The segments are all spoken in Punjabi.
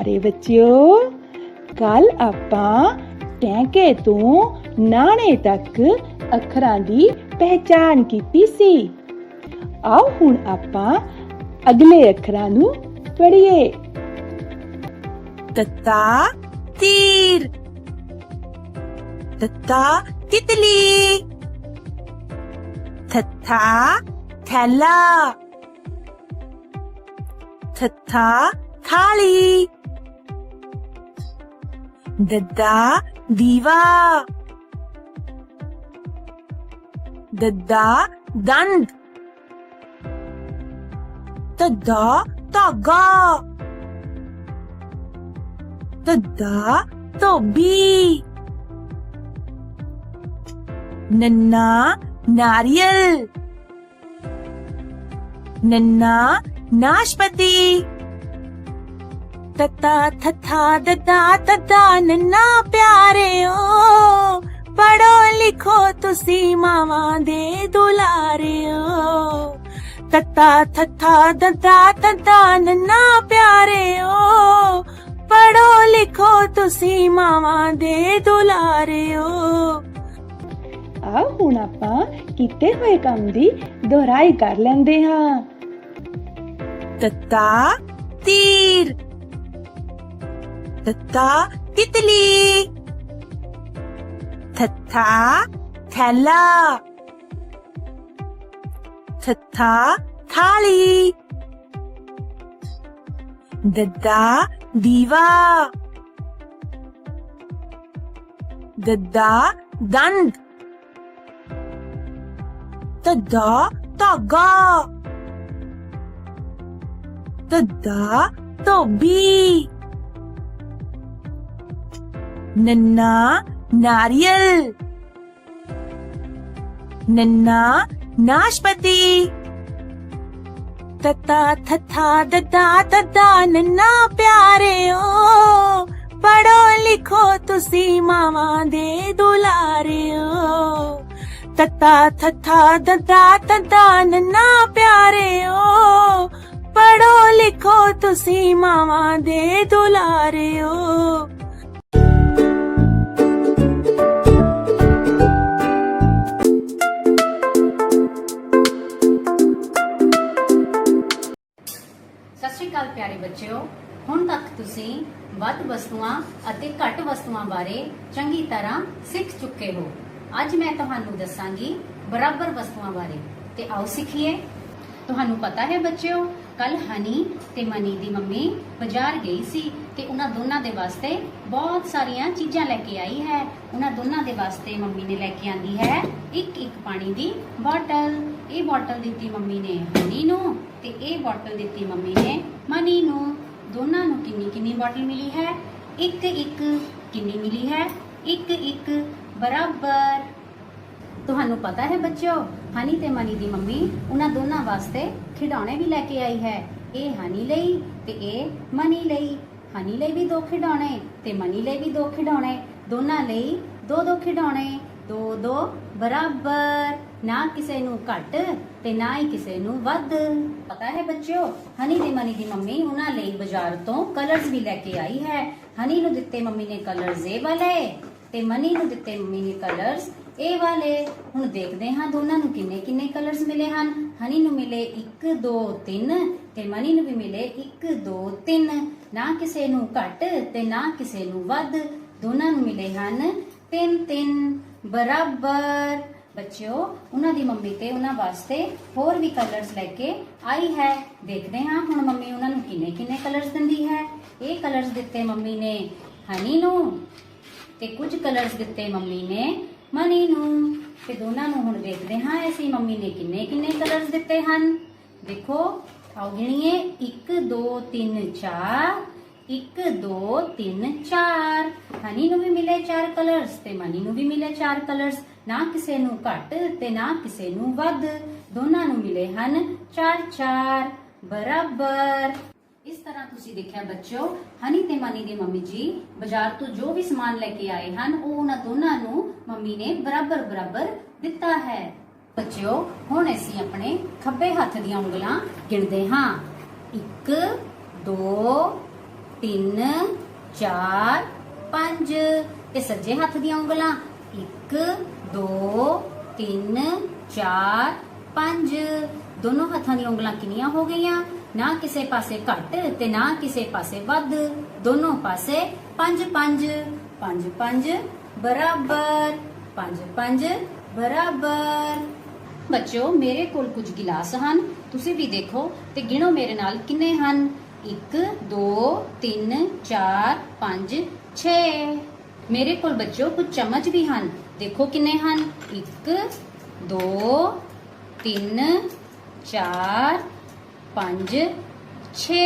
प्यारे बच्चों, कल आपां टैंके तो नाणे तक अखरां दी पहचान कीती सी। आओ हुण आपां अगले अखरां नूं पढ़ीए। तत्ता तीर, तत्ता तितली, थत्था थैला, थत्था थाली, दद्दा दीवा, दद्दा दंड, दद्दा धागा, दद्दा धोबी, नन्ना नारियल, नन्ना नाशपति, तत्ता थत्था दद्दा दद्दा नन्ना प्यारेओ, पढ़ो लिखो तुसी मावां दे दुलारेओ। तत्ता थत्था दद्दा दद्दा नन्ना प्यारेओ, पढ़ो लिखो तुसी मावां दे दुलारेओ। आओ हुण आपां कीते होए काम दी दोहराई कर लैंदे हां। तत्ता तीर, तत्ता तितली, थत्था थैला, थत्था थाली, दद्दा दीवा, दद्दा दंड, दद्दा धागा, दद्दा धोबी, नन्ना नारियल, नन्ना नाशपति, तत्ता थत्था दद्दा दद्दा नन्ना प्यारेओ, पढ़ो लिखो तुसी मावां दे दुलारेओ। तत्ता थत्था दद्दा दद्दा नन्ना प्यारेओ, पढ़ो लिखो तुसी मावां दे दुलारेओ। ਸਤਿ ਸ਼੍ਰੀ ਅਕਾਲ ਪਿਆਰੇ ਬੱਚਿਓ, ਹੁਣ ਤੱਕ ਤੁਸੀਂ ਵੱਧ ਵਸਤੂਆਂ ਅਤੇ ਘੱਟ ਵਸਤੂਆਂ ਬਾਰੇ ਚੰਗੀ ਤਰ੍ਹਾਂ ਸਿੱਖ ਚੁੱਕੇ ਹੋ। ਅੱਜ ਮੈਂ ਤੁਹਾਨੂੰ ਦੱਸਾਂਗੀ ਬਰਾਬਰ ਵਸਤੂਆਂ ਬਾਰੇ, ਤੇ ਆਓ ਸਿੱਖੀਏ। ਤੁਹਾਨੂੰ ਪਤਾ ਹੈ ਬੱਚਿਓ, ਕੱਲ ਹਨੀ ਤੇ ਮਨੀ ਦੀ ਮੰਮੀ ਬਾਜ਼ਾਰ ਗਈ ਸੀ ਤੇ ਉਹਨਾਂ ਦੋਨਾਂ ਦੇ ਵਾਸਤੇ ਬਹੁਤ ਸਾਰੀਆਂ ਚੀਜ਼ਾਂ ਲੈ ਕੇ ਆਈ ਹੈ। ਉਹਨਾਂ ਦੋਨਾਂ ਦੇ ਵਾਸਤੇ ਮੰਮੀ ਨੇ ਲੈ ਕੇ ਆਂਦੀ ਹੈ ਇੱਕ ਪਾਣੀ ਦੀ ਬੋਟਲ। ਇਹ ਬੋਟਲ ਦਿੱਤੀ ਮੰਮੀ ਨੇ ਹਨੀ ਨੂੰ ਤੇ ਇਹ ਬੋਟਲ ਦਿੱਤੀ ਮੰਮੀ ਨੇ ਮਨੀ ਨੂੰ। ਦੋਨਾਂ ਨੂੰ ਕਿੰਨੀ ਬੋਟਲ ਮਿਲੀ ਹੈ? ਇੱਕ ਕਿੰਨੀ ਮਿਲੀ ਹੈ? ਇੱਕ ਬਰਾਬਰ। ਤੁਹਾਨੂੰ ਪਤਾ ਹੈ ਬੱਚਿਓ, ਹਨੀ ਤੇ ਮਨੀ ਦੀ ਮੰਮੀ ਉਹਨਾਂ ਦੋਨਾਂ ਵਾਸਤੇ ਖਿਡੌਣੇ ਵੀ ਲੈ ਕੇ ਆਈ ਹੈ। ਇਹ ਹਨੀ ਲਈ ਤੇ ਇਹ ਮਨੀ ਲਈ। ਹਨੀ ਲਈ ਵੀ 2 ਖਿਡੌਣੇ ਤੇ ਮਨੀ ਲਈ ਵੀ 2 ਖਿਡੌਣੇ। ਦੋਨਾਂ ਲਈ 2 ਖਿਡੌਣੇ। 2 ਬਰਾਬਰ, ਨਾ ਕਿਸੇ ਨੂੰ ਘੱਟ ਤੇ ਨਾ ਹੀ ਕਿਸੇ ਨੂੰ ਵੱਧ। ਪਤਾ ਹੈ ਬੱਚਿਓ, ਹਨੀ ਤੇ ਮਨੀ ਦੀ ਮੰਮੀ ਉਹਨਾਂ ਲਈ ਬਾਜ਼ਾਰ ਤੋਂ ਕਲਰਸ ਵੀ ਲੈ ਕੇ ਆਈ ਹੈ। ਹਨੀ ਨੂੰ ਦਿੱਤੇ ਮੰਮੀ ਨੇ ਕਲਰਸ ਇਹ ਵਾਲੇ ਤੇ ਮਨੀ ਨੂੰ ਦਿੱਤੇ ਮੰਮੀ ਨੇ ਕਲਰਸ ਇਹ ਵਾਲੇ। ਹੁਣ ਦੇਖਦੇ ਹਾਂ ਦੋਨਾਂ ਨੂੰ ਕਿੰਨੇ ਕਲਰਸ ਮਿਲੇ ਹਨ। ਹਨੀ ਨੂੰ ਮਿਲੇ 1 2 3 ਤੇ ਮਨੀ ਨੂੰ ਵੀ ਮਿਲੇ 1 2 3। ਨਾ ਕਿਸੇ ਨੂੰ ਘੱਟ ਤੇ ਨਾ ਕਿਸੇ ਨੂੰ ਵੱਧ। ਦੋਨਾਂ ਨੂੰ ਮਿਲੇ ਹਨ 3 ਬਰਾਬਰ। ਬੱਚਿਓ, ਉਹਨਾਂ ਦੀ ਮੰਮੀ ਤੇ ਉਹਨਾਂ ਵਾਸਤੇ ਹੋਰ ਵੀ ਕਲਰਸ ਲੈ ਕੇ ਆਈ ਹੈ। ਦੇਖਦੇ ਹਾਂ ਹੁਣ ਮੰਮੀ ਉਹਨਾਂ ਨੂੰ ਕਿੰਨੇ ਕਲਰਸ ਦਿੰਦੀ ਹੈ। ਇਹ ਕਲਰਸ ਦਿੱਤੇ ਮੰਮੀ ਨੇ ਹਨੀ ਨੂੰ ਤੇ ਕੁਝ ਕਲਰਸ ਦਿੱਤੇ ਮੰਮੀ ਨੇ ਮਨੀ ਨੂੰ। ਤੇ ਦੋਨਾਂ ਨੂੰ ਹੁਣ ਦੇਖਦੇ ਹਾਂ ਅਸੀਂ ਮੰਮੀ ਨੇ ਕਿੰਨੇ ਕਲਰਸ ਦਿੱਤੇ ਹਨ। ਦੇਖੋ, ਆਓ ਗਿਣੀਏ। 1 2 3 4 1 2 3 4। ਹਨੀ ਨੂੰ ਵੀ ਮਿਲੇ 4 ਕਲਰਸ ਤੇ ਮਨੀ ਨੂੰ ਵੀ ਮਿਲੇ 4 ਕਲਰਸ। ਨਾ ਕਿਸੇ ਨੂੰ ਘੱਟ ਤੇ ਨਾ ਕਿਸੇ ਨੂੰ ਵੱਧ। ਦੋਨਾਂ ਨੂੰ ਮਿਲੇ ਹਨ 4 ਬਰਾਬਰ। ਇਸ ਤਰ੍ਹਾਂ ਤੁਸੀਂ ਦੇਖਿਆ ਬੱਚਿਓ, ਹਨੀ ਤੇ ਮਨੀ ਦੀ ਮੰਮੀ ਜੀ ਬਾਜ਼ਾਰ ਤੋਂ ਜੋ ਵੀ ਸਮਾਨ ਲੈ ਕੇ ਆਏ ਹਨ ਉਹ ਉਹਨਾਂ ਦੋਨਾਂ ਨੂੰ ਮੰਮੀ ਨੇ ਬਰਾਬਰ ਦਿੱਤਾ ਹੈ। ਬੱਚਿਓ, ਹੁਣ ਅਸੀਂ ਆਪਣੇ ਖੱਬੇ ਹੱਥ ਦੀਆਂ ਉਂਗਲਾਂ ਗਿਣਦੇ ਹਾਂ। 1 2 3 4 5 ਤੇ ਸੱਜੇ ਹੱਥ ਦੀਆਂ ਉਂਗਲਾਂ 1 2 3 4 5 ਦੋਨੋਂ ਹੱਥਾਂ ਦੀਆਂ ਉਂਗਲਾਂ ਕਿੰਨੀਆਂ ਹੋ ਗਈਆਂ ਨਾ ਕਿਸੇ ਪਾਸੇ ਘੱਟ ਤੇ ਨਾ ਕਿਸੇ ਪਾਸੇ ਵੱਧ ਦੋਨੋਂ ਪਾਸੇ 5 5 5 5 ਬਰਾਬਰ 5 5 ਬਰਾਬਰ। ਬੱਚਿਓ ਮੇਰੇ ਕੋਲ ਕੁਝ ਗਿਲਾਸ ਹਨ ਤੁਸੀਂ ਵੀ ਦੇਖੋ ਤੇ ਗਿਣੋ ਮੇਰੇ ਨਾਲ ਕਿੰਨੇ ਹਨ 1 2 3 4 5 6। ਮੇਰੇ ਕੋਲ ਬੱਚਿਓ ਕੁਝ ਚਮਚ ਵੀ ਹਨ ਦੇਖੋ ਕਿੰਨੇ ਹਨ 1 2 3 4 5 6।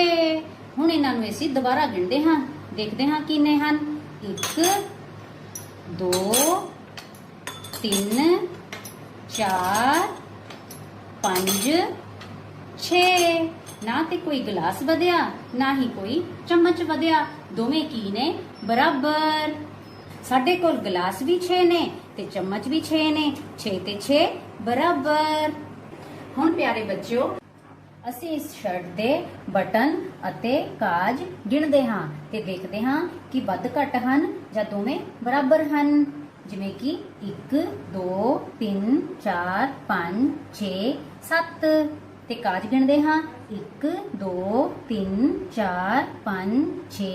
ਹੁਣ ਇਹਨਾਂ ਨੂੰ ਅਸੀਂ ਦੁਬਾਰਾ ਗਿਣਦੇ ਹਾਂ ਦੇਖਦੇ ਹਾਂ ਕਿੰਨੇ ਹਨ 1 2 3 4 5 6। ਨਾ ਤੇ ਕੋਈ ਗਲਾਸ ਵਧਿਆ ਨਾ ਹੀ ਕੋਈ ਚਮਚ ਵਧਿਆ ਦੋਵੇਂ ਕੀ ਨੇ ਬਰਾਬਰ। ਸਾਡੇ ਕੋਲ ਗਲਾਸ ਵੀ 6 ਨੇ ਤੇ ਚਮਚ ਵੀ 6 ਨੇ 6 ਤੇ 6 ਬਰਾਬਰ। ਹੁਣ ਪਿਆਰੇ ਬੱਚਿਓ ਅਸੀਂ ਇਸ ਸ਼ਰਟ ਦੇ ਬਟਨ ਅਤੇ ਕਾਜ ਗਿਣਦੇ ਹਾਂ ਤੇ ਦੇਖਦੇ ਹਾਂ ਕਿ ਵੱਧ ਘੱਟ ਹਨ ਜਾਂ ਦੋਵੇਂ ਬਰਾਬਰ ਹਨ ਜਿਵੇਂ ਕਿ 1 2 3 4 5 6 7 ਤੇ ਕਾਜ ਗਿਣਦੇ ਹਾਂ 1 2 3 4 5 6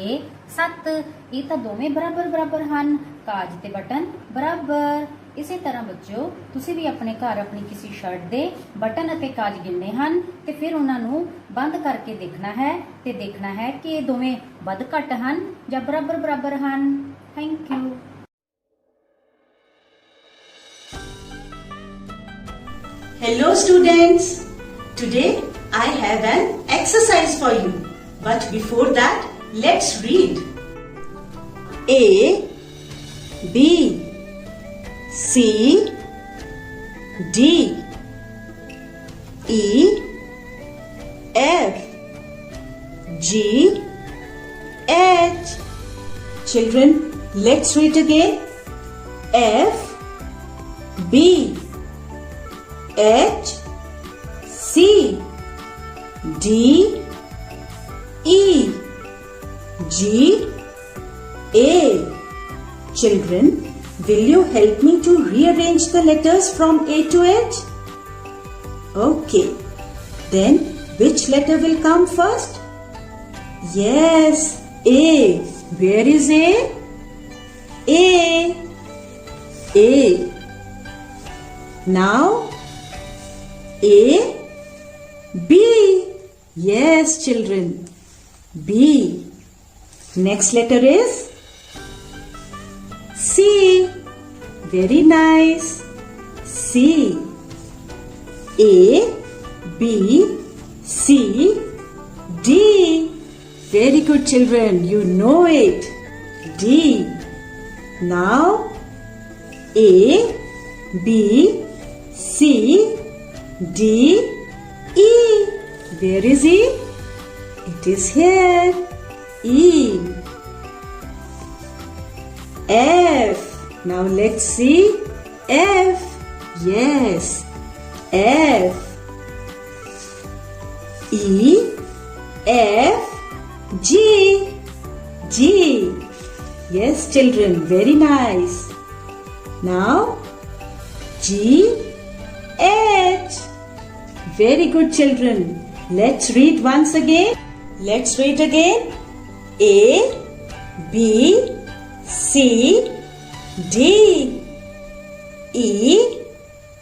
7 ਇਹ ਤਾਂ ਦੋਵੇਂ ਬਰਾਬਰ ਹਨ ਕਾਜ ਤੇ ਬਟਨ ਬਰਾਬਰ। ਇਸੇ ਤਰ੍ਹਾਂ ਬੱਚਿਓ ਤੁਸੀਂ ਵੀ ਆਪਣੇ ਘਰ ਆਪਣੀ ਕਿਸੇ ਸ਼ਰਟ ਦੇ ਬਟਨ ਅਤੇ ਕਾਜ ਗਿਣਨੇ ਹਨ ਤੇ ਫਿਰ ਉਹਨਾਂ ਨੂੰ ਬੰਦ ਕਰਕੇ ਦੇਖਣਾ ਹੈ ਤੇ ਦੇਖਣਾ ਹੈ ਕਿ ਇਹ ਦੋਵੇਂ ਵੱਧ ਘੱਟ ਹਨ ਜਾਂ ਬਰਾਬਰ ਹਨ। Thank you. Hello students, today I have an exercise for you. But before that, let's read. A, B, C, D, E, F, G, H. Children, let's read again. F, B, H, C, D, E, G, A. Children, will you help me to rearrange the letters from A to H? Okay. Then, which letter will come first? Yes, A. Where is A? A. A. Now, A, B. Yes, children. B. Next letter is C. Very nice. C. A, B, C, D. Very good, children. You know it. D. Now, A, B, C, D, E. Where is E? It is here. E. F. Now let's see. F. Yes. F. E. F. G. G. Yes, children. Very nice. Now, G, H. Very good, children. Let's read once again. Let's read again. A, B, C, D, E,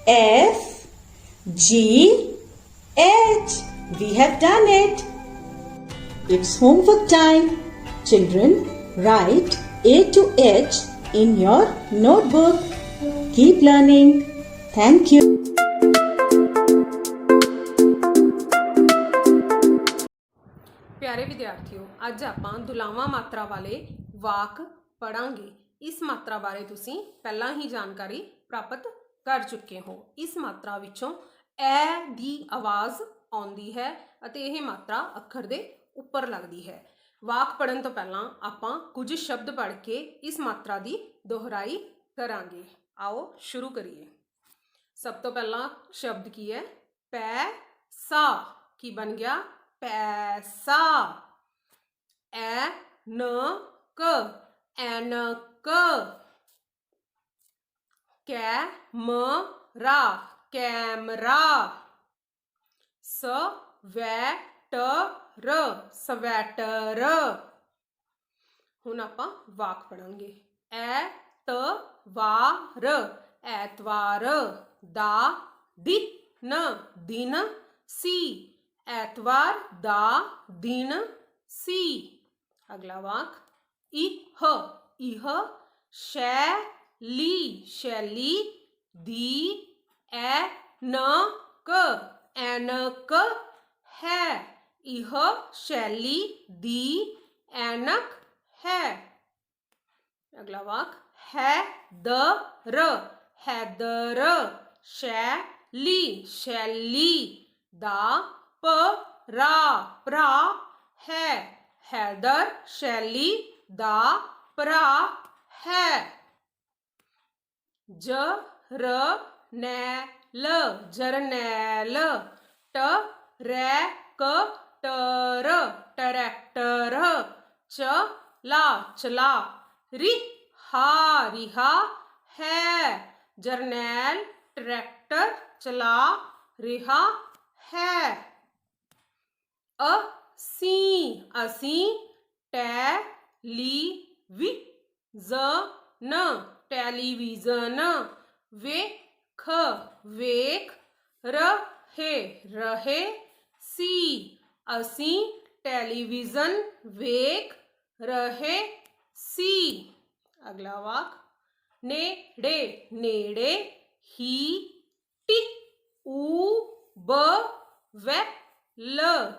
F, G, H. We have done it. It's homework time. Children, write A to H in your notebook. Keep learning. Thank you. ਪਿਆਰੇ ਵਿਦਿਆਰਥੀਓ ਅੱਜ ਆਪਾਂ ਦੁਲਾਵਾਂ ਮਾਤਰਾ ਵਾਲੇ ਵਾਕ ਪੜਾਂਗੇ। ਇਸ ਮਾਤਰਾ ਬਾਰੇ ਤੁਸੀਂ ਪਹਿਲਾਂ ਹੀ ਜਾਣਕਾਰੀ ਪ੍ਰਾਪਤ ਕਰ ਚੁੱਕੇ ਹੋ। ਇਸ ਮਾਤਰਾ ਵਿੱਚੋਂ ਐ ਦੀ ਆਵਾਜ਼ ਆਉਂਦੀ ਹੈ ਅਤੇ ਇਹ ਮਾਤਰਾ ਅੱਖਰ ਦੇ ਉੱਪਰ ਲੱਗਦੀ ਹੈ। ਵਾਕ ਪੜਨ ਤੋਂ ਪਹਿਲਾਂ ਆਪਾਂ ਕੁਝ ਸ਼ਬਦ ਪੜ੍ਹ ਕੇ ਇਸ ਮਾਤਰਾ ਦੀ ਦੁਹਰਾਈ ਕਰਾਂਗੇ। ਆਓ ਸ਼ੁਰੂ ਕਰੀਏ। ਸਭ ਤੋਂ ਪਹਿਲਾਂ ਸ਼ਬਦ ਕੀ ਹੈ? ਪੈਸਾ। ਕੀ ਬਣ ਗਿਆ? ਪੈਸਾ। ਐਨਕ ਐਨਕ। Camera camera. Sweater sweater. ਹੁਣ ਆਪਾਂ ਵਾਕ ਪੜਾਂਗੇ। ਐਤਵਾਰ ਐਤਵਾਰ। ਦਾ ਦਿਨ ਦਿਨ ਸੀ ਐਤਵਾਰ ਦਾ ਦਿਨ ਸੀ। ਅਗਲਾ ਵਾਕ ਇਹ ਇਹ। ਸ਼ੈਲੀ ਸ਼ੈਲੀ। ਦੀ ਐਨਕ ਐਨਕ ਹੈ ਇਹ ਸ਼ੈਲੀ ਦੀ ਐਨਕ ਹੈ। ਅਗਲਾ ਵਾਕ ਹੈਦਰ ਹੈਦਰ। ਸ਼ੈਲੀ ਸ਼ੈਲੀ। ਦਾ ਭਰਾ ਭਰਾ ਹੈ ਹੈਦਰ ਸ਼ੈਲੀ ਦਾ ਭਰਾ ਹੈ। ਜਰਨੈਲ ਜਰਨੈਲ। Tractor tractor. ਚਲਾ ਚਲਾ। ਰਿਹਾ ਰਿਹਾ ਹੈ ਜਰਨੈਲ ਟਰੈਕਟਰ ਚਲਾ ਰਿਹਾ ਹੈ। ਅਸੀਂ ਅਸੀਂ। Television television. ਵੇਖ ਵੇਖ। ਰਹੇ ਰਹੇ ਸੀ ਅਸੀਂ ਟੈਲੀਵਿਜ਼ਨ ਵੇਖ ਰਹੇ ਸੀ। ਅਗਲਾ ਵਾਕ ਨੇੜੇ ਨੇੜੇ। ਹੀ ਟਿਊਬਵੈੱਲ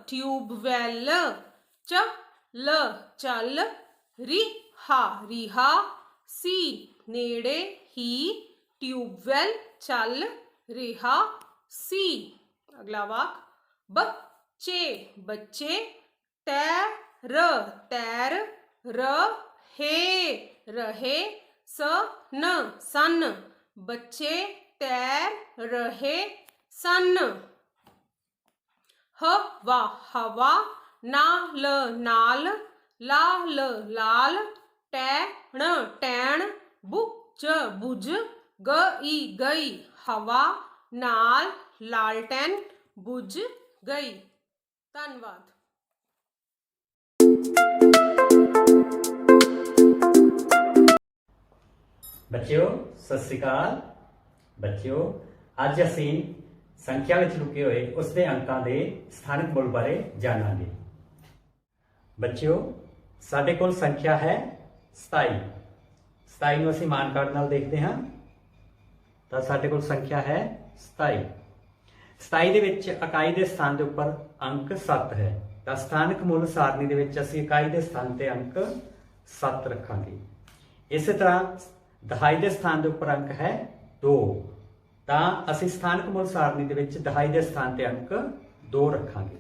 ਟਿਊਬਵੈੱਲ। ਚੱਲ ਚੱਲ। ਰਿਹਾ ਰਿਹਾ ਸੀ ਨੇੜੇ ਹੀ ਟਿਊਬਵੈੱਲ ਚੱਲ ਰਿਹਾ ਸੀ। ਅਗਲਾ ਵਾਕ ਬੱਚੇ ਬੱਚੇ। ਤੈਰ ਤੈਰ। ਰਹੇ ਰਹੇ ਸਨ ਸਨ ਬੱਚੇ ਤੈਰ ਰਹੇ ਸਨ। ਹਵਾ ਹਵਾ। ਨਾਲ ਨਾਲ। ਲਾਲ ਲਾਲ। ਟੈਣ ਟੈਣ। ਬੁਝ ਬੁਝ। ਗਈ ਗਈ। ਹਵਾ ਨਾਲ ਲਾਲਟੈਨ ਬੁਝ ਗਈ। ਧੰਨਵਾਦ। ਬੱਚਿਓ ਸਤਿ ਸ੍ਰੀ ਅਕਾਲ। ਬੱਚਿਓ ਅੱਜ ਅਸੀਂ ਸੰਖਿਆ ਵਿੱਚ ਲੁਕੇ ਹੋਏ ਉਸਦੇ ਅੰਕਾਂ ਦੇ ਸਥਾਨਕ ਮੁੱਲ ਬਾਰੇ ਜਾਣਾਂਗੇ। ਬੱਚਿਓ ਸਾਡੇ ਕੋਲ ਸੰਖਿਆ ਹੈ 27। 27 ਨੂੰ ਅਸੀਂ ਮਾਨ ਕਾਰਡ ਨਾਲ ਦੇਖਦੇ ਹਾਂ ਤਾਂ ਸਾਡੇ ਕੋਲ ਸੰਖਿਆ ਹੈ 27। 27 ਦੇ ਵਿੱਚ ਇਕਾਈ ਦੇ ਸਥਾਨ ਦੇ ਉੱਪਰ ਅੰਕ 7 ਹੈ ਤਾਂ ਸਥਾਨਕ ਮੁੱਲ ਸਾਰਣੀ ਦੇ ਵਿੱਚ ਅਸੀਂ ਇਕਾਈ ਦੇ ਸਥਾਨ ਤੇ ਅੰਕ 7 ਰੱਖਾਂਗੇ। ਇਸੇ ਤਰ੍ਹਾਂ ਦਹਾਈ ਦੇ ਸਥਾਨ ਦੇ ਉੱਪਰ ਅੰਕ ਹੈ 2 ਤਾਂ ਅਸੀਂ ਸਥਾਨਕ ਮੁੱਲ ਸਾਰਣੀ ਦੇ ਵਿੱਚ ਦਹਾਈ ਦੇ ਸਥਾਨ ਤੇ ਅੰਕ 2 ਰੱਖਾਂਗੇ।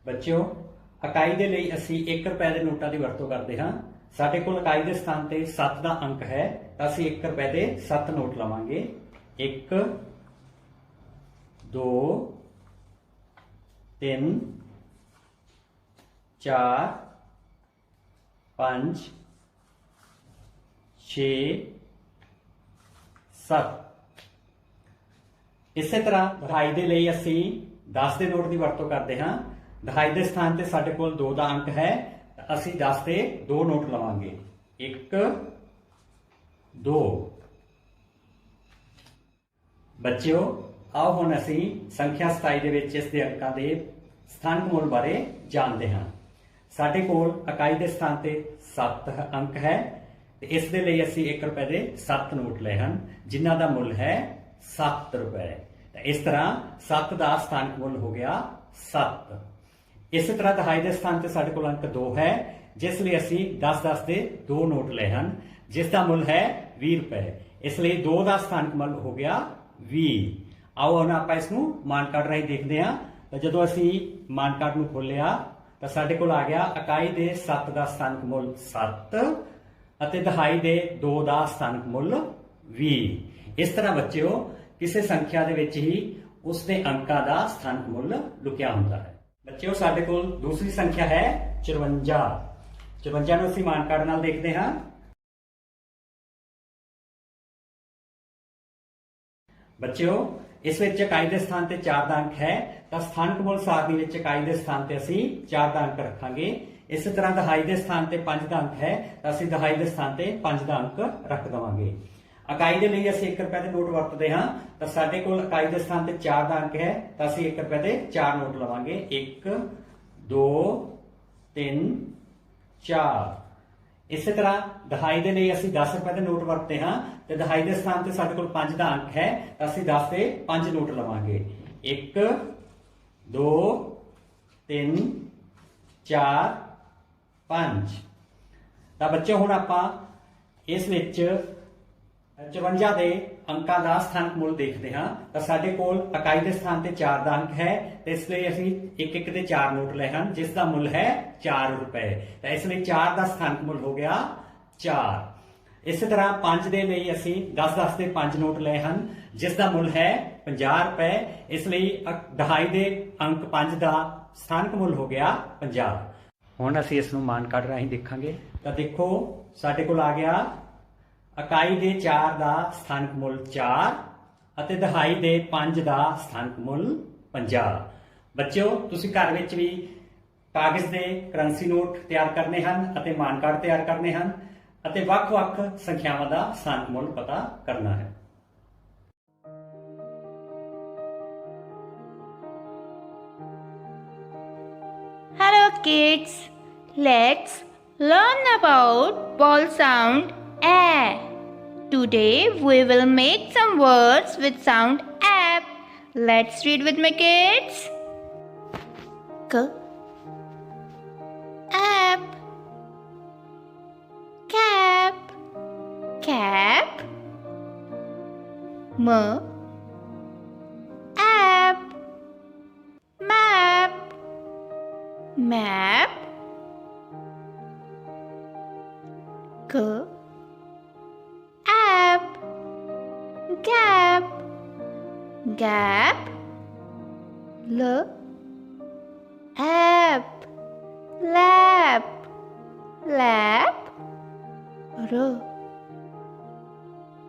ਬੱਚਿਓ ਇਕਾਈ ਦੇ ਲਈ ਅਸੀਂ 1 ਰੁਪਏ ਦੇ ਨੋਟਾਂ ਦੀ ਵਰਤੋਂ ਕਰਦੇ ਹਾਂ। ਸਾਡੇ ਕੋਲ ਇਕਾਈ ਦੇ ਸਥਾਨ ਤੇ 7 ਦਾ ਅੰਕ ਹੈ ਤਾਂ ਅਸੀਂ 1 ਰੁਪਏ ਦੇ 7 ਨੋਟ ਲਵਾਂਗੇ। 1 2 3 4 5 6 7। ਇਸੇ ਤਰ੍ਹਾਂ ਦਹਾਈ ਦੇ ਲਈ ਅਸੀਂ 10 ਦੇ ਨੋਟ ਦੀ ਵਰਤੋਂ ਕਰਦੇ ਹਾਂ। ਦਹਾਈ ਦੇ ਸਥਾਨ ਤੇ ਸਾਡੇ ਕੋਲ 2 ਦਾ ਅੰਕ ਹੈ ਤਾਂ ਅਸੀਂ 10 ਦੇ 2 ਨੋਟ ਲਵਾਂਗੇ। 1 2। ਬੱਚਿਓ ਆਓ ਹੁਣ ਅਸੀਂ ਸੰਖਿਆ 27 ਦੇ ਵਿੱਚ ਇਸ ਦੇ ਅੰਕਾਂ ਦੇ ਸਥਾਨਕ ਮੁੱਲ ਬਾਰੇ ਜਾਣਦੇ ਹਾਂ। ਸਾਡੇ ਕੋਲ ਇਕਾਈ ਦੇ ਸਥਾਨ ਤੇ 7 ਅੰਕ ਹੈ ਤੇ ਇਸ ਦੇ ਲਈ ਅਸੀਂ 1 ਰੁਪਏ ਦੇ 7 ਨੋਟ ਲਏ ਹਨ ਜਿਨ੍ਹਾਂ ਦਾ ਮੁੱਲ ਹੈ 7 ਰੁਪਏ। ਤਾਂ ਇਸ ਤਰ੍ਹਾਂ 7 ਦਾ ਸਥਾਨਕ ਮੁੱਲ ਹੋ ਗਿਆ 7। ਇਸੇ ਤਰ੍ਹਾਂ ਦਹਾਈ ਦੇ ਸਥਾਨ ਤੇ ਸਾਡੇ ਕੋਲ ਅੰਕ 2 ਹੈ ਜਿਸ ਲਈ ਅਸੀਂ 10-10 ਦੇ 2 ਨੋਟ ਲਏ ਹਨ ਜਿਸ ਦਾ ਮੁੱਲ ਹੈ 20 ਰੁਪਏ। ਇਸ ਲਈ 2 ਦਾ ਸਥਾਨਕ ਮੁੱਲ ਹੋ ਗਿਆ 20। ਆਓ ਹੁਣ ਆਪਾਂ ਇਸ ਨੂੰ ਮਾਨ ਕਾਰਡ ਰਾਹੀਂ ਦੇਖਦੇ ਹਾਂ। ਤਾਂ ਜਦੋਂ ਅਸੀਂ ਮਾਨ ਕਾਰਡ ਨੂੰ ਖੋਲਿਆ ਤਾਂ ਸਾਡੇ ਕੋਲ ਆ ਗਿਆ ਇਕਾਈ ਦੇ 7 ਦਾ ਸਥਾਨਕ ਮੁੱਲ 7 ਅਤੇ ਦਹਾਈ ਦੇ 2 ਦਾ ਸਥਾਨਕ ਮੁੱਲ 20। ਇਸ ਤਰ੍ਹਾਂ ਬੱਚਿਓ ਕਿਸੇ ਸੰਖਿਆ ਦੇ ਵਿੱਚ ਹੀ ਉਸ ਦੇ ਅੰਕਾਂ ਦਾ ਸਥਾਨਕ ਮੁੱਲ ਲੁਕਿਆ ਹੁੰਦਾ ਹੈ। ਬੱਚਿਓ ਸਾਡੇ ਕੋਲ ਦੂਸਰੀ ਸੰਖਿਆ ਹੈ 54। 54 ਨੂੰ ਅਸੀਂ ਮਾਨ ਕਾਰਡ ਨਾਲ ਦੇਖਦੇ ਹਾਂ। ਬੱਚਿਓ, ਇਸ ਵਿੱਚ ਇਕਾਈ ਦੇ ਸਥਾਨ ਤੇ 4 ਦਾ ਅੰਕ ਹੈ ਤਾਂ ਸਥਾਨਕ ਮੁੱਲ ਸਾਰਣੀ ਵਿੱਚ ਇਕਾਈ ਦੇ ਸਥਾਨ ਤੇ ਅਸੀਂ 4 ਦਾ ਅੰਕ ਰੱਖਾਂਗੇ। ਇਸੇ ਤਰ੍ਹਾਂ ਦਹਾਈ ਦੇ ਸਥਾਨ ਤੇ 5 ਦਾ ਅੰਕ ਹੈ ਤਾਂ ਅਸੀਂ ਦਹਾਈ ਦੇ ਸਥਾਨ ਤੇ 5 ਦਾ ਅੰਕ ਰੱਖ ਦੇਵਾਂਗੇ। ਇਕਾਈ ਦੇ ਲਈ ਅਸੀਂ 1 ਰੁਪਏ ਦੇ ਨੋਟ ਵਰਤਦੇ ਹਾਂ ਤਾਂ ਸਾਡੇ ਕੋਲ ਇਕਾਈ ਦੇ ਸਥਾਨ ਤੇ 4 ਦਾ ਅੰਕ ਹੈ ਤਾਂ ਅਸੀਂ 1 ਰੁਪਏ ਦੇ 4 ਨੋਟ ਲਵਾਂਗੇ। 1 2 3 4। ਇਸੇ ਤਰ੍ਹਾਂ ਦਹਾਈ ਦੇ ਲਈ ਅਸੀਂ 10 ਰੁਪਏ ਦੇ ਨੋਟ ਵਰਤਦੇ ਹਾਂ ਤੇ ਦਹਾਈ ਦੇ ਸਥਾਨ ਤੇ ਸਾਡੇ ਕੋਲ 5 ਦਾ ਅੰਕ ਹੈ ਤਾਂ ਅਸੀਂ 10 ਦੇ 5 ਨੋਟ ਲਵਾਂਗੇ। 1 2 3 4 5। ਤਾਂ ਬੱਚੇ ਹੁਣ ਆਪਾਂ ਇਸ ਵਿੱਚ 54 ਦੇ ਅੰਕਾਂ ਦਾ ਸਥਾਨਕ ਮੁੱਲ ਦੇਖਦੇ ਹਾਂ ਤਾਂ ਸਾਡੇ ਕੋਲ ਇਕਾਈ ਦੇ ਸਥਾਨ ਤੇ 4 ਦਾ ਅੰਕ ਹੈ ਤੇ ਇਸ ਲਈ ਅਸੀਂ 1 ਦੇ 4 ਨੋਟ ਲਏ ਹਨ ਜਿਸ ਦਾ ਮੁੱਲ ਹੈ 4 ਰੁਪਏ। ਤਾਂ ਇਸ ਲਈ 4 ਦਾ ਸਥਾਨਕ ਮੁੱਲ ਹੋ ਗਿਆ 4। ਇਸੇ ਤਰ੍ਹਾਂ 5 ਦੇ ਲਈ ਅਸੀਂ 10 ਦੇ 5 ਨੋਟ ਲਏ ਹਨ ਜਿਸ ਦਾ ਮੁੱਲ ਹੈ 50 ਰੁਪਏ। ਇਸ ਲਈ ਦਹਾਈ ਦੇ ਅੰਕ 5 ਦਾ ਸਥਾਨਕ ਮੁੱਲ ਹੋ ਗਿਆ 50। ਹੁਣ ਅਸੀਂ ਇਸ ਨੂੰ ਮਾਨ ਕਾਰਡ ਰਾਹੀਂ ਦੇਖਾਂਗੇ ਤਾਂ ਦੇਖੋ ਸਾਡੇ ਕੋਲ ਆ ਗਿਆ ਇਕਾਈ ਦੇ 4 ਦਾ ਸਥਾਨਕ ਮੁੱਲ 4 ਅਤੇ ਦਹਾਈ ਦੇ 5 ਦਾ ਸਥਾਨਕ ਮੁੱਲ 50। ਬੱਚਿਓ, ਤੁਸੀਂ ਘਰ ਵਿੱਚ ਵੀ ਕਾਗਜ਼ ਦੇ ਕਰੰਸੀ ਨੋਟ ਤਿਆਰ ਕਰਨੇ ਹਨ ਅਤੇ ਮਾਨ ਕਾਰਡ ਤਿਆਰ ਕਰਨੇ ਹਨ ਅਤੇ ਵੱਖ-ਵੱਖ ਸੰਖਿਆਵਾਂ ਦਾ ਸਥਾਨਕ ਮੁੱਲ ਪਤਾ ਕਰਨਾ ਹੈ। Hello kids, let's learn about ball sound A. Today we will make some words with sound app. Let's read with me kids. K app, cap, cap. M app, map, map. G app, gap, gap. L app, lap, lap. R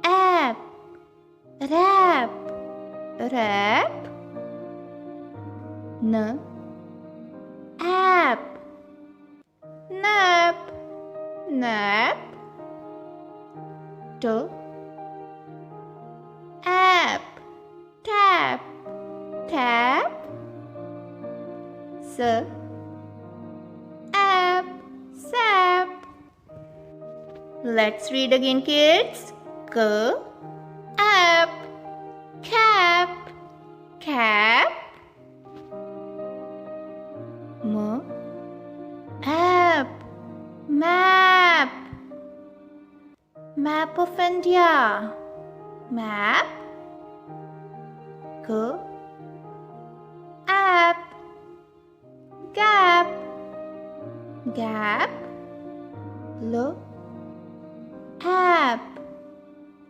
app, rap, rap. N app, nap, nap. T app, tap, tap. S app, sap. Let's read again kids. K app, cap, cap. M app, map, map of India, map. G app, gap, gap. L app,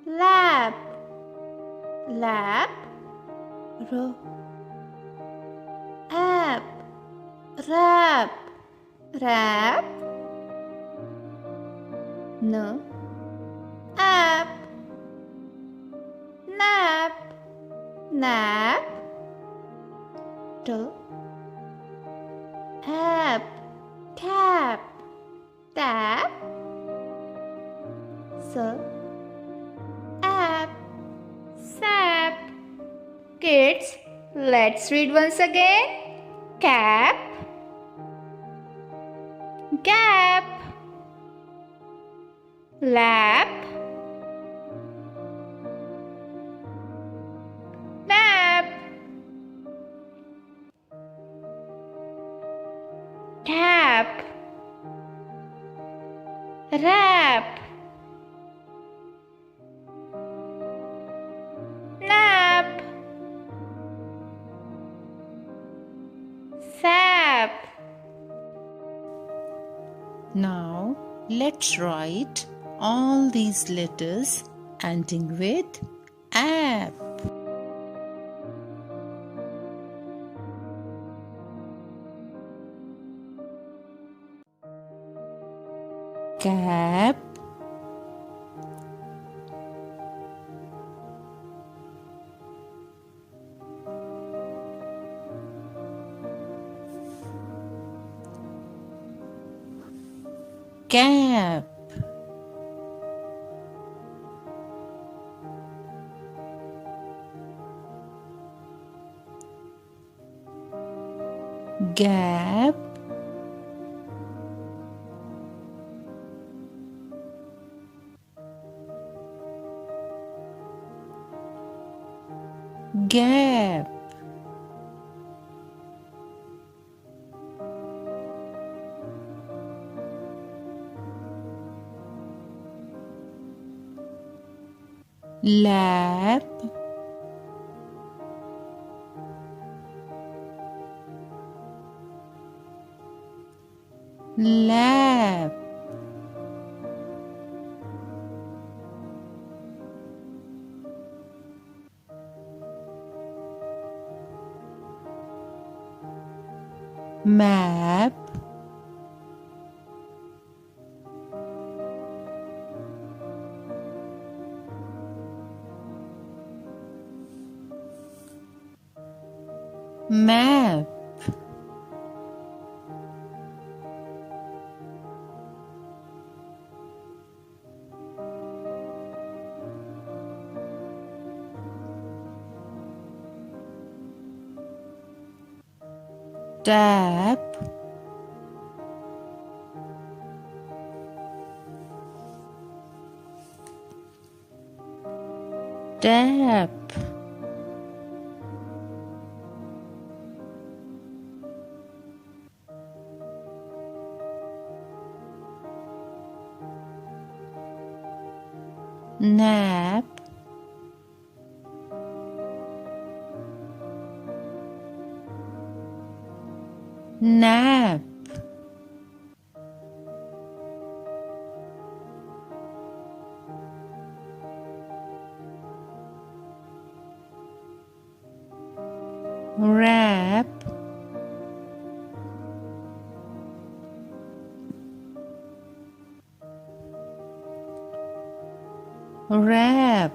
lap, lap. R app, rap, rap. N app, nap, nap. T app, tap, tap. S app, sap. Kids, let's read once again. Cap, gap, lap, map, tap, rap, nap, sap. Now let's write all these letters ending with app. cap, cap, gap, gap, lap, lap, map, map, tap, tap, nap, nap, wrap, wrap,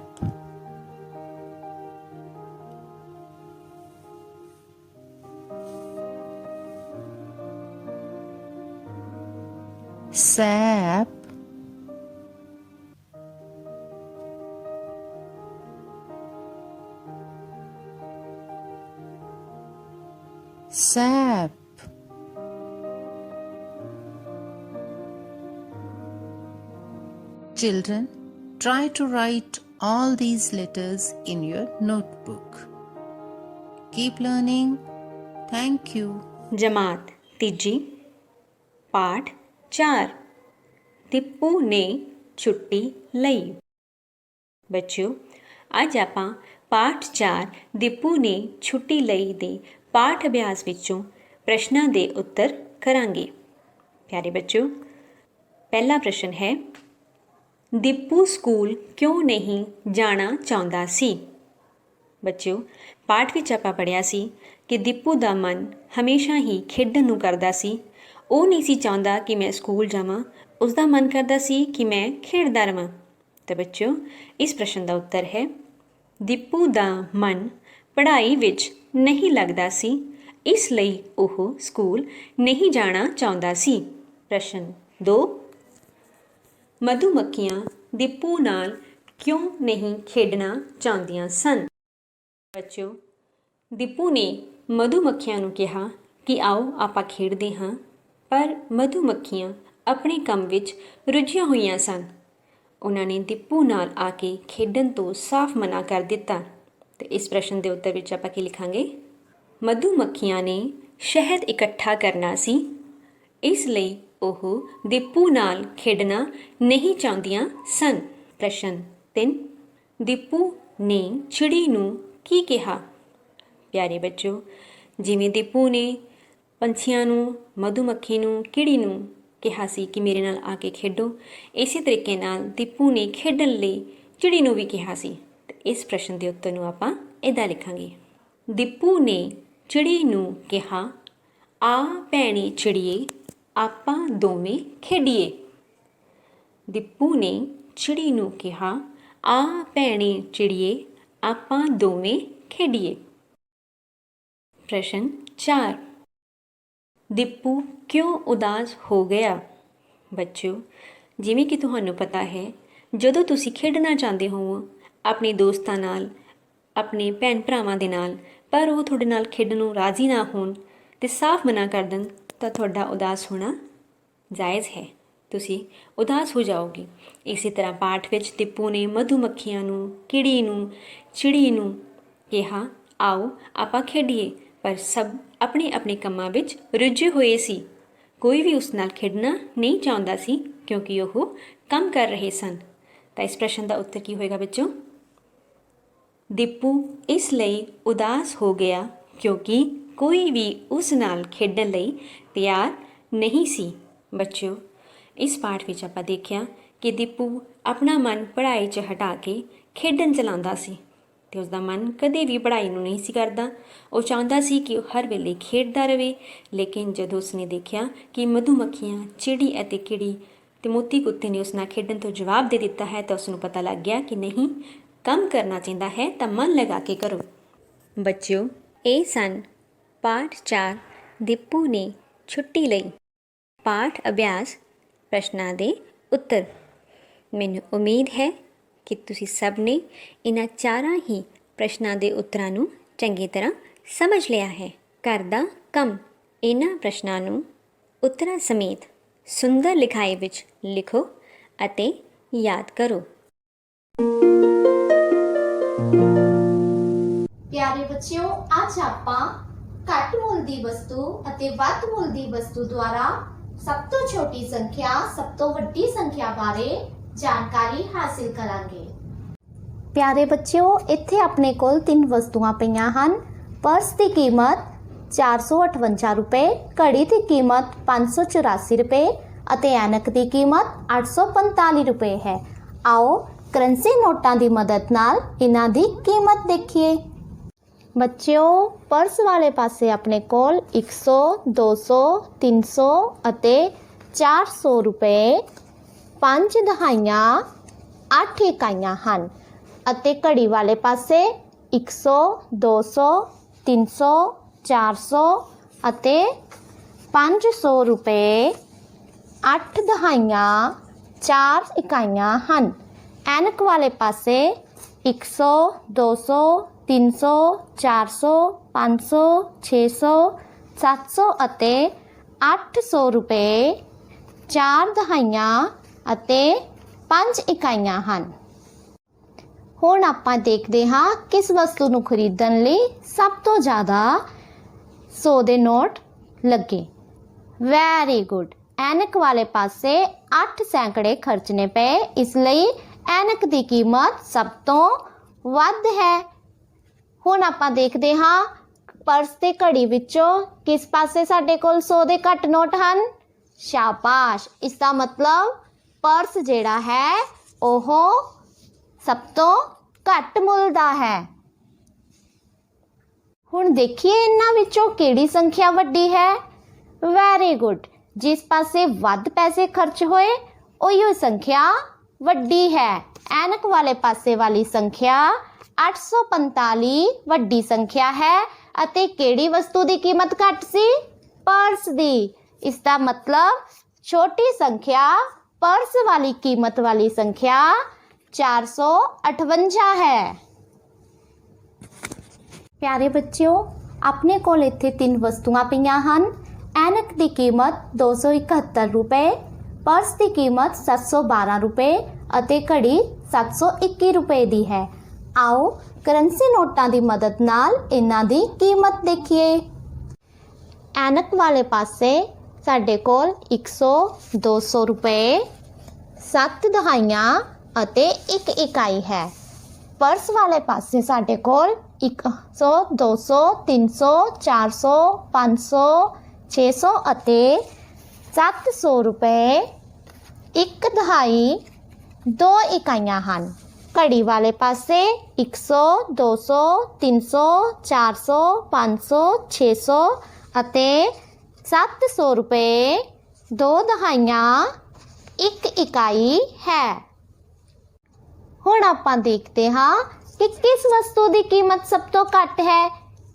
sap, sap, children, try to write all these letters in your notebook. Keep learning. Thank you. जमात तीजी पाठ 4 ਦੀਪੂ ਨੇ ਛੁੱਟੀ ਲਈ। ਬੱਚਿਓ ਅੱਜ ਆਪਾਂ ਪਾਠ 4 ਦੀਪੂ ਨੇ ਛੁੱਟੀ ਲਈ ਦੇ ਪਾਠ ਅਭਿਆਸ ਵਿੱਚੋਂ ਪ੍ਰਸ਼ਨਾਂ ਦੇ ਉੱਤਰ ਕਰਾਂਗੇ। ਪਿਆਰੇ ਬੱਚਿਓ ਪਹਿਲਾ ਪ੍ਰਸ਼ਨ ਹੈ ਦੀਪੂ ਸਕੂਲ ਕਿਉਂ ਨਹੀਂ ਜਾਣਾ ਚਾਹੁੰਦਾ ਸੀ। ਬੱਚਿਓ ਪਾਠ ਵਿੱਚ ਆਪਾਂ ਪੜ੍ਹਿਆ ਸੀ ਕਿ ਦੀਪੂ ਦਾ ਮਨ ਹਮੇਸ਼ਾ ਹੀ ਖੇਡਣ ਨੂੰ ਕਰਦਾ ਸੀ। ਉਹ ਨਹੀਂ ਸੀ ਚਾਹੁੰਦਾ ਕਿ ਮੈਂ ਸਕੂਲ ਜਾਵਾਂ, ਉਸਦਾ ਮਨ ਕਰਦਾ ਸੀ ਕਿ ਮੈਂ ਖੇਡਦਾ ਰਵਾਂ। ਤਾਂ ਬੱਚਿਓ ਇਸ ਪ੍ਰਸ਼ਨ ਦਾ ਉੱਤਰ ਹੈ ਦੀਪੂ ਦਾ ਮਨ ਪੜ੍ਹਾਈ ਵਿੱਚ ਨਹੀਂ ਲੱਗਦਾ ਸੀ, ਇਸ ਲਈ ਉਹ ਸਕੂਲ ਨਹੀਂ ਜਾਣਾ ਚਾਹੁੰਦਾ ਸੀ। ਪ੍ਰਸ਼ਨ 2 ਮਧੂਮੱਖੀਆਂ ਦੀਪੂ ਨਾਲ ਕਿਉਂ ਨਹੀਂ ਖੇਡਣਾ ਚਾਹੁੰਦੀਆਂ ਸਨ। ਬੱਚਿਓ ਦੀਪੂ ਨੇ ਮਧੂਮੱਖੀਆਂ ਨੂੰ ਕਿਹਾ ਕਿ ਆਓ ਆਪਾਂ ਖੇਡਦੇ ਹਾਂ, ਪਰ ਮਧੂਮੱਖੀਆਂ ਆਪਣੇ ਕੰਮ ਵਿੱਚ ਰੁੱਝੀਆਂ ਹੋਈਆਂ ਸਨ। ਉਹਨਾਂ ਨੇ ਦੀਪੂ ਨਾਲ ਆ ਕੇ ਖੇਡਣ ਤੋਂ ਸਾਫ਼ ਮਨਾ ਕਰ ਦਿੱਤਾ। ਤੇ ਇਸ ਪ੍ਰਸ਼ਨ ਦੇ ਉੱਤਰ ਵਿੱਚ ਆਪਾਂ ਕੀ ਲਿਖਾਂਗੇ? ਮਧੂਮੱਖੀਆਂ ਨੇ ਸ਼ਹਿਦ ਇਕੱਠਾ ਕਰਨਾ ਸੀ, ਇਸ ਲਈ ਉਹ ਦੀਪੂ ਨਾਲ ਖੇਡਣਾ ਨਹੀਂ ਚਾਹੁੰਦੀਆਂ ਸਨ। ਪ੍ਰਸ਼ਨ 3 ਦੀਪੂ ਨੇ ਚਿੜੀ ਨੂੰ ਕੀ ਕਿਹਾ? ਪਿਆਰੇ ਬੱਚਿਓ ਜਿਵੇਂ ਦੀਪੂ ਨੇ ਪੰਛੀਆਂ ਨੂੰ, ਮਧੂਮੱਖੀ ਨੂੰ, ਕੀੜੀ ਨੂੰ ਕਿਹਾ ਸੀ ਕਿ ਮੇਰੇ ਨਾਲ ਆ ਕੇ ਖੇਡੋ, ਇਸੇ ਤਰੀਕੇ ਨਾਲ ਦੀਪੂ ਨੇ ਖੇਡਣ ਲਈ ਚਿੜੀ ਨੂੰ ਵੀ ਕਿਹਾ ਸੀ। ਤੇ ਇਸ ਪ੍ਰਸ਼ਨ ਦੇ ਉੱਤਰ ਨੂੰ ਆਪਾਂ ਇੱਦਾਂ ਲਿਖਾਂਗੇ ਦੀਪੂ ਨੇ ਚਿੜੀ ਨੂੰ ਕਿਹਾ ਆ ਭੈਣੇ ਚਿੜੀਏ ਆਪਾਂ ਦੋਵੇਂ ਖੇਡੀਏ। ਦੀਪੂ ਨੇ ਚਿੜੀ ਨੂੰ ਕਿਹਾ, ਆ ਭੈਣੇ ਚਿੜੀਏ, ਆਪਾਂ ਦੋਵੇਂ ਖੇਡੀਏ। ਪ੍ਰਸ਼ਨ 4, ਦੀਪੂ ਕਿਉਂ ਉਦਾਸ ਹੋ ਗਿਆ? ਬੱਚਿਓ, ਜਿਵੇਂ ਕਿ ਤੁਹਾਨੂੰ ਪਤਾ ਹੈ, ਜਦੋਂ ਤੁਸੀਂ ਖੇਡਣਾ ਚਾਹੁੰਦੇ ਹੋ ਆਪਣੇ ਦੋਸਤਾਂ ਨਾਲ, ਆਪਣੇ ਭੈਣ ਭਰਾਵਾਂ ਦੇ ਨਾਲ, ਪਰ ਉਹ ਤੁਹਾਡੇ ਨਾਲ ਖੇਡਣ ਨੂੰ ਰਾਜ਼ੀ ਨਾ ਹੋਣ ਅਤੇ ਸਾਫ਼ ਮਨਾ ਕਰ ਦੇਣ, ਤਾਂ ਤੁਹਾਡਾ ਉਦਾਸ ਹੋਣਾ ਜਾਇਜ਼ ਹੈ। ਤੁਸੀਂ ਉਦਾਸ ਹੋ ਜਾਓਗੇ। ਇਸੇ ਤਰ੍ਹਾਂ ਪਾਠ ਵਿੱਚ ਦੀਪੂ ਨੇ ਮਧੂ ਮੱਖੀਆਂ ਨੂੰ, ਕੀੜੀ ਨੂੰ, ਚਿੜੀ ਨੂੰ ਕਿਹਾ, ਆਓ ਆਪਾਂ ਖੇਡੀਏ, ਪਰ ਸਭ ਆਪਣੇ ਆਪਣੇ ਕੰਮਾਂ ਵਿੱਚ ਰੁੱਝੇ ਹੋਏ ਸੀ। ਕੋਈ ਵੀ ਉਸ ਨਾਲ ਖੇਡਣਾ ਨਹੀਂ ਚਾਹੁੰਦਾ ਸੀ ਕਿਉਂਕਿ ਉਹ ਕੰਮ ਕਰ ਰਹੇ ਸਨ। ਤਾਂ ਇਸ ਪ੍ਰਸ਼ਨ ਦਾ ਉੱਤਰ ਕੀ ਹੋਏਗਾ ਬੱਚੋ? ਦੀਪੂ ਇਸ ਲਈ ਉਦਾਸ ਹੋ ਗਿਆ ਕਿਉਂਕਿ ਕੋਈ ਵੀ ਉਸ ਨਾਲ ਖੇਡਣ ਲਈ ਤਿਆਰ ਨਹੀਂ ਸੀ। ਬੱਚਿਓ, ਇਸ ਪਾਠ ਵਿੱਚ ਆਪਾਂ ਦੇਖਿਆ ਕਿ ਦੀਪੂ ਆਪਣਾ ਮਨ ਪੜ੍ਹਾਈ 'ਚ ਹਟਾ ਕੇ ਖੇਡਣ ਚਲਾਉਂਦਾ ਸੀ ਅਤੇ ਉਸਦਾ ਮਨ ਕਦੇ ਵੀ ਪੜ੍ਹਾਈ ਨੂੰ ਨਹੀਂ ਸੀ ਕਰਦਾ। ਉਹ ਚਾਹੁੰਦਾ ਸੀ ਕਿ ਉਹ ਹਰ ਵੇਲੇ ਖੇਡਦਾ ਰਹੇ। ਲੇਕਿਨ ਜਦੋਂ ਉਸਨੇ ਦੇਖਿਆ ਕਿ ਮਧੂ ਮੱਖੀਆਂ, ਚਿੜੀ ਅਤੇ ਕੀੜੀ ਅਤੇ ਮੋਤੀ ਕੁੱਤੇ ਨੇ ਉਸ ਨਾਲ ਖੇਡਣ ਤੋਂ ਜਵਾਬ ਦੇ ਦਿੱਤਾ ਹੈ, ਤਾਂ ਉਸਨੂੰ ਪਤਾ ਲੱਗ ਗਿਆ ਕਿ ਨਹੀਂ, ਕੰਮ ਕਰਨਾ ਚਾਹੀਦਾ ਹੈ ਤਾਂ ਮਨ ਲਗਾ ਕੇ ਕਰੋ। ਬੱਚਿਓ, ਇਹ ਸਨ ਪਾਠ 4 ਦੀਪੂ ਨੇ ਛੁੱਟੀ ਲਈ। ਪਾਠ ਅਭਿਆਸ ਪ੍ਰਸ਼ਨਾਂ ਦੇ ਉੱਤਰ। ਮੈਨੂੰ ਉਮੀਦ ਹੈ ਕਿ ਤੁਸੀਂ ਸਭ ਨੇ ਇਹਨਾਂ ਚਾਰਾਂ ਹੀ ਪ੍ਰਸ਼ਨਾਂ ਦੇ ਉੱਤਰਾਂ ਨੂੰ ਚੰਗੀ ਤਰ੍ਹਾਂ ਸਮਝ ਲਿਆ ਹੈ। ਘਰ ਦਾ ਕੰਮ। ਇਹਨਾਂ ਪ੍ਰਸ਼ਨਾਂ ਨੂੰ ਉੱਤਰਾਂ ਸਮੇਤ ਸੁੰਦਰ ਲਿਖਾਈ ਵਿੱਚ ਲਿਖੋ ਅਤੇ ਯਾਦ ਕਰੋ। ਪਿਆਰੇ ਬੱਚਿਓ, ਅੱਜ ਆਪਾਂ ਘੱਟ ਮੁੱਲ ਦੀ ਵਸਤੂ ਅਤੇ ਵੱਧ ਮੁੱਲ ਦੀ ਵਸਤੂ ਦੁਆਰਾ ਸਭ ਤੋਂ ਛੋਟੀ ਸੰਖਿਆ, ਸਭ ਤੋਂ ਵੱਡੀ ਸੰਖਿਆ ਬਾਰੇ ਜਾਣਕਾਰੀ ਹਾਸਿਲ ਕਰਾਂਗੇ। ਪਿਆਰੇ ਬੱਚਿਓ, ਇੱਥੇ ਆਪਣੇ ਕੋਲ 3 ਵਸਤੂਆਂ ਪਈਆਂ ਹਨ। ਪਰਸ ਦੀ ਕੀਮਤ 458 ਰੁਪਏ, ਘੜੀ ਦੀ ਕੀਮਤ 584 ਰੁਪਏ ਅਤੇ ਐਨਕ ਦੀ ਕੀਮਤ 845 ਰੁਪਏ ਹੈ। ਆਓ ਕਰੰਸੀ ਨੋਟਾਂ ਦੀ ਮਦਦ ਨਾਲ ਇਹਨਾਂ ਦੀ ਕੀਮਤ ਦੇਖੀਏ। ਬੱਚਿਓ, ਪਰਸ ਵਾਲੇ ਪਾਸੇ ਆਪਣੇ ਕੋਲ 100, 200, 300 ਅਤੇ 400 ਰੁਪਏ, 5 ਦਹਾਈਆਂ, 8 ਇਕਾਈਆਂ ਹਨ ਅਤੇ ਘੜੀ ਵਾਲੇ ਪਾਸੇ 100, 200, 300, 400 ਅਤੇ 500 ਰੁਪਏ, 8 ਦਹਾਈਆਂ, 4 ਇਕਾਈਆਂ ਹਨ। ਐਨਕ ਵਾਲੇ ਪਾਸੇ 100, 200, 300, 400, 500, 600, 700 ਅਤੇ 800 ਰੁਪਏ, 4 ਦਹਾਈਆਂ ਅਤੇ 5 ਇਕਾਈਆਂ ਹਨ। ਹੁਣ ਆਪਾਂ ਦੇਖਦੇ ਹਾਂ ਕਿਸ ਵਸਤੂ ਨੂੰ ਖਰੀਦਣ ਲਈ ਸਭ ਤੋਂ ਜ਼ਿਆਦਾ 100 ਦੇ ਨੋਟ ਲੱਗੇ। Very good. ਐਨਕ ਵਾਲੇ ਪਾਸੇ 8 ਸੈਂਕੜੇ ਖਰਚਣੇ ਪਏ, ਇਸ ਲਈ ਐਨਕ ਦੀ ਕੀਮਤ ਸਭ ਤੋਂ ਵੱਧ ਹੈ। ਹੁਣ ਆਪਾਂ ਦੇਖਦੇ ਹਾਂ ਪਰਸ ਤੇ ਘੜੀ ਵਿੱਚੋਂ ਕਿਸ ਪਾਸੇ ਸਾਡੇ ਕੋਲ 100 ਦੇ ਘੱਟ ਨੋਟ ਹਨ। ਸ਼ਾਬਾਸ਼, ਇਸ ਦਾ ਮਤਲਬ ਪਰਸ ਜਿਹੜਾ ਹੈ ਉਹ ਸਭ ਤੋਂ ਘੱਟ ਮੁੱਲ ਦਾ ਹੈ। ਹੁਣ ਦੇਖੀਏ ਇਹਨਾਂ ਵਿੱਚੋਂ ਕਿਹੜੀ ਸੰਖਿਆ ਵੱਡੀ ਹੈ। Very good. ਜਿਸ ਪਾਸੇ ਵੱਧ ਪੈਸੇ ਖਰਚ ਹੋਏ ਉਹੀ ਸੰਖਿਆ ਵੱਡੀ ਹੈ। ਐਨਕ ਵਾਲੇ ਪਾਸੇ ਵਾਲੀ ਸੰਖਿਆ 845 ਵੱਡੀ ਸੰਖਿਆ ਹੈ ਅਤੇ ਕਿਹੜੀ ਵਸਤੂ ਦੀ ਕੀਮਤ ਘੱਟ ਸੀ? ਪਰਸ ਦੀ। ਇਸ ਦਾ ਮਤਲਬ ਛੋਟੀ ਸੰਖਿਆ ਪਰਸ ਵਾਲੀ ਕੀਮਤ ਵਾਲੀ ਸੰਖਿਆ 458 ਹੈ। ਪਿਆਰੇ ਬੱਚਿਓ, ਆਪਣੇ ਕੋਲ ਇੱਥੇ 3 ਵਸਤੂਆਂ ਪਈਆਂ ਹਨ। ਐਨਕ ਦੀ ਕੀਮਤ 271 ਰੁਪਏ, ਪਰਸ ਦੀ ਕੀਮਤ 712 ਰੁਪਏ ਅਤੇ ਘੜੀ 721 ਰੁਪਏ ਦੀ ਹੈ। ਆਓ ਕਰੰਸੀ ਨੋਟਾਂ ਦੀ ਮਦਦ ਨਾਲ ਇਹਨਾਂ ਦੀ ਕੀਮਤ ਦੇਖੀਏ। ਐਨਕ ਵਾਲੇ ਪਾਸੇ ਸਾਡੇ ਕੋਲ 100, 200 ਰੁਪਏ, 7 ਦਹਾਈਆਂ ਅਤੇ 1 ਇਕਾਈ ਹੈ। ਪਰਸ ਵਾਲੇ ਪਾਸੇ ਸਾਡੇ ਕੋਲ 100, 200, 300, 400, 500, 600 ਅਤੇ 700 ਰੁਪਏ, 1 ਦਹਾਈ, 2 ਇਕਾਈਆਂ ਹਨ। ਘੜੀ ਵਾਲੇ ਪਾਸੇ 100, 200, 300, 400, 500, 600 ਅਤੇ 700 ਰੁਪਏ, 2 ਦਹਾਈਆਂ, ਇੱਕ ਇਕਾਈ ਹੈ। ਹੁਣ ਆਪਾਂ ਦੇਖਦੇ ਹਾਂ ਕਿ ਕਿਸ ਵਸਤੂ ਦੀ ਕੀਮਤ ਸਭ ਤੋਂ ਘੱਟ ਹੈ।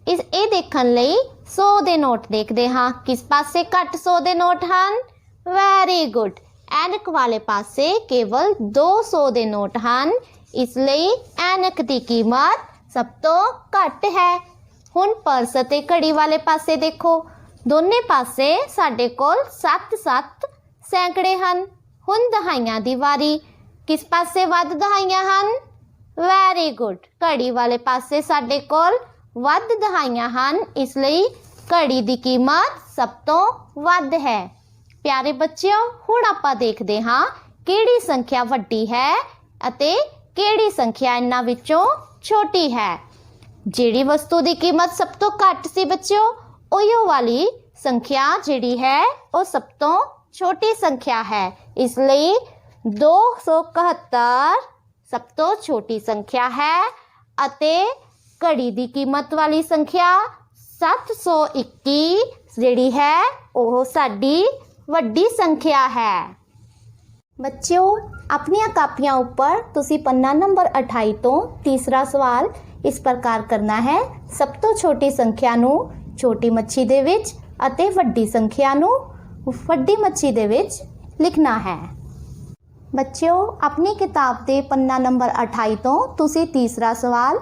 ਇਹ ਦੇਖਣ ਲਈ 100 ਦੇ ਨੋਟ ਦੇਖਦੇ ਹਾਂ। ਕਿਸ ਪਾਸੇ ਘੱਟ 100 ਦੇ ਨੋਟ ਹਨ? Very good. ਐਨਕ ਵਾਲੇ ਪਾਸੇ ਕੇਵਲ 200 ਦੇ ਨੋਟ ਹਨ, ਇਸ ਲਈ ਐਨਕ ਦੀ ਕੀਮਤ ਸਭ ਤੋਂ ਘੱਟ ਹੈ। ਹੁਣ ਪਰਸ ਅਤੇ ਘੜੀ ਵਾਲੇ ਪਾਸੇ ਦੇਖੋ, ਦੋਨੇ ਪਾਸੇ ਸਾਡੇ ਕੋਲ 7-7 ਸੈਂਕੜੇ ਹਨ। ਹੁਣ ਦਹਾਈਆਂ ਦੀ ਵਾਰੀ, ਕਿਸ ਪਾਸੇ ਵੱਧ ਦਹਾਈਆਂ ਹਨ? Very good. ਘੜੀ ਵਾਲੇ ਪਾਸੇ ਸਾਡੇ ਕੋਲ ਵੱਧ ਦਹਾਈਆਂ ਹਨ, ਇਸ ਲਈ ਘੜੀ ਦੀ ਕੀਮਤ ਸਭ ਤੋਂ ਵੱਧ ਹੈ। ਪਿਆਰੇ ਬੱਚਿਓ, ਹੁਣ ਆਪਾਂ ਦੇਖਦੇ ਹਾਂ ਕਿਹੜੀ ਸੰਖਿਆ ਵੱਡੀ ਹੈ ਅਤੇ ਕਿਹੜੀ ਸੰਖਿਆ ਇਹਨਾਂ ਵਿੱਚੋਂ ਛੋਟੀ ਹੈ। ਜਿਹੜੀ ਵਸਤੂ ਦੀ ਕੀਮਤ ਸਭ ਤੋਂ ਘੱਟ ਸੀ ਬੱਚਿਓ, ਉਹੀਓ ਵਾਲੀ ਸੰਖਿਆ ਜਿਹੜੀ ਹੈ ਉਹ ਸਭ ਤੋਂ ਛੋਟੀ ਸੰਖਿਆ ਹੈ, ਇਸ ਲਈ 271 ਸਭ ਤੋਂ ਛੋਟੀ ਸੰਖਿਆ ਹੈ ਅਤੇ ਘੜੀ ਦੀ ਕੀਮਤ ਵਾਲੀ ਸੰਖਿਆ 721 ਜਿਹੜੀ ਹੈ ਉਹ ਸਾਡੀ ਵੱਡੀ ਸੰਖਿਆ ਹੈ। ਬੱਚਿਓ, ਆਪਣੀਆਂ ਕਾਪੀਆਂ ਉੱਪਰ ਤੁਸੀਂ ਪੰਨਾ ਨੰਬਰ 28 ਤੋਂ ਤੀਸਰਾ ਸਵਾਲ ਇਸ ਪ੍ਰਕਾਰ ਕਰਨਾ ਹੈ। ਸਭ ਤੋਂ ਛੋਟੀ ਸੰਖਿਆ ਨੂੰ ਛੋਟੀ ਮੱਛੀ ਦੇ ਵਿੱਚ ਅਤੇ ਵੱਡੀ ਸੰਖਿਆ ਨੂੰ ਵੱਡੀ ਮੱਛੀ ਦੇ ਵਿੱਚ ਲਿਖਣਾ ਹੈ। ਬੱਚਿਓ, ਆਪਣੀ ਕਿਤਾਬ ਦੇ ਪੰਨਾ ਨੰਬਰ 28 ਤੋਂ ਤੁਸੀਂ ਤੀਸਰਾ ਸਵਾਲ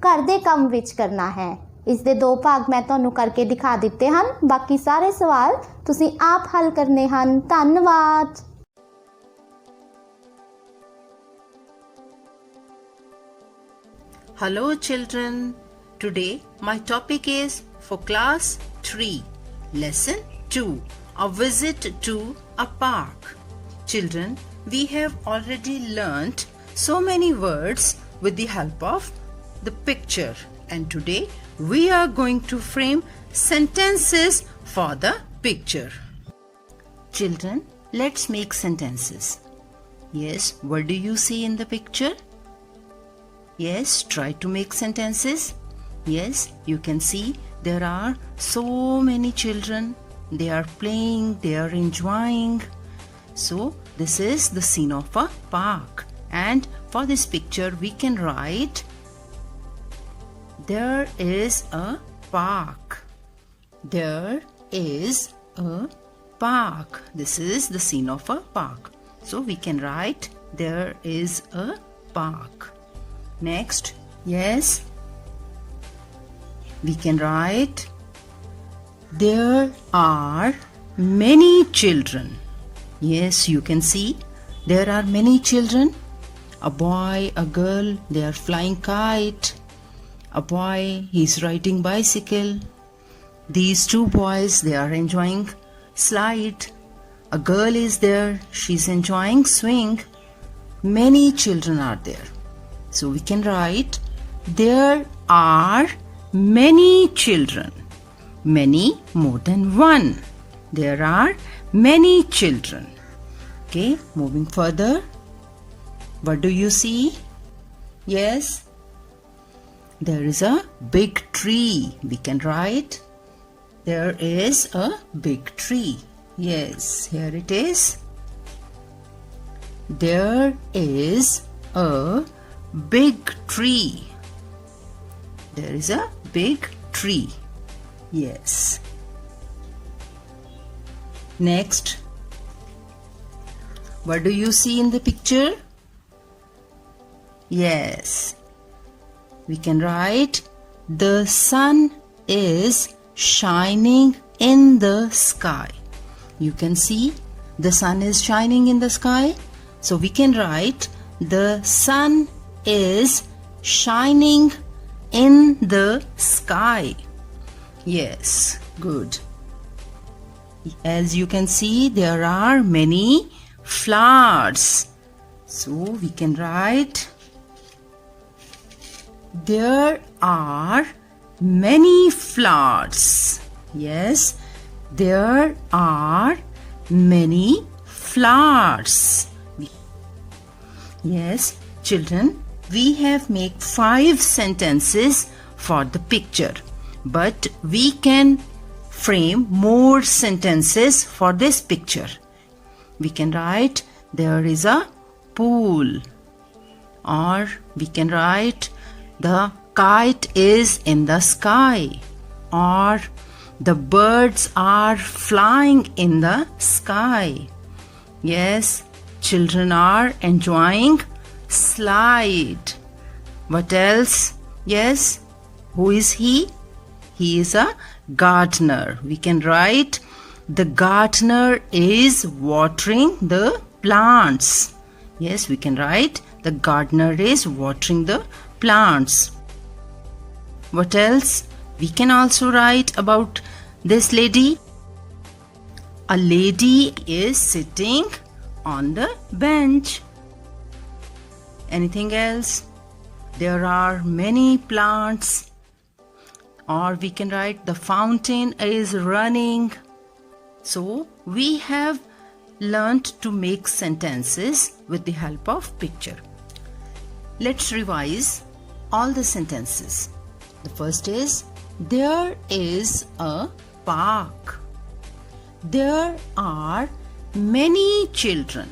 ਘਰ ਦੇ ਕੰਮ ਵਿੱਚ ਕਰਨਾ ਹੈ। ਇਸ ਦੇ 2 ਭਾਗ ਮੈਂ ਤੁਹਾਨੂੰ ਕਰਕੇ ਦਿਖਾ ਦਿੱਤੇ ਹਨ, ਬਾਕੀ ਸਾਰੇ ਸਵਾਲ ਤੁਸੀਂ ਆਪ ਹੱਲ ਕਰਨੇ ਹਨ। ਧੰਨਵਾਦ। Hello children, today my topic is for class 3, lesson 2, a visit to a park. Children, we have already learnt so many words with the help of the picture, and today we are going to frame sentences for the picture. Children, let's make sentences. Yes, what do you see in the picture? Yes, try to make sentences. Yes, you can see there are so many children. They are playing, they are enjoying. So, this is the scene of a park. And for this picture, we can write, there is a park. There is a park. This is the scene of a park. So, we can write, there is a park. Next, yes, we can write, there are many children. Yes, you can see there are many children. A boy, a girl, they are flying kite. A boy, he's riding bicycle. These 2 boys, they are enjoying slide. A girl is there, she's enjoying swing. Many children are there. So we can write, there are many children. Many more than one. There are many children. Okay, moving further. What do you see? Yes, there is a big tree. We can write, there is a big tree. Yes, here it is. There is a big tree. There is a big tree. Yes. Next, what do you see in the picture? Yes, we can write, the sun is shining in the sky. You can see the sun is shining in the sky. So we can write, the sun is shining in the sky. Yes, good. As you can see, there are many flowers. So we can write, there are many flowers. Yes, there are many flowers. Yes, children, we have made 5 sentences for the picture, but we can frame more sentences for this picture. We can write, there is a pool. Or we can write the kite is in the sky. Or the birds are flying in the sky. Yes, children are enjoying slide. What else? Yes, who is he? He is a gardener. We can write the gardener is watering the plants. Yes, we can write the gardener is watering the plants. What else? We can also write about this lady. A lady is sitting on the bench. Anything else? There are many plants. Or we can write the fountain is running. So we have learnt to make sentences with the help of picture. Let's revise all the sentences. The first is, there is a park. There are many children.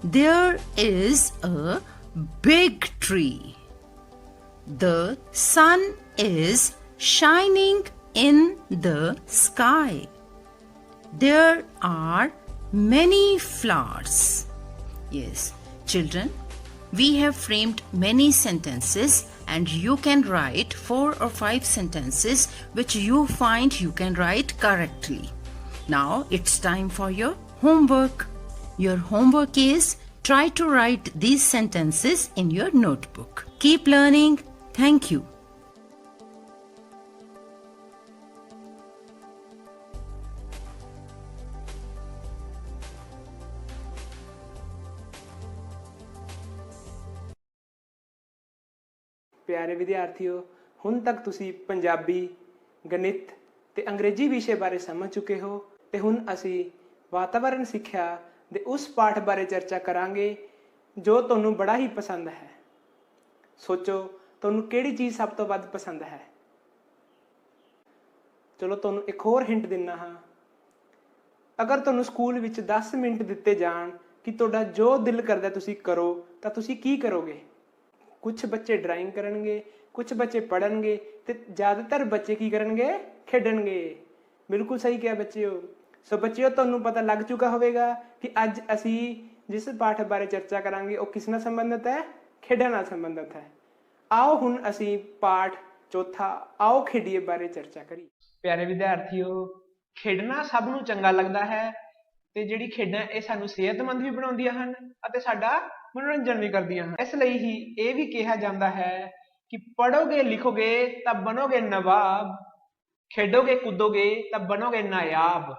There is a big tree. The sun is shining in the sky. There are many flowers. Yes, children, we have framed many sentences and you can write 4 or 5 sentences which you find you can write correctly. Now it's time for your homework. Your homework is try to write these sentences in your notebook. Keep learning. Thank you. ਪਿਆਰੇ ਵਿਦਿਆਰਥੀਓ, ਹੁਣ ਤੱਕ ਤੁਸੀਂ ਪੰਜਾਬੀ, ਗਣਿਤ ਤੇ ਅੰਗਰੇਜ਼ੀ ਵਿਸ਼ੇ ਬਾਰੇ ਸਮਝ ਚੁੱਕੇ ਹੋ ਤੇ ਹੁਣ ਅਸੀਂ ਵਾਤਾਵਰਣ ਸਿੱਖਿਆ ਦੇ ਉਸ ਪਾਠ ਬਾਰੇ ਚਰਚਾ ਕਰਾਂਗੇ ਜੋ ਤੁਹਾਨੂੰ ਬੜਾ ਹੀ ਪਸੰਦ ਹੈ। ਸੋਚੋ ਤੁਹਾਨੂੰ ਕਿਹੜੀ ਚੀਜ਼ ਸਭ ਤੋਂ ਵੱਧ ਪਸੰਦ ਹੈ। ਚਲੋ ਤੁਹਾਨੂੰ ਇੱਕ ਹੋਰ ਹਿੰਟ ਦਿੰਦਾ ਹਾਂ। ਅਗਰ ਤੁਹਾਨੂੰ ਸਕੂਲ ਵਿੱਚ 10 ਮਿੰਟ ਦਿੱਤੇ ਜਾਣ ਕਿ ਤੁਹਾਡਾ ਜੋ ਦਿਲ ਕਰਦਾ ਤੁਸੀਂ ਕਰੋ ਤਾਂ ਤੁਸੀਂ ਕੀ ਕਰੋਗੇ? ਕੁਝ ਬੱਚੇ ਡਰਾਇੰਗ ਕਰਨਗੇ, ਕੁਝ ਬੱਚੇ ਪੜ੍ਹਨਗੇ ਤੇ ਜ਼ਿਆਦਾਤਰ ਬੱਚੇ ਕੀ ਕਰਨਗੇ? ਖੇਡਣਗੇ। ਬਿਲਕੁਲ ਸਹੀ ਕਿਹਾ ਬੱਚਿਓ। ਸੋ ਬੱਚਿਓ, ਤੁਹਾਨੂੰ ਪਤਾ ਲੱਗ ਚੁੱਕਾ ਹੋਵੇਗਾ ਕਿ ਅੱਜ ਅਸੀਂ ਜਿਸ ਪਾਠ ਬਾਰੇ ਚਰਚਾ ਕਰਾਂਗੇ ਉਹ ਕਿਸ ਨਾਲ ਸੰਬੰਧਿਤ ਹੈ? ਖੇਡਾਂ ਨਾਲ ਸੰਬੰਧਿਤ ਹੈ। ਆਓ ਹੁਣ ਅਸੀਂ ਪਾਠ ਚੌਥਾ ਆਓ ਖੇਡੀਏ ਬਾਰੇ ਚਰਚਾ ਕਰੀਏ। ਪਿਆਰੇ ਵਿਦਿਆਰਥੀਓ, ਖੇਡਣਾ ਸਭ ਨੂੰ ਚੰਗਾ ਲੱਗਦਾ ਹੈ ਤੇ ਜਿਹੜੀ ਖੇਡਾਂ ਇਹ ਸਾਨੂੰ ਸਿਹਤਮੰਦ ਵੀ ਬਣਾਉਂਦੀਆਂ ਹਨ ਅਤੇ ਸਾਡਾ ਮਨੋਰੰਜਨ ਵੀ ਕਰਦੀਆਂ ਹਨ। ਇਸ ਲਈ ਹੀ ਇਹ ਵੀ ਕਿਹਾ ਜਾਂਦਾ ਹੈ ਕਿ ਪੜ੍ਹੋਗੇ ਲਿਖੋਗੇ ਤਾਂ ਬਣੋਗੇ ਨਵਾਬ, ਖੇਡੋਗੇ ਕੂਦੋਗੇ ਤਾਂ ਬਣੋਗੇ ਨਾਯਾਬ।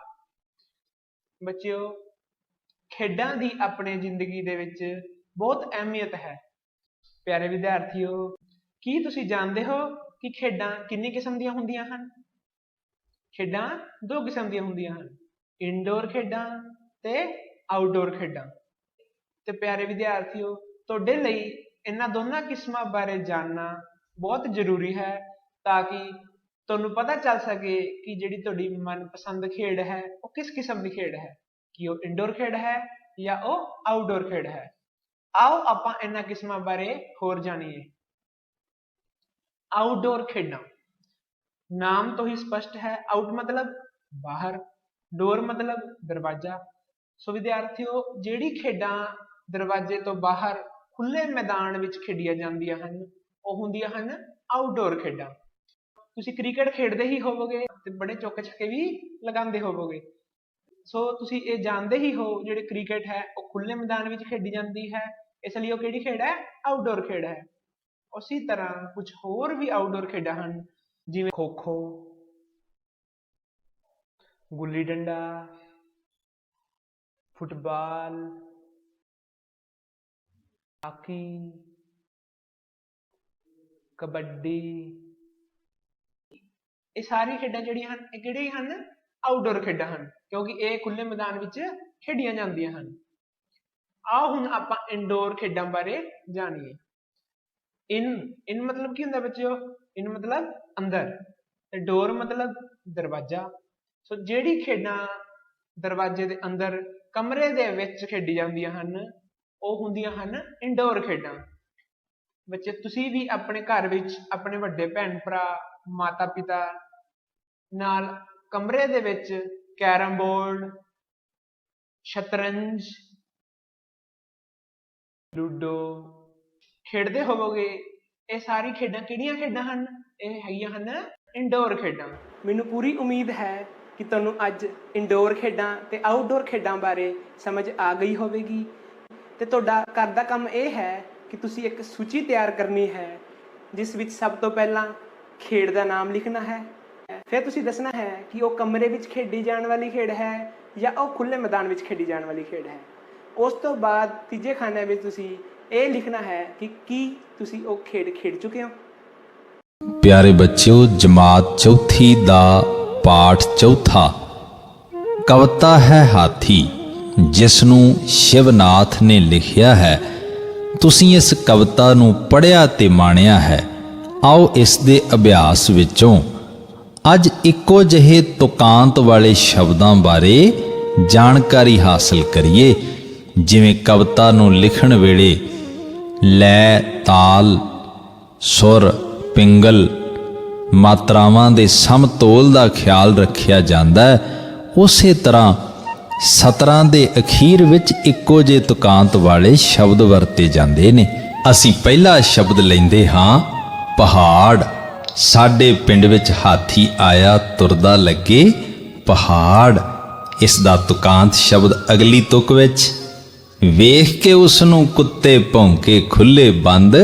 ਬੱਚਿਓ, ਖੇਡਾਂ ਦੀ ਆਪਣੇ ਜ਼ਿੰਦਗੀ ਦੇ ਵਿੱਚ ਬਹੁਤ ਅਹਿਮੀਅਤ ਹੈ। ਪਿਆਰੇ ਵਿਦਿਆਰਥੀਓ, ਕੀ ਤੁਸੀਂ ਜਾਣਦੇ ਹੋ ਕਿ ਖੇਡਾਂ ਕਿੰਨੀ ਕਿਸਮ ਦੀਆਂ ਹੁੰਦੀਆਂ ਹਨ? ਖੇਡਾਂ 2 ਕਿਸਮ ਦੀਆਂ ਹੁੰਦੀਆਂ ਹਨ, ਇਨਡੋਰ ਖੇਡਾਂ ਤੇ ਆਊਟਡੋਰ ਖੇਡਾਂ। ਤੇ ਪਿਆਰੇ ਵਿਦਿਆਰਥੀਓ, ਤੁਹਾਡੇ ਲਈ ਇਹਨਾਂ ਦੋਨਾਂ ਕਿਸਮਾਂ ਬਾਰੇ ਜਾਣਨਾ ਬਹੁਤ ਜ਼ਰੂਰੀ ਹੈ ਤਾਂ ਕਿ ਤੁਹਾਨੂੰ ਪਤਾ ਚੱਲ ਸਕੇ ਕਿ ਜਿਹੜੀ ਤੁਹਾਡੀ ਮਨਪਸੰਦ ਖੇਡ ਹੈ ਉਹ ਕਿਸ ਕਿਸਮ ਦੀ ਖੇਡ ਹੈ, ਕਿ ਉਹ ਇਨਡੋਰ ਖੇਡ ਹੈ ਜਾਂ ਉਹ ਆਊਟਡੋਰ ਖੇਡ ਹੈ। ਆਓ ਆਪਾਂ ਇਹਨਾਂ ਕਿਸਮਾਂ ਬਾਰੇ ਹੋਰ ਜਾਣੀਏ। ਆਊਟਡੋਰ ਖੇਡਾਂ, ਨਾਮ ਤੋਂ ਹੀ ਸਪਸ਼ਟ ਹੈ। ਆਊਟ ਮਤਲਬ ਬਾਹਰ, ਡੋਰ ਮਤਲਬ ਦਰਵਾਜ਼ਾ। ਸੋ ਵਿਦਿਆਰਥੀਓ, ਜਿਹੜੀ ਖੇਡਾਂ ਦਰਵਾਜ਼ੇ ਤੋਂ ਬਾਹਰ ਖੁੱਲੇ ਮੈਦਾਨ ਵਿੱਚ ਖੇਡੀਆਂ ਜਾਂਦੀਆਂ ਹਨ ਉਹ ਹੁੰਦੀਆਂ ਹਨ ਆਊਟਡੋਰ ਖੇਡਾਂ। ਤੁਸੀਂ ਕ੍ਰਿਕਟ ਖੇਡਦੇ ਹੀ ਹੋਵੋਗੇ ਤੇ ਬੜੇ ਚੌਕੇ ਛੱਕੇ ਵੀ ਲਗਾਉਂਦੇ ਹੋਵੋਗੇ। ਸੋ ਤੁਸੀਂ ਇਹ ਜਾਣਦੇ ਹੀ ਹੋ ਜਿਹੜੇ ਕ੍ਰਿਕਟ ਹੈ ਉਹ ਖੁੱਲੇ ਮੈਦਾਨ ਵਿੱਚ ਖੇਡੀ ਜਾਂਦੀ ਹੈ, ਇਸ ਲਈ ਉਹ ਕਿਹੜੀ ਖੇਡ ਹੈ? ਆਊਟਡੋਰ ਖੇਡ ਹੈ। ਉਸੇ ਤਰ੍ਹਾਂ ਕੁਝ ਹੋਰ ਵੀ ਆਊਟਡੋਰ ਖੇਡਾਂ ਹਨ, ਜਿਵੇਂ ਖੋ-ਖੋ, ਗੁੱਲੀ ਡੰਡਾ, ਫੁੱਟਬਾਲ, ਹਾਕੀ, ਕਬੱਡੀ। ਇਹ ਸਾਰੀ ਖੇਡਾਂ ਜਿਹੜੀਆਂ ਹਨ ਇਹ ਕਿਹੜੀਆਂ ਹਨ? ਆਊਟਡੋਰ ਖੇਡਾਂ ਹਨ, ਕਿਉਂਕਿ ਇਹ ਖੁੱਲੇ ਮੈਦਾਨ ਵਿੱਚ ਖੇਡੀਆਂ ਜਾਂਦੀਆਂ ਹਨ। ਆਓ ਹੁਣ ਆਪਾਂ ਇਨਡੋਰ ਖੇਡਾਂ ਬਾਰੇ ਜਾਣੀਏ। ਇਨ ਮਤਲਬ ਕੀ ਹੁੰਦਾ ਬੱਚਿਓ? ਇਨ ਮਤਲਬ ਅੰਦਰ ਤੇ ਡੋਰ ਮਤਲਬ ਦਰਵਾਜ਼ਾ। ਸੋ ਜਿਹੜੀ ਖੇਡਾਂ ਦਰਵਾਜ਼ੇ ਦੇ ਅੰਦਰ ਕਮਰੇ ਦੇ ਵਿੱਚ ਖੇਡੀ ਜਾਂਦੀਆਂ ਹਨ ਉਹ ਹੁੰਦੀਆਂ ਹਨ ਇੰਡੋਰ ਖੇਡਾਂ। ਬੱਚੇ ਤੁਸੀਂ ਵੀ ਆਪਣੇ ਘਰ ਵਿੱਚ ਆਪਣੇ ਵੱਡੇ ਭੈਣ ਭਰਾ ਮਾਤਾ ਪਿਤਾ ਨਾਲ ਕਮਰੇ ਦੇ ਵਿੱਚ ਕੈਰਮ ਬੋਰਡ, ਸ਼ਤਰੰਜ, ਲੂਡੋ ਖੇਡਦੇ ਹੋਵੋਗੇ। ਇਹ ਸਾਰੀ ਖੇਡਾਂ ਕਿਹੜੀਆਂ ਖੇਡਾਂ ਹਨ? ਇਹ ਹੈਗੀਆਂ ਹਨ ਇੰਡੋਰ ਖੇਡਾਂ। ਮੈਨੂੰ ਪੂਰੀ ਉਮੀਦ ਹੈ ਕਿ ਤੁਹਾਨੂੰ ਅੱਜ ਇੰਡੋਰ ਖੇਡਾਂ ਤੇ ਆਊਟਡੋਰ ਖੇਡਾਂ ਬਾਰੇ ਸਮਝ ਆ ਗਈ ਹੋਵੇਗੀ ਤੇ ਤੁਹਾਡਾ ਘਰ ਦਾ ਕੰਮ ਇਹ ਹੈ ਕਿ ਤੁਸੀਂ ਇੱਕ ਸੂਚੀ ਤਿਆਰ ਕਰਨੀ ਹੈ ਜਿਸ ਵਿੱਚ ਸਭ ਤੋਂ ਪਹਿਲਾਂ ਖੇਡ ਦਾ ਨਾਮ ਲਿਖਣਾ ਹੈ। ਫਿਰ ਤੁਸੀਂ ਦੱਸਣਾ ਹੈ ਕਿ ਉਹ ਕਮਰੇ ਵਿੱਚ ਖੇਡੀ ਜਾਣ ਵਾਲੀ ਖੇਡ ਹੈ ਜਾਂ ਉਹ ਖੁੱਲ੍ਹੇ ਮੈਦਾਨ ਵਿੱਚ ਖੇਡੀ ਜਾਣ ਵਾਲੀ ਖੇਡ ਹੈ। ਉਸ ਤੋਂ ਬਾਅਦ ਤੀਜੇ ਖਾਨੇ ਵਿੱਚ ਤੁਸੀਂ ਇਹ ਲਿਖਣਾ ਹੈ ਕਿ ਕੀ ਤੁਸੀਂ ਉਹ ਖੇਡ ਖੇਡ ਚੁੱਕੇ ਹੋ। ਪਿਆਰੇ ਬੱਚਿਓ, ਜਮਾਤ ਚੌਥੀ ਦਾ ਪਾਠ ਚੌਥਾ ਕਵਿਤਾ ਹੈ ਹਾਥੀ, ਜਿਸ ਨੂੰ ਸ਼ਿਵਨਾਥ ਨੇ ਲਿਖਿਆ ਹੈ। ਤੁਸੀਂ ਇਸ ਕਵਿਤਾ ਨੂੰ ਪੜ੍ਹਿਆ ਤੇ ਮਾਣਿਆ ਹੈ। ਆਓ ਇਸ ਦੇ ਅਭਿਆਸ ਵਿੱਚੋਂ ਅੱਜ ਇੱਕੋ ਜਿਹੇ ਤੁਕਾਂਤ ਵਾਲੇ ਸ਼ਬਦਾਂ ਬਾਰੇ ਜਾਣਕਾਰੀ ਹਾਸਲ ਕਰੀਏ। ਜਿਵੇਂ ਕਵਿਤਾ ਨੂੰ ਲਿਖਣ ਵੇਲੇ ਲੈ, ਤਾਲ, ਸੁਰ, ਪਿੰਗਲ, ਮਾਤਰਾਵਾਂ ਦੇ ਸਮਤੋਲ ਦਾ ਖਿਆਲ ਰੱਖਿਆ ਜਾਂਦਾ ਹੈ, ਉਸੇ ਤਰ੍ਹਾਂ ਸਤਰਾਂ ਦੇ ਅਖੀਰ ਵਿੱਚ ਇੱਕੋ ਜਿਹੇ ਤੁਕਾਂਤ ਵਾਲੇ ਸ਼ਬਦ ਵਰਤੇ ਜਾਂਦੇ ਨੇ। ਅਸੀਂ ਪਹਿਲਾ ਸ਼ਬਦ ਲੈਂਦੇ ਹਾਂ ਪਹਾੜ। ਸਾਡੇ ਪਿੰਡ ਵਿੱਚ ਹਾਥੀ ਆਇਆ ਤੁਰਦਾ ਲੱਗੇ ਪਹਾੜ। ਇਸ ਦਾ ਤੁਕਾਂਤ ਸ਼ਬਦ ਅਗਲੀ ਤੁਕ ਵਿੱਚ ਵੇਖ ਕੇ ਉਸ ਨੂੰ ਕੁੱਤੇ ਭੌਂਕੇ ਖੁੱਲੇ ਬੰਦ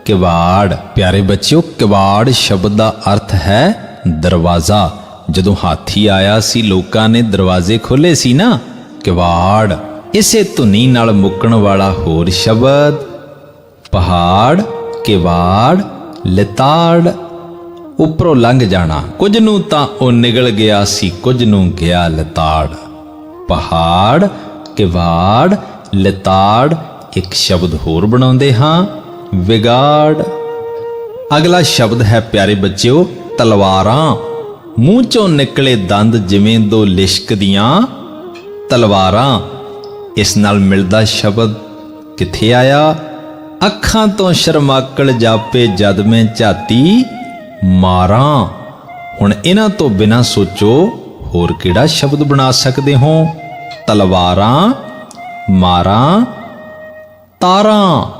ਕਿਵਾੜ। ਪਿਆਰੇ ਬੱਚਿਓ, ਕਿਵਾੜ ਸ਼ਬਦ ਦਾ ਅਰਥ ਹੈ ਦਰਵਾਜ਼ਾ। ਜਦੋਂ ਹਾਥੀ ਆਇਆ ਸੀ ਲੋਕਾਂ ਨੇ ਦਰਵਾਜ਼ੇ ਖੋਲ੍ਹੇ ਸੀ ਨਾ, ਕਿਵਾੜ। ਇਸੇ ਧੁਨੀ ਨਾਲ ਮੁੱਕਣ ਵਾਲਾ ਹੋਰ ਸ਼ਬਦ ਪਹਾੜ, ਕਿਵਾੜ, ਲਿਤਾੜ। ਉੱਪਰੋਂ ਲੰਘ ਜਾਣਾ, ਕੁਝ ਨੂੰ ਤਾਂ ਉਹ ਨਿਗਲ ਗਿਆ ਸੀ, ਕੁਝ ਨੂੰ ਗਿਆ ਲਿਤਾੜ। ਪਹਾੜ, ਕਿਵਾੜ, ਲਿਤਾੜ। ਇੱਕ ਸ਼ਬਦ ਹੋਰ ਬਣਾਉਂਦੇ ਹਾਂ ਵਿਗਾੜ। ਅਗਲਾ ਸ਼ਬਦ ਹੈ ਪਿਆਰੇ ਬੱਚਿਓ ਤਲਵਾਰਾਂ। ਮੂੰਹ ਚੋਂ ਨਿਕਲੇ ਦੰਦ ਜਿਵੇਂ ਦੋ ਲਿਸ਼ਕਦੀਆਂ ਤਲਵਾਰਾਂ। ਇਸ ਨਾਲ ਮਿਲਦਾ ਸ਼ਬਦ ਕਿੱਥੇ ਆਇਆ? ਅੱਖਾਂ ਤੋਂ ਸ਼ਰਮਾਕਲ ਜਾਪੇ ਜਦ ਮੈਂ ਝਾਤੀ ਮਾਰਾਂ। ਹੁਣ ਇਹਨਾਂ ਤੋਂ ਬਿਨਾਂ ਸੋਚੋ ਹੋਰ ਕਿਹੜਾ ਸ਼ਬਦ ਬਣਾ ਸਕਦੇ ਹੋ? ਤਲਵਾਰਾਂ, ਮਾਰਾਂ, ਤਾਰਾਂ,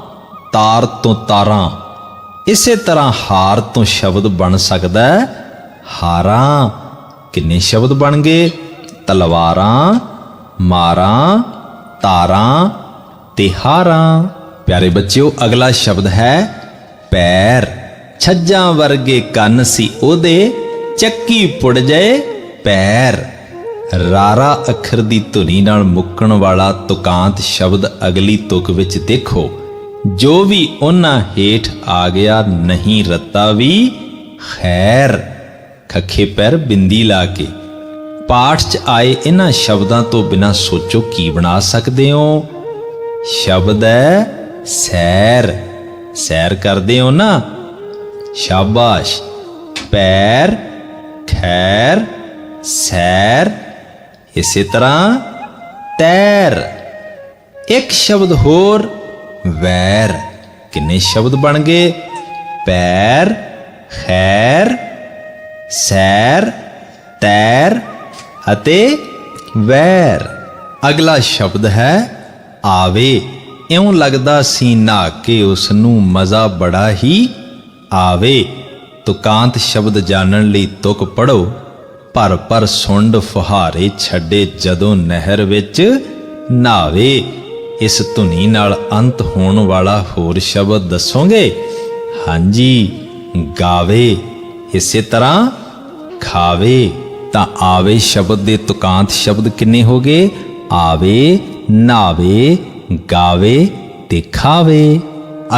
ਤਾਰ ਤੋਂ ਤਾਰਾਂ। ਇਸੇ ਤਰ੍ਹਾਂ ਹਾਰ ਤੋਂ ਸ਼ਬਦ ਬਣ ਸਕਦਾ ਹੈ ਹਾਰਾਂ। ਕਿੰਨੇ ਸ਼ਬਦ ਬਣ ਗਏ? ਤਲਵਾਰਾਂ, ਮਾਰਾਂ, ਤਾਰਾਂ ਤੇ ਹਾਰਾਂ। ਪਿਆਰੇ ਬੱਚਿਓ, ਅਗਲਾ ਸ਼ਬਦ ਹੈ ਪੈਰ। ਛੱਜਾਂ ਵਰਗੇ ਕੰਨ ਸੀ ਉਹਦੇ, ਚੱਕੀ ਪੁੜ ਜਾਏ ਪੈਰ। ਰਾਰਾ ਅੱਖਰ ਦੀ ਧੁਨੀ ਨਾਲ ਮੁੱਕਣ ਵਾਲਾ ਤੁਕਾਂਤ ਸ਼ਬਦ ਅਗਲੀ ਤੁਕ ਵਿੱਚ ਦੇਖੋ। ਜੋ ਵੀ ਉਹਨਾਂ ਹੇਠ ਆ ਗਿਆ ਨਹੀਂ ਰੱਤਾ ਵੀ ਖੈਰ। ਖੱਖੇ ਪੈਰ ਬਿੰਦੀ ਲਾ ਕੇ। ਪਾਠ 'ਚ ਆਏ ਇਹਨਾਂ ਸ਼ਬਦਾਂ ਤੋਂ ਬਿਨਾਂ ਸੋਚੋ ਕੀ ਬਣਾ ਸਕਦੇ ਹੋ? ਸ਼ਬਦ ਹੈ ਸੈਰ। ਸੈਰ ਕਰਦੇ ਹੋ ਨਾ? ਸ਼ਾਬਾਸ਼। ਪੈਰ, ਖੈਰ, ਸੈਰ। ਇਸੇ ਤਰ੍ਹਾਂ ਤੈਰ। ਇੱਕ ਸ਼ਬਦ ਹੋਰ ਵੈਰ। ਕਿੰਨੇ ਸ਼ਬਦ ਬਣ ਗਏ? ਪੈਰ, ਖੈਰ, ਸੈਰ, ਤੈਰ ਅਤੇ ਵੈਰ। ਅਗਲਾ ਸ਼ਬਦ ਹੈ ਆਵੇ। ਇਉਂ ਲੱਗਦਾ ਸੀ ਨਹਾ ਕੇ ਉਸ ਨੂੰ ਮਜ਼ਾ ਬੜਾ ਹੀ ਆਵੇ। ਤੁਕਾਂਤ ਸ਼ਬਦ ਜਾਣਨ ਲਈ ਤੁਕ ਪੜੋ। ਭਰ ਭਰ ਸੁੰਡ ਫੁਹਾਰੇ ਛੱਡੇ ਜਦੋਂ ਨਹਿਰ ਵਿੱਚ ਨਹਾਵੇ। ਇਸ ਧੁਨੀ ਨਾਲ ਅੰਤ ਹੋਣ ਵਾਲਾ ਹੋਰ ਸ਼ਬਦ ਦੱਸੋਗੇ? ਹਾਂਜੀ, ਗਾਵੇ। ਇਸੇ ਤਰ੍ਹਾਂ ਖਾਵੇ। ਤਾਂ ਆਵੇ ਸ਼ਬਦ ਦੇ ਤੁਕਾਂਤ ਸ਼ਬਦ ਕਿੰਨੇ ਹੋ ਗਏ? ਆਵੇ, ਨਹਾਵੇ, ਗਾਵੇ ਤੇ ਖਾਵੇ।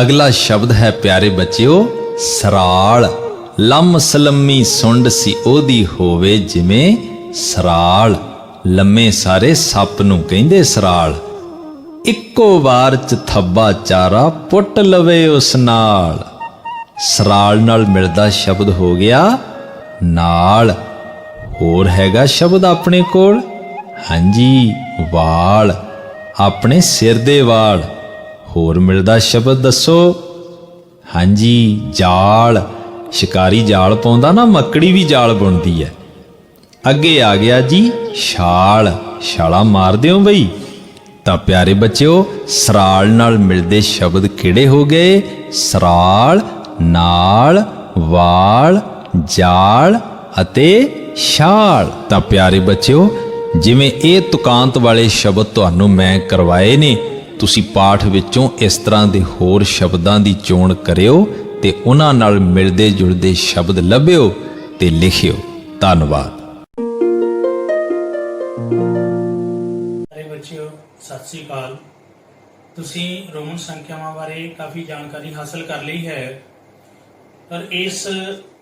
ਅਗਲਾ ਸ਼ਬਦ ਹੈ ਪਿਆਰੇ ਬੱਚਿਓ ਸਰਾਲ। ਲੰਮ ਸਲੰਮੀ ਸੁੰਡ ਸੀ ਉਹਦੀ ਹੋਵੇ ਜਿਵੇਂ ਸਰਾਲ। ਲੰਮੇ ਸਾਰੇ ਸੱਪ ਨੂੰ ਕਹਿੰਦੇ ਸਰਾਲ। ਇੱਕੋ ਵਾਰ 'ਚ ਥੱਬਾ ਚਾਰਾ ਪੁੱਟ ਲਵੇ ਉਸ ਨਾਲ। ਸਰਾਲ ਨਾਲ ਮਿਲਦਾ ਸ਼ਬਦ ਹੋ ਗਿਆ ਨਾਲ। ਹੋਰ ਹੈਗਾ ਸ਼ਬਦ ਆਪਣੇ ਕੋਲ? ਹਾਂਜੀ ਵਾਲ, ਆਪਣੇ ਸਿਰ ਦੇ ਵਾਲ। ਹੋਰ ਮਿਲਦਾ ਸ਼ਬਦ ਦੱਸੋ। ਹਾਂਜੀ ਜਾਲ, ਸ਼ਿਕਾਰੀ ਜਾਲ ਪਾਉਂਦਾ ਨਾ, ਮੱਕੜੀ ਵੀ ਜਾਲ ਬੁਣਦੀ ਹੈ। ਅੱਗੇ ਆ ਗਿਆ ਜੀ ਛਾਲ, ਛਾਲਾ ਮਾਰਦੇ ਹੋ ਬਈ। ਤਾਂ ਪਿਆਰੇ ਬੱਚਿਓ, ਸਰਾਲ ਨਾਲ ਮਿਲਦੇ ਸ਼ਬਦ ਕਿਹੜੇ ਹੋ ਗਏ? ਸਰਾਲ, ਨਾਲ, ਵਾਲ, ਜਾਲ ਅਤੇ ਛਾਲ। ਤਾਂ ਪਿਆਰੇ ਬੱਚਿਓ, ਜਿਵੇਂ ਇਹ ਤੁਕਾਂਤ ਵਾਲੇ ਸ਼ਬਦ ਤੁਹਾਨੂੰ ਮੈਂ ਕਰਵਾਏ ਨੇ, ਤੁਸੀਂ ਪਾਠ ਵਿੱਚੋਂ ਇਸ ਤਰ੍ਹਾਂ ਦੇ ਹੋਰ ਸ਼ਬਦਾਂ ਦੀ ਚੋਣ ਕਰਿਓ ਤੇ ਉਹਨਾਂ ਨਾਲ ਮਿਲਦੇ ਜੁਲਦੇ ਸ਼ਬਦ ਲੱਭਿਓ ਤੇ ਲਿਖਿਓ। ਧੰਨਵਾਦ। ਬੱਚਿਓ ਸਤਿ ਸ੍ਰੀ ਅਕਾਲ। ਤੁਸੀਂ ਰੋਮਨ ਸੰਖਿਆਵਾਂ ਬਾਰੇ ਕਾਫੀ ਜਾਣਕਾਰੀ ਹਾਸਲ ਕਰ ਲਈ ਹੈ, ਪਰ ਇਸ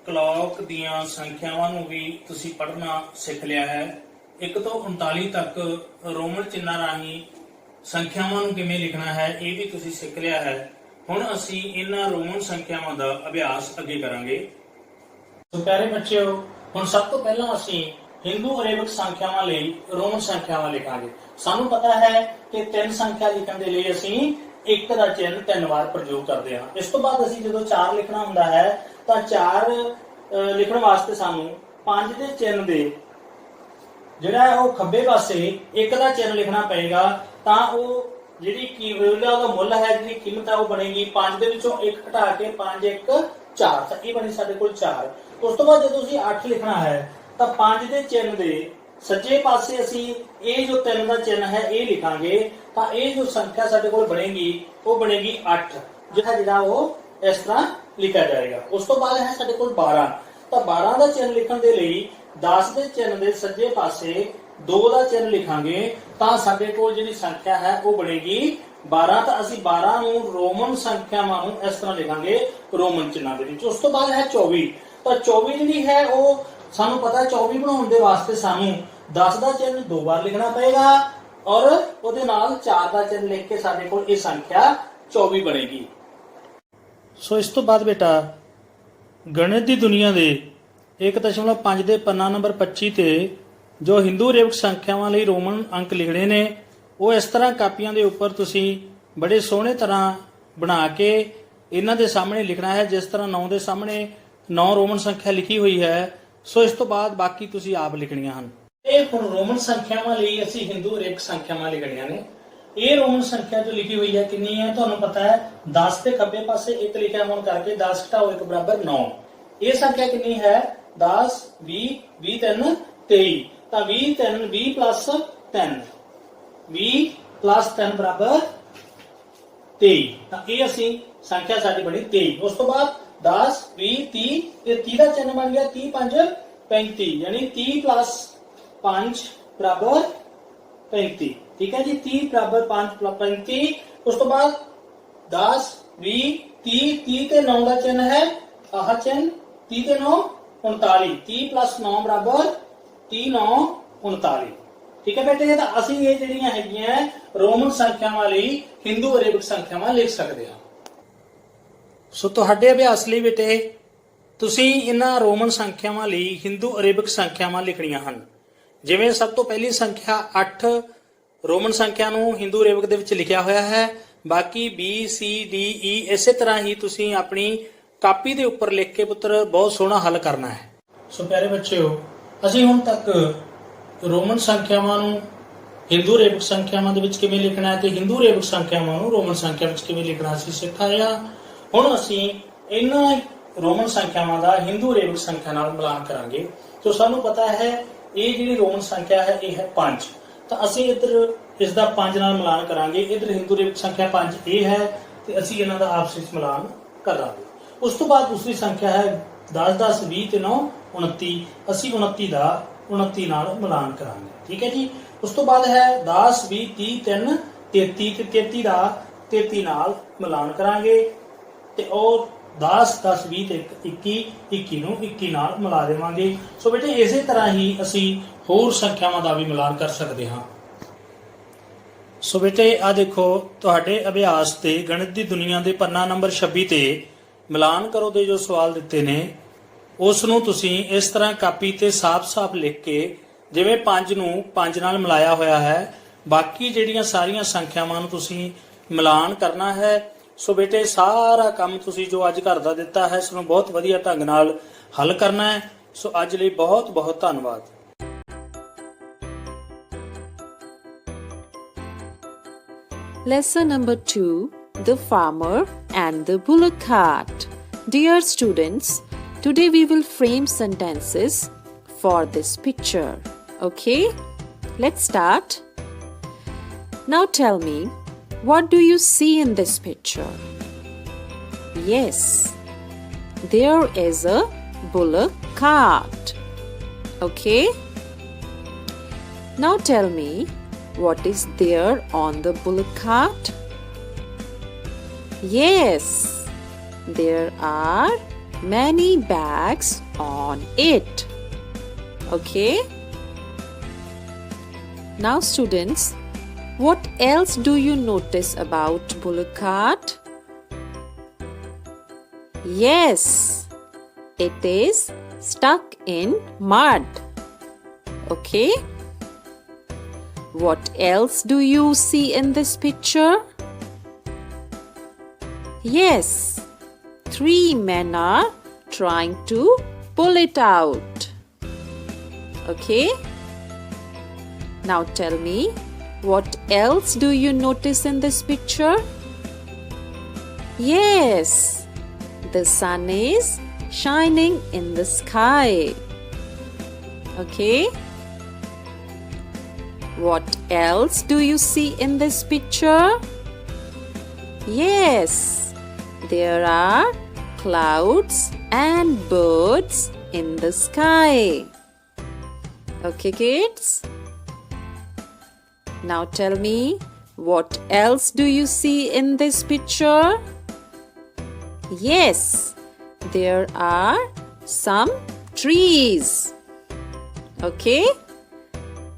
ਕਲੌਕ ਦੀਆਂ ਸੰਖਿਆਵਾਂ ਨੂੰ ਵੀ ਤੁਸੀਂ ਪੜ੍ਹਨਾ ਸਿੱਖ ਲਿਆ ਹੈ। 1 ਤੋਂ 39 ਤੱਕ ਰੋਮਨ ਚਿੰਨ੍ਹਾਂ ਰਾਹੀਂ ਸੰਖਿਆਵਾਂ ਨੂੰ ਕਿਵੇਂ ਲਿਖਣਾ ਹੈ ਇਹ ਵੀ ਤੁਸੀਂ ਸਿੱਖ ਲਿਆ ਹੈ। ਹੁਣ ਅਸੀਂ ਇਹਨਾਂ ਰੋਮਨ ਸੰਖਿਆਵਾਂ ਦਾ ਅਭਿਆਸ ਅੱਗੇ ਕਰਾਂਗੇ। ਸੋ ਪਿਆਰੇ ਬੱਚਿਓ, ਹੁਣ ਸਭ ਤੋਂ ਪਹਿਲਾਂ ਅਸੀਂ ਹਿੰਦੂ ਅਰੇਬਿਕ ਸੰਖਿਆਵਾਂ ਲਈ ਰੋਮਨ ਸੰਖਿਆਵਾਂ ਲਿਖਾਂਗੇ। ਸਾਨੂੰ ਪਤਾ ਹੈ ਕਿ 3 ਸੰਖਿਆ ਲਿਖਣ ਦੇ ਲਈ ਅਸੀਂ 1 ਦਾ ਚਿੰਨ੍ਹ 3 ਵਾਰ ਪ੍ਰਯੋਗ ਕਰਦੇ ਹਾਂ। ਇਸ ਤੋਂ ਬਾਅਦ ਅਸੀਂ ਜਦੋਂ 4 ਲਿਖਣਾ ਹੁੰਦਾ ਹੈ ਤਾਂ 4 ਲਿਖਣ ਵਾਸਤੇ ਸਾਨੂੰ 5 ਦੇ ਚਿੰਨ੍ਹ ਦੇ ਜਿਹੜਾ ਹੈ ਉਹ ਖੱਬੇ ਪਾਸੇ 1 ਦਾ ਚਿੰਨ੍ਹ ਲਿਖਣਾ ਪਏਗਾ। ਤਾਂ ਉਹ ਜਿਹੜੀ ਉਹਦਾ ਮੁੱਲ ਹੈ, ਜਿਹੜੀ ਕੀਮਤ ਹੈ ਉਹ ਬਣੇਗੀ 5 ਦੇ ਵਿੱਚੋਂ 1 ਘਟਾ ਕੇ 5 1 4, ਤਾਂ ਇਹ ਬਣੀ ਸਾਡੇ ਕੋਲ 4। ਉਸ ਤੋਂ ਬਾਅਦ ਜਦੋਂ ਅਸੀਂ 8 ਲਿਖਣਾ ਹੈ ਤਾਂ 5 ਦੇ ਚਿੰਨ੍ਹ ਦੇ ਸੱਜੇ ਪਾਸੇ ਅਸੀਂ ਇਹ ਜੋ 3 ਦਾ ਚਿੰਨ੍ਹ ਹੈ ਇਹ ਲਿਖਾਂਗੇ। ਤਾਂ ਇਹ ਜੋ ਸੰਖਿਆ ਸਾਡੇ ਕੋਲ ਬਣੇਗੀ ਉਹ ਬਣੇਗੀ 8, ਜਿਹੜਾ ਉਹ ਇਸ ਤਰ੍ਹਾਂ ਲਿਖਿਆ ਜਾਏਗਾ। ਉਸ ਤੋਂ ਬਾਅਦ ਹੈ ਸਾਡੇ ਕੋਲ 12। ਤਾਂ 12 ਦਾ ਚਿੰਨ੍ਹ ਲਿਖਣ ਦੇ ਲਈ 10 ਦੇ ਚਿੰਨ੍ਹ ਦੇ ਸੱਜੇ ਪਾਸੇ 2 ਦਾ ਚਿੰਨ੍ਹ ਲਿਖਾਂਗੇ। ਤਾਂ ਸਾਡੇ ਕੋਲ ਜਿਹੜੀ ਸੰਖਿਆ ਹੈ ਉਹ ਬਣੇਗੀ 12। ਤਾਂ ਅਸੀਂ 12 ਨੂੰ ਰੋਮਨ ਸੰਖਿਆਵਾਂ ਨੂੰ ਇਸ ਤਰ੍ਹਾਂ ਲਿਖਾਂਗੇ ਰੋਮਨ ਚਿੰਨ੍ਹਾਂ ਦੇ ਵਿੱਚ। ਉਸ ਤੋਂ ਬਾਅਦ ਹੈ 24। ਤਾਂ 24 ਜਿਹੜੀ ਹੈ ਉਹ ਸਾਨੂੰ ਪਤਾ 24 ਬਣਾਉਣ ਦੇ ਵਾਸਤੇ ਸਾਨੂੰ 10 ਦਾ ਚਿੰਨ੍ਹ 2 ਵਾਰ ਲਿਖਣਾ ਪਏਗਾ ਔਰ ਉਹਦੇ ਨਾਲ 4 ਦਾ ਚਿੰਨ੍ਹ ਲਿਖ ਕੇ ਸਾਡੇ ਕੋਲ ਇਹ ਸੰਖਿਆ 24 ਬਣੇਗੀ। ਸੋ ਇਸ ਤੋਂ ਬਾਅਦ ਬੇਟਾ ਗਣਿਤ ਦੀ ਦੁਨੀਆ ਦੇ 1.5 ਦੇ ਪੰਨਾ ਨੰਬਰ 25 ਤੇ ਜੋ ਹਿੰਦੂ ਅਰੇਬਿਕ ਸੰਖਿਆਵਾਂ ਲਈ ਰੋਮਨ ਅੰਕ ਲਿਖਣੇ ਨੇ ਉਹ ਇਸ ਤਰ੍ਹਾਂ ਕਾਪੀਆਂ ਦੇ ਉੱਪਰ ਤੁਸੀਂ ਬੜੇ ਸੋਹਣੇ ਤਰ੍ਹਾਂ ਬਣਾ ਕੇ ਇਹਨਾਂ ਦੇ ਸਾਹਮਣੇ ਲਿਖਣਾ ਹੈ। ਜਿਸ ਤਰ੍ਹਾਂ 9 ਦੇ ਸਾਹਮਣੇ 9 ਰੋਮਨ ਸੰਖਿਆ ਲਿਖੀ ਹੋਈ ਹੈ। ਸੋ ਇਸ ਤੋਂ ਬਾਅਦ ਬਾਕੀ ਤੁਸੀਂ ਆਪ ਲਿਖਣੀਆਂ ਹਨ। ਇਹ ਹੁਣ ਰੋਮਨ ਸੰਖਿਆਵਾਂ ਲਈ ਅਸੀਂ ਹਿੰਦੂ ਅਰੇਬਿਕ ਸੰਖਿਆਵਾਂ ਲਿਖਣੀਆਂ ਨੇ। ਇਹ ਰੋਮਨ ਸੰਖਿਆ ਜੋ ਲਿਖੀ ਹੋਈ ਹੈ ਕਿੰਨੀ ਹੈ ਤੁਹਾਨੂੰ ਪਤਾ ਹੈ। 10 ਦੇ ਖੱਬੇ ਪਾਸੇ 1 ਲਿਖਿਆ ਹੋਣ ਕਰਕੇ 10 ਘਟਾਓ 1 ਬਰਾਬਰ 9। ਇਹ ਸੰਖਿਆ ਕਿੰਨੀ ਹੈ? 10 20 20 3 23। ਤਾਂ 20 3 20 plus 3 20 plus 3 ਬਰਾਬਰ 23। ਤਾਂ ਇਹ ਅਸੀਂ ਸੰਖਿਆ ਸਾਡੀ ਬਣੀ 23। ਉਸ ਤੋਂ ਬਾਅਦ 10 20 30 ਤੇ 30 ਦਾ ਚਿੰਨ੍ਹ ਬਣ ਗਿਆ 30 5 35, ਯਾਨੀ 30 plus 5 ਬਰਾਬਰ 35। ਠੀਕ ਹੈ ਜੀ, 30 ਬਰਾਬਰ 5 plus 35। ਉਸ ਤੋਂ ਬਾਅਦ 10 20 30 30 ਤੇ 9 ਦਾ ਚਿੰਨ੍ਹ ਹੈ ਆਹ ਚਿੰਨ੍ਹ 30 ਤੇ 9 39। 30 plus 9 ਬਰਾਬਰ 30 9 39। ਠੀਕ ਹੈ ਬੇਟੇ, ਤਾਂ ਅਸੀਂ ਇਹ ਜਿਹੜੀਆਂ ਹੈਗੀਆਂ ਰੋਮਨ ਸੰਖਿਆਵਾਂ ਲਈ ਹਿੰਦੂ ਅਰੇਬਿਕ ਸੰਖਿਆਵਾਂ ਲਿਖ ਸਕਦੇ ਹਾਂ। ਸੋ ਤੁਹਾਡੇ ਅਭਿਆਸ ਲਈ ਬੇਟੇ ਤੁਸੀਂ ਇਹਨਾਂ ਰੋਮਨ ਸੰਖਿਆਵਾਂ ਲਈ ਹਿੰਦੂ ਅਰੇਬਿਕ ਸੰਖਿਆਵਾਂ ਲਿਖਣੀਆਂ ਹਨ। ਜਿਵੇਂ ਸਭ ਤੋਂ ਪਹਿਲੀ ਸੰਖਿਆ 8 ਰੋਮਨ ਸੰਖਿਆ ਨੂੰ ਹਿੰਦੂ ਅਰੇਬਿਕ ਦੇ ਵਿੱਚ ਲਿਖਿਆ ਹੋਇਆ ਹੈ। ਬਾਕੀ B C D E ਇਸੇ ਤਰ੍ਹਾਂ ਹੀ ਤੁਸੀਂ ਆਪਣੀ ਕਾਪੀ ਦੇ ਉੱਪਰ ਲਿਖ ਕੇ ਪੁੱਤਰ ਬਹੁਤ ਸੋਹਣਾ ਹੱਲ ਕਰਨਾ ਹੈ। ਸੋ ਪਿਆਰੇ ਬੱਚਿਓ, ਅਸੀਂ ਹੁਣ ਤੱਕ ਰੋਮਨ ਸੰਖਿਆਵਾਂ ਨੂੰ ਹਿੰਦੂ ਅਰੇਬਿਕ ਸੰਖਿਆਵਾਂ ਦੇ ਵਿੱਚ ਕਿਵੇਂ ਲਿਖਣਾ ਹੈ ਤੇ ਹਿੰਦੂ ਅਰੇਬਿਕ ਸੰਖਿਆਵਾਂ ਨੂੰ ਰੋਮਨ ਸੰਖਿਆ ਵਿੱਚ ਕਿਵੇਂ ਲਿਖਣਾ ਅਸੀਂ ਸਿੱਖਿਆ। ਹੁਣ ਅਸੀਂ ਇਹਨਾਂ ਰੋਮਨ ਸੰਖਿਆਵਾਂ ਦਾ ਹਿੰਦੂ ਅਰੇਬਿਕ ਸੰਖਿਆ ਨਾਲ ਮਿਲਾਨ ਕਰਾਂਗੇ। तो ਸਾਨੂੰ ਪਤਾ ਹੈ ਇਹ ਜਿਹੜੀ ਰੋਮਨ ਸੰਖਿਆ ਹੈ ਇਹ ਹੈ 5। ਤਾਂ ਅਸੀਂ ਇੱਧਰ ਇਸ ਦਾ 5 ਨਾਲ ਮਿਲਾਨ ਕਰਾਂਗੇ। ਇੱਧਰ ਹਿੰਦੂ ਅਰੇਬਿਕ ਸੰਖਿਆ 5 ਇਹ ਹੈ ਤੇ ਅਸੀਂ ਇਹਨਾਂ ਦਾ ਆਪਸ ਵਿੱਚ ਮਿਲਾਨ ਕਰਾਂਗੇ। ਉਸ ਤੋਂ ਬਾਅਦ ਦੂਸਰੀ ਸੰਖਿਆ ਹੈ 10 10 20 ਤੇ 9 29। ਅਸੀਂ 29 ਦਾ 29 ਨਾਲ ਮਿਲਾਨ ਕਰਾਂਗੇ। ਠੀਕ ਹੈ ਜੀ। ਉਸ ਤੋਂ ਬਾਅਦ ਹੈ 10 20 30 3 33 ਤੇ 33 ਦਾ 33 ਨਾਲ ਮਿਲਾਨ ਕਰਾਂਗੇ ਤੇ ਉਹ 10 10 20 ਤੇ 21 21 ਨੂੰ 21 ਨਾਲ ਮਿਲਾ ਦੇਵਾਂਗੇ। ਸੋ ਬੇਟੇ ਇਸੇ ਤਰ੍ਹਾਂ ਹੀ ਅਸੀਂ ਹੋਰ ਸੰਖਿਆਵਾਂ ਦਾ ਵੀ ਮਿਲਾਨ ਕਰ ਸਕਦੇ ਹਾਂ। ਸੋ ਬੇਟੇ ਆ ਦੇਖੋ ਤੁਹਾਡੇ ਅਭਿਆਸ ਤੇ ਗਣਿਤ ਦੀ ਦੁਨੀਆ ਦੇ ਪੰਨਾ ਨੰਬਰ 26 ਤੇ ਮਿਲਾਨ ਕਰੋ ਦੇ ਜੋ ਸਵਾਲ ਦਿੱਤੇ ਨੇ ਉਸ ਨੂੰ ਤੁਸੀਂ ਇਸ ਤਰ੍ਹਾਂ ਕਾਪੀ ਤੇ ਸਾਫ਼-ਸਾਫ਼ ਲਿਖ ਕੇ ਜਿਵੇਂ 5 ਨੂੰ 5 ਨਾਲ ਮਿਲਾਇਆ ਹੋਇਆ ਹੈ, ਬਾਕੀ ਜਿਹੜੀਆਂ ਸਾਰੀਆਂ ਸੰਖਿਆਵਾਂ ਨੂੰ ਤੁਸੀਂ ਮਿਲਾਨ ਕਰਨਾ ਹੈ। ਸੋ ਬੇਟੇ ਸਾਰਾ ਕੰਮ ਤੁਸੀਂ ਜੋ ਅੱਜ ਘਰ ਦਾ ਦਿੱਤਾ ਹੈ ਇਸ ਨੂੰ ਬਹੁਤ ਵਧੀਆ ਢੰਗ ਨਾਲ ਹੱਲ ਕਰਨਾ ਹੈ। ਸੋ ਅੱਜ ਲਈ ਬਹੁਤ ਬਹੁਤ ਧੰਨਵਾਦ। Lesson number 2, The Farmer and the Bullock Cart. Dear students, today we will frame sentences for this picture. Okay, let's start. Now tell me, what do you see in this picture? Yes, there is a bullock cart. Okay, now tell me, what is there on the bullock cart? Yes, there are many bags on it. Okay? Now students, what else do you notice about bullock cart? Yes, it is stuck in mud. Okay? What else do you see in this picture? Yes, 3 men are trying to pull it out. Okay? Now tell me, what else do you notice in this picture? Yes, the sun is shining in the sky. Okay? What else do you see in this picture? Yes, there are clouds and birds in the sky. Okay, kids? Now tell me, what else do you see in this picture? Yes, there are some trees. Okay?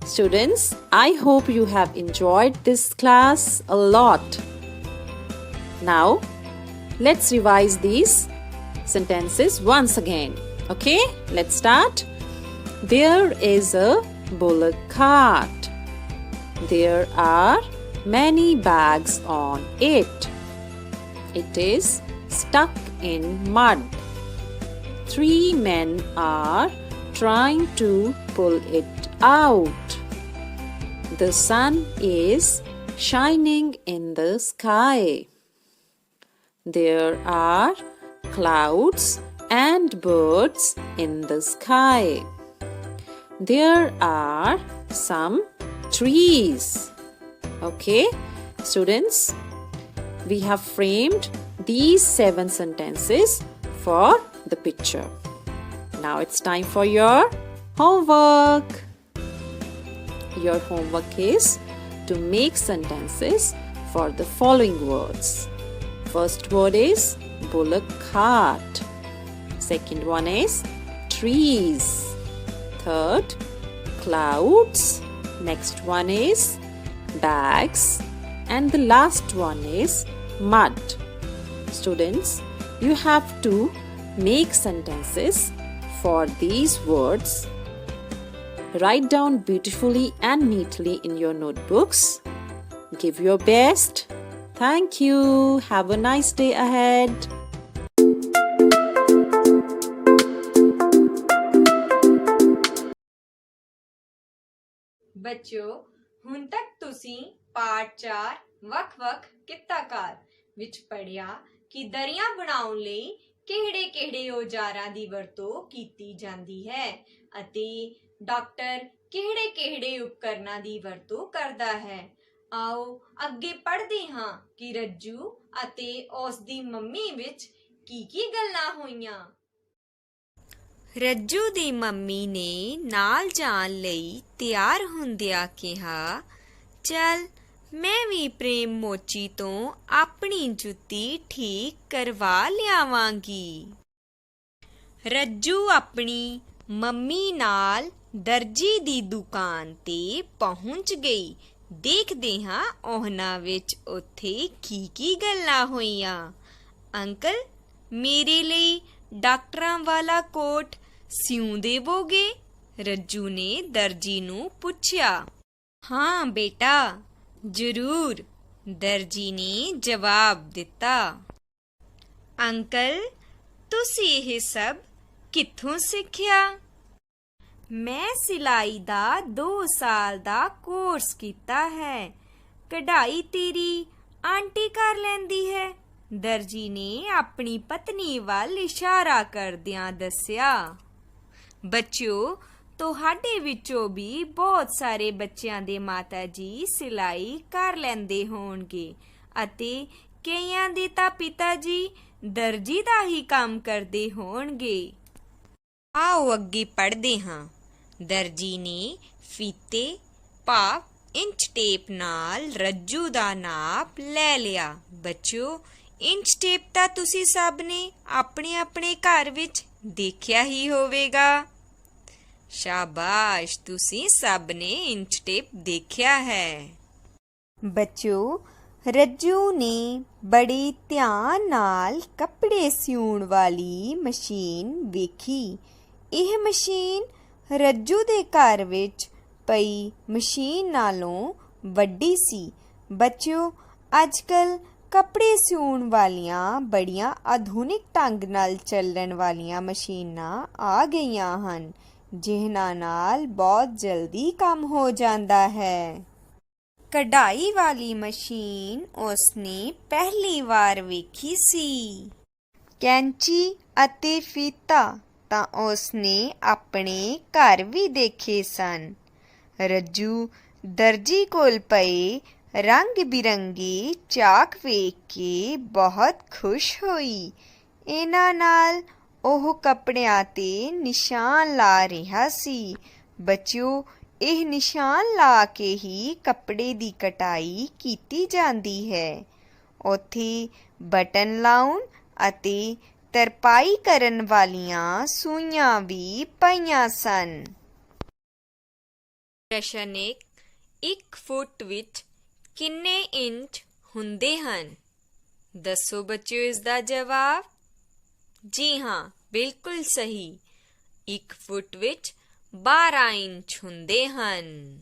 Students, I hope you have enjoyed this class a lot. Now, let's revise these sentences once again. Okay, let's start. There is a bullock cart. There are many bags on it. It is stuck in mud. 3 men are trying to pull it out. The sun is shining in the sky. There are clouds and birds in the sky. There are some trees. Okay, students, we have framed these 7 sentences for the picture. Now it's time for your homework. Your homework is to make sentences for the following words. First word is bullock cart. Second one is trees. Third, clouds. Next one is bags. And the last one is mud. Students, you have to make sentences for these words. Write down beautifully and neatly in your notebooks. Give your best. Thank you. Have a nice day ahead. ਬੱਚਿਓ, ਹੁਣ ਤੱਕ ਤੁਸੀਂ ਪਾਠ 4 ਵੱਖ-ਵੱਖ ਕਿੱਤਾਕਾਰ ਵਿੱਚ ਪੜ੍ਹਿਆ ਕਿ ਦਰੀਆਂ ਬਣਾਉਣ ਲਈ ਕਿਹੜੇ-ਕਿਹੜੇ ਔਜ਼ਾਰਾਂ ਦੀ ਵਰਤੋਂ ਕੀਤੀ ਜਾਂਦੀ ਹੈ ਅਤੇ ਡਾਕਟਰ ਕਿਹੜੇ-ਕਿਹੜੇ ਉਪਕਰਨਾਂ ਦੀ ਵਰਤੋਂ ਕਰਦਾ ਹੈ। ਆਓ ਅੱਗੇ ਪੜ੍ਹਦੇ ਹਾਂ ਕਿ ਰੱਜੂ ਅਤੇ ਉਸ ਦੀ ਮੰਮੀ ਵਿੱਚ ਕੀ ਗੱਲਾਂ ਹੋਈਆਂ। ਰੱਜੂ ਦੀ ਮੰਮੀ ਨੇ ਨਾਲ ਜਾਣ ਲਈ ਤਿਆਰ ਹੁੰਦਿਆਂ ਕਿਹਾ, ਚੱਲ ਮੈਂ ਵੀ ਪ੍ਰੇਮ ਮੋਚੀ ਤੋਂ ਆਪਣੀ ਜੁੱਤੀ ਠੀਕ ਕਰਵਾ ਲਿਆਵਾਂਗੀ। ਰੱਜੂ ਆਪਣੀ ਮੰਮੀ ਨਾਲ ਦਰਜੀ ਦੀ ਦੁਕਾਨ ਤੇ ਪਹੁੰਚ ਗਈ। ਦੇਖਦੇ ਹਾਂ ਉਹਨਾਂ ਵਿੱਚ ਉੱਥੇ ਕੀ ਗੱਲਾਂ ਹੋਈਆਂ। ਅੰਕਲ, ਮੇਰੇ ਲਈ ਡਾਕਟਰਾਂ ਵਾਲਾ ਕੋਟ ਸਿਉਂ ਦੇਵੋਗੇ? ਰੱਜੂ ਨੇ ਦਰਜੀ ਨੂੰ ਪੁੱਛਿਆ। ਹਾਂ ਬੇਟਾ, ਜ਼ਰੂਰ, ਦਰਜੀ ਨੇ ਜਵਾਬ ਦਿੱਤਾ। ਅੰਕਲ, ਤੁਸੀਂ ਇਹ ਸਭ ਕਿੱਥੋਂ ਸਿੱਖਿਆ? ਮੈਂ ਸਿਲਾਈ ਦਾ 2 ਸਾਲ ਦਾ ਕੋਰਸ ਕੀਤਾ ਹੈ। ਕਢਾਈ ਤੇਰੀ ਆਂਟੀ ਕਰ ਲੈਂਦੀ ਹੈ, ਦਰਜੀ ਨੇ ਆਪਣੀ ਪਤਨੀ ਵੱਲ ਇਸ਼ਾਰਾ ਕਰਦਿਆਂ ਦੱਸਿਆ। ਬੱਚਿਓ, ਤੁਹਾਡੇ ਵਿੱਚੋਂ ਵੀ ਬਹੁਤ ਸਾਰੇ ਬੱਚਿਆਂ ਦੇ ਮਾਤਾ ਜੀ ਸਿਲਾਈ ਕਰ ਲੈਂਦੇ ਹੋਣਗੇ ਅਤੇ ਕਈਆਂ ਦੇ ਤਾਂ ਪਿਤਾ ਜੀ ਦਰਜੀ ਦਾ ਹੀ ਕੰਮ ਕਰਦੇ ਹੋਣਗੇ। ਆਓ ਅੱਗੇ ਪੜ੍ਹਦੇ ਹਾਂ। ਦਰਜੀ ਨੇ ਫੀਤੇ ਭਾਵ ਇੰਚ ਟੇਪ ਨਾਲ ਰੱਜੂ ਦਾ ਨਾਪ ਲੈ ਲਿਆ। ਬੱਚਿਓ, ਇੰਚ ਟੇਪ ਤਾਂ ਤੁਸੀਂ ਸਭ ਨੇ ਆਪਣੇ ਆਪਣੇ ਘਰ ਵਿੱਚ ਦੇਖਿਆ ਹੀ ਹੋਵੇਗਾ। ਸ਼ਾਬਾਸ਼, ਤੁਸੀਂ ਸਭ ਨੇ ਇੰਚ ਟੇਪ ਦੇਖਿਆ ਹੈ। ਬੱਚਿਓ, ਰੱਜੂ ਨੇ ਬੜੇ ਧਿਆਨ ਨਾਲ ਕੱਪੜੇ ਸਿਉਣ ਵਾਲੀ ਮਸ਼ੀਨ ਵੇਖੀ। ਇਹ ਮਸ਼ੀਨ ਰੱਜੂ ਦੇ ਘਰ ਵਿੱਚ ਪਈ ਮਸ਼ੀਨ ਨਾਲੋਂ ਵੱਡੀ ਸੀ। ਬੱਚਿਓ, ਅੱਜ-ਕੱਲ੍ਹ ਕੱਪੜੇ ਸਿਉਣ ਵਾਲੀਆਂ ਬੜੀਆਂ ਆਧੁਨਿਕ ਢੰਗ ਨਾਲ ਚੱਲਣ ਵਾਲੀਆਂ ਮਸ਼ੀਨਾਂ ਆ ਗਈਆਂ ਹਨ, ਜਿਨ੍ਹਾਂ ਨਾਲ ਬਹੁਤ ਜਲਦੀ ਕੰਮ ਹੋ ਜਾਂਦਾ ਹੈ। ਕਢਾਈ ਵਾਲੀ ਮਸ਼ੀਨ ਉਸਨੇ ਪਹਿਲੀ ਵਾਰ ਵੇਖੀ ਸੀ। ਕੈਂਚੀ ਅਤੇ ਫੀਤਾ ਤਾਂ ਉਸਨੇ ਆਪਣੇ ਘਰ ਵੀ ਦੇਖੇ ਸਨ। ਰੱਜੂ ਦਰਜੀ ਕੋਲ ਪਏ ਰੰਗ ਬਿਰੰਗੀ ਚਾਕ ਵੇਖ ਕੇ ਬਹੁਤ ਖੁਸ਼ ਹੋਈ। ਇਹਨਾਂ ਨਾਲ ਉਹ ਕੱਪੜਿਆਂ ਤੇ ਨਿਸ਼ਾਨ ਲਾ ਰਿਹਾ ਸੀ। ਬੱਚਿਓ, ਇਹ ਨਿਸ਼ਾਨ ਲਾ ਕੇ ਹੀ ਕੱਪੜੇ ਦੀ ਕਟਾਈ ਕੀਤੀ ਜਾਂਦੀ ਹੈ। ਉੱਥੇ ਬਟਨ ਲਾਉਣ ਅਤੇ ਤਰਪਾਈ ਕਰਨ ਵਾਲੀਆਂ ਸੂਈਆਂ ਵੀ ਪਈਆਂ ਸਨ। ਪ੍ਰਸ਼ਨ 1 ਫੁੱਟ ਵਿੱਚ ਕਿੰਨੇ ਇੰਚ ਹੁੰਦੇ ਹਨ? ਦੱਸੋ ਬੱਚਿਓ ਇਸ ਦਾ ਜਵਾਬ। ਜੀ ਹਾਂ, ਬਿਲਕੁਲ ਸਹੀ। 1 ਫੁੱਟ ਵਿੱਚ 12 ਇੰਚ ਹੁੰਦੇ ਹਨ।